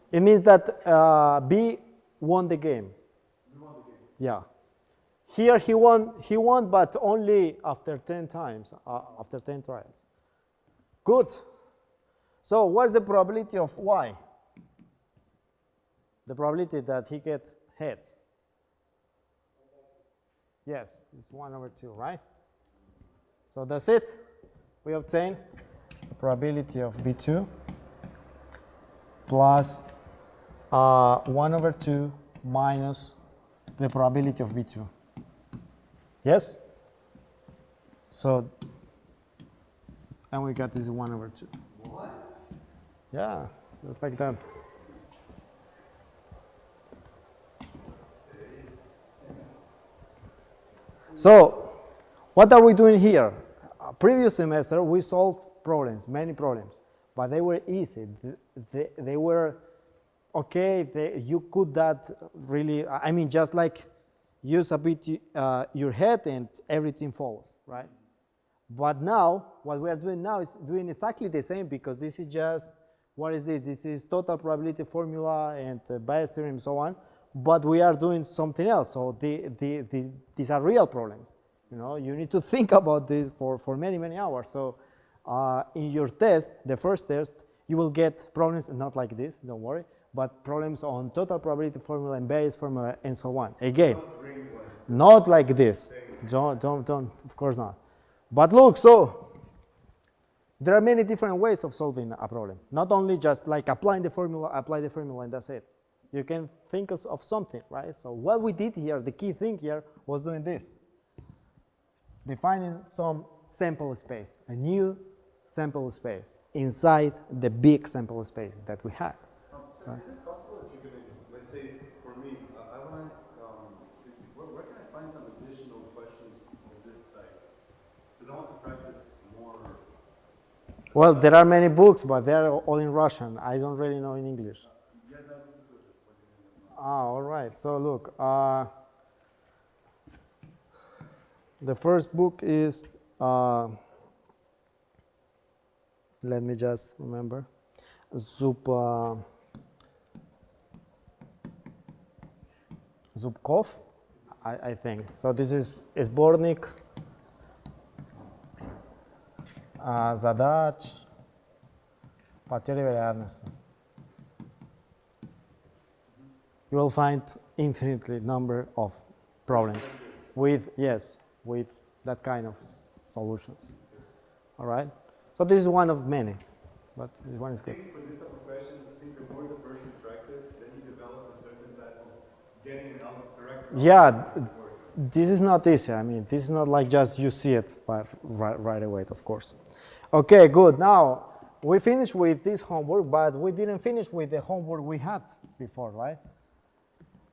It means that B won the game. Yeah. Here he won, but only after 10 times, after 10 trials. Good. So what's the probability of Y? The probability that he gets heads. Yes, it's 1/2, right? So that's it. We obtain the probability of B2 plus 1/2 minus the probability of B2. Yes? So, and we got this 1/2. What? Yeah, just like that. So, what are we doing here? Previous semester, we solved problems, many problems, but they were easy. They were okay. You could that really, I mean, just like use a bit your head and everything follows, right? But now, what we are doing now is doing exactly the same, because this is just, what is this? This is total probability formula and Bayes theorem and so on. But we are doing something else. So these are real problems. You know, you need to think about this for many, many hours. So in your test, the first test, you will get problems not like this, don't worry, but problems on total probability formula and Bayes formula and so on. Again, not like this. Don't, of course not. But look, so there are many different ways of solving a problem. Not only just like apply the formula, and that's it. You can think of something, right? So what we did here, the key thing here was doing this. Defining some sample space, a new sample space inside the big sample space that we had. So is it possible that you can, let's say, for me, I want, where can I find some additional questions of this type? Because I want to practice more. Well, there are many books, but they are all in Russian. I don't really know in English. Yes, that was good. All right. So look, the first book is, let me just remember, Zubkov, I think. So this is Sbornik задач по теории вероятности. You will find infinitely number of problems with, yes, with that kind of solutions. All right? So this is one of many, but this one is good. I think for this type of questions, I think the more the person practices, then he develops a certain type of getting it out correct. Yeah, this is not easy. I mean, this is not like just you see it right away, of course. Okay, good. Now, we finished with this homework, but we didn't finish with the homework we had before, right?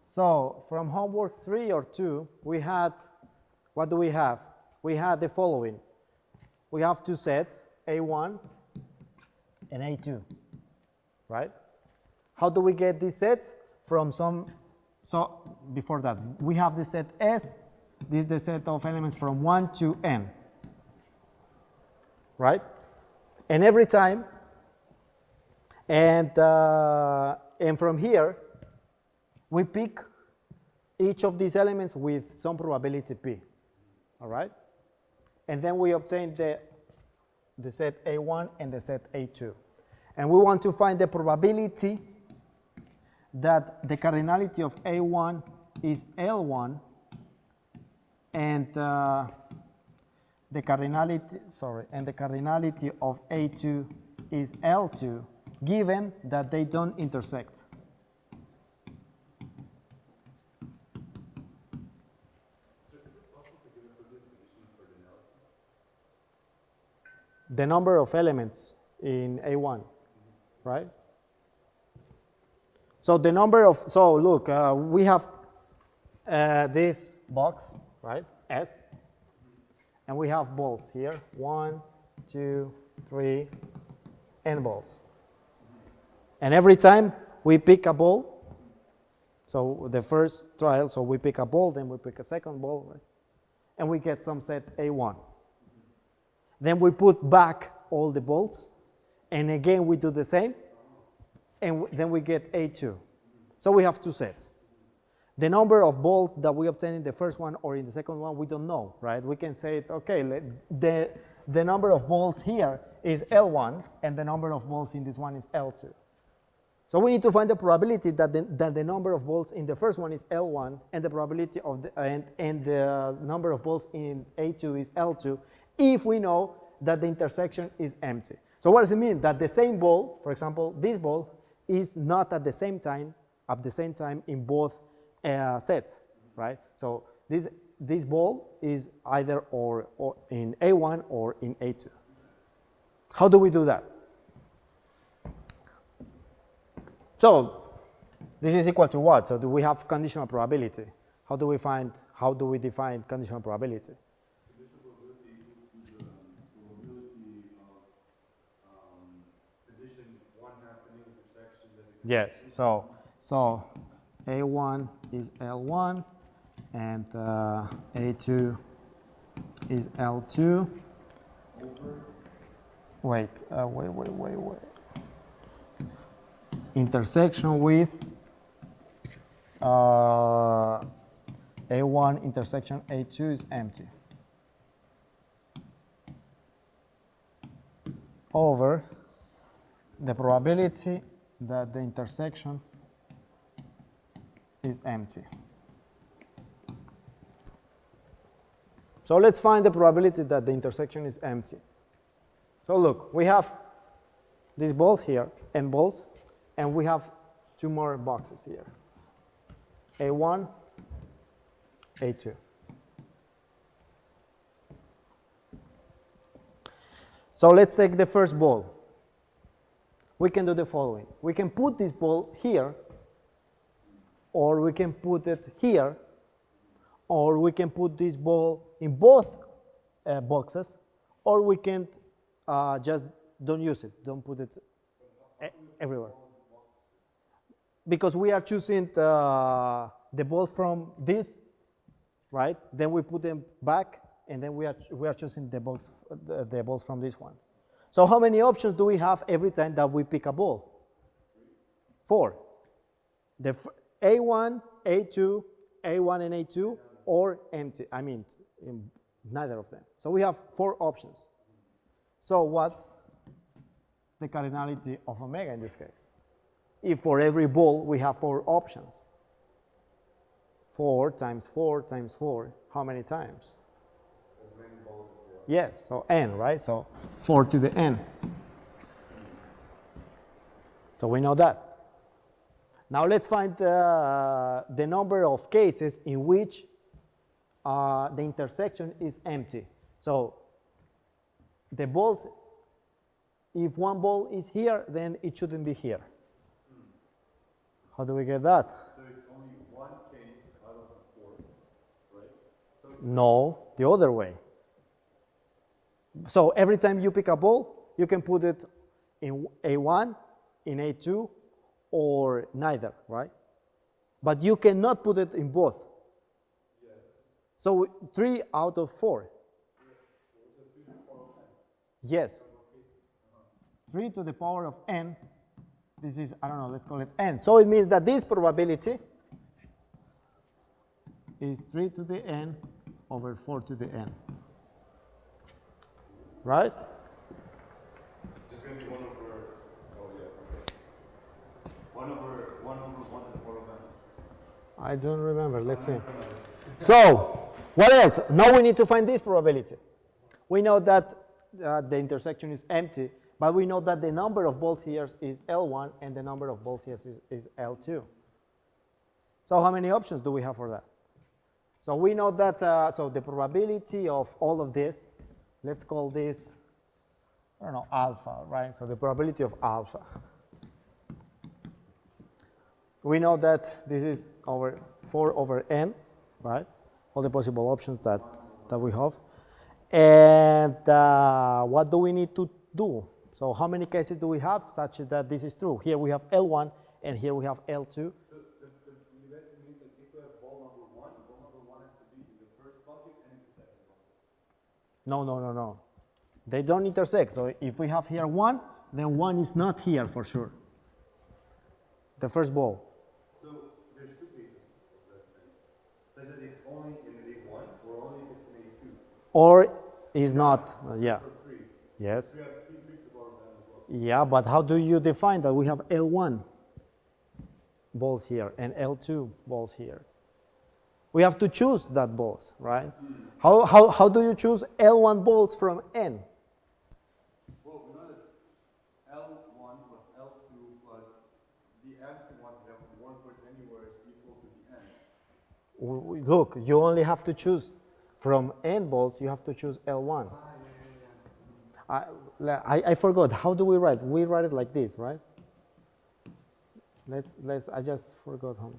So, from homework 3 or 2, we had, what do we have? We had the following. We have two sets, A1 and A2, right? How do we get these sets? From some, so before that, we have the set S. This is the set of elements from 1 to n, right? And every time, and from here, we pick each of these elements with some probability p, all right? And then we obtain the set A1 and the set A2. And we want to find the probability that the cardinality of A1 is L1 and the cardinality of A2 is L2, given that they don't intersect. The number of elements in A1, right? So the number of, so look, we have this box, right, S, and we have balls here, 1, 2, 3, n balls. And every time we pick a ball, so the first trial, so we pick a ball, then we pick a second ball, right? And we get some set A1. Then we put back all the balls, and again we do the same, and then we get A2. So we have two sets. The number of balls that we obtain in the first one or in the second one, we don't know, right? We can say, okay, the number of balls here is L1, and the number of balls in this one is L2. So we need to find the probability that the number of balls in the first one is L1, and the probability of the number of balls in A2 is L2, if we know that the intersection is empty. So what does it mean? That the same ball, for example, this ball, is not at the same time in both sets, right? So this ball is either or in A1 or in A2. How do we do that? So this is equal to what? So do we have conditional probability? How do we define conditional probability? Conditional probability equals to the probability of condition one happening intersection that it Yes, so A1 is L1 and A2 is L2. Wait. Intersection with A1 intersection A2 is empty. Over the probability that the intersection is empty. So let's find the probability that the intersection is empty. So look, we have these balls here, n balls, and we have two more boxes here, A1, A2. So let's take the first ball. We can do the following. We can put this ball here, or we can put it here, or we can put this ball in both boxes, or we can just don't use it, don't put it everywhere. Because we are choosing the balls from this, right? Then we put them back, and then we are choosing the balls from this one. So how many options do we have every time that we pick a ball? 4. The A1, A2, A1 and A2, or empty. I mean, neither of them. So we have 4 options. So what's the cardinality of omega in this case? If for every ball we have 4 options. 4 times 4 times 4, how many times? as many balls as well. Yes, so n, right? So 4 to the n. So we know that. Now let's find the number of cases in which the intersection is empty. So the balls, if one ball is here, then it shouldn't be here. How do we get that? So it's only one case out of the 4, right? So No, the other way. So every time you pick a ball, you can put it in A1, in A2, or neither, right? But you cannot put it in both. yes. So 3 out of 4. Yes. 3 to the power of n. This is, I don't know, let's call it n. So it means that this probability is 3 to the n over 4 to the n. Right? There's going to be 1 over, oh yeah, okay. 1 over 1 to the 4 of n. I don't remember. Let's see. So, what else? Now we need to find this probability. We know that the intersection is empty, but we know that the number of balls here is L1 and the number of balls here is L2. So how many options do we have for that? So we know that, so the probability of all of this, let's call this, I don't know, alpha, right? So the probability of alpha. we know that this is over 4 over n, right? All the possible options that we have. And what do we need to do? So how many cases do we have such that this is true? Here we have L1 and here we have L2. So the basically means that if we have ball number one has to be in the first bucket and in the second bucket. No. They don't intersect. So if we have here 1, then 1 is not here for sure. The first ball. So there's two cases of that thing. Does it is only in A1 or only if it's in A2? Or is not, yeah. Or 3? Yes. We have three to ball down as well. Yeah, but how do you define that? We have L1 balls here and L2 balls here. We have to choose that balls, right? How do you choose L1 balls from N? Well, we know that L1 plus L2 plus the empty ones that have one point anywhere is equal to the N. Look, you only have to choose from N balls, you have to choose L1. I forgot, how do we write? We write it like this, right? I just forgot how.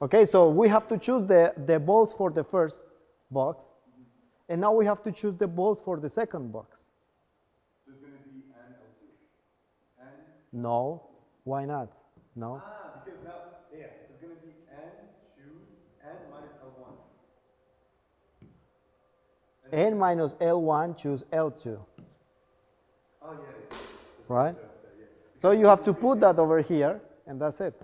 Okay, so we have to choose the balls for the first box, and now we have to choose the balls for the second box. So it's going to be N L2. N? No, why not? No. Because now, yeah, it's going to be N choose N minus L1. N minus L1 choose L2, Oh, yeah. right? So you have to put that over here, and that's it.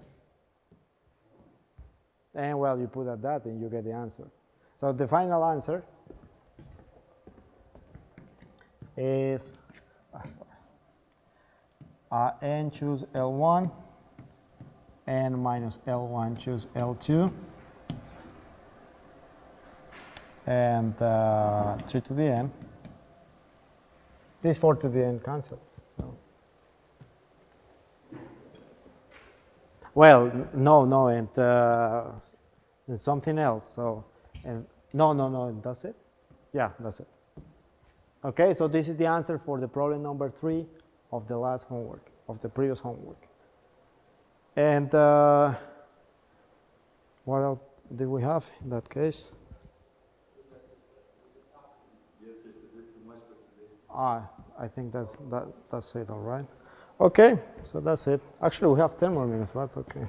And well, you put at that and you get the answer. So the final answer is N choose L1, N minus L1 choose L2, and 3 to the N. This 4 to the N cancels. So. Well, no, and something else. So, and no, that's it. Yeah, that's it. Okay, so this is the answer for the problem number 3 of the last homework, of the previous homework. And what else did we have in that case? Yes, it's a bit too much for today. I think that's it, all right. Okay, so that's it. Actually, we have 10 more minutes, but okay.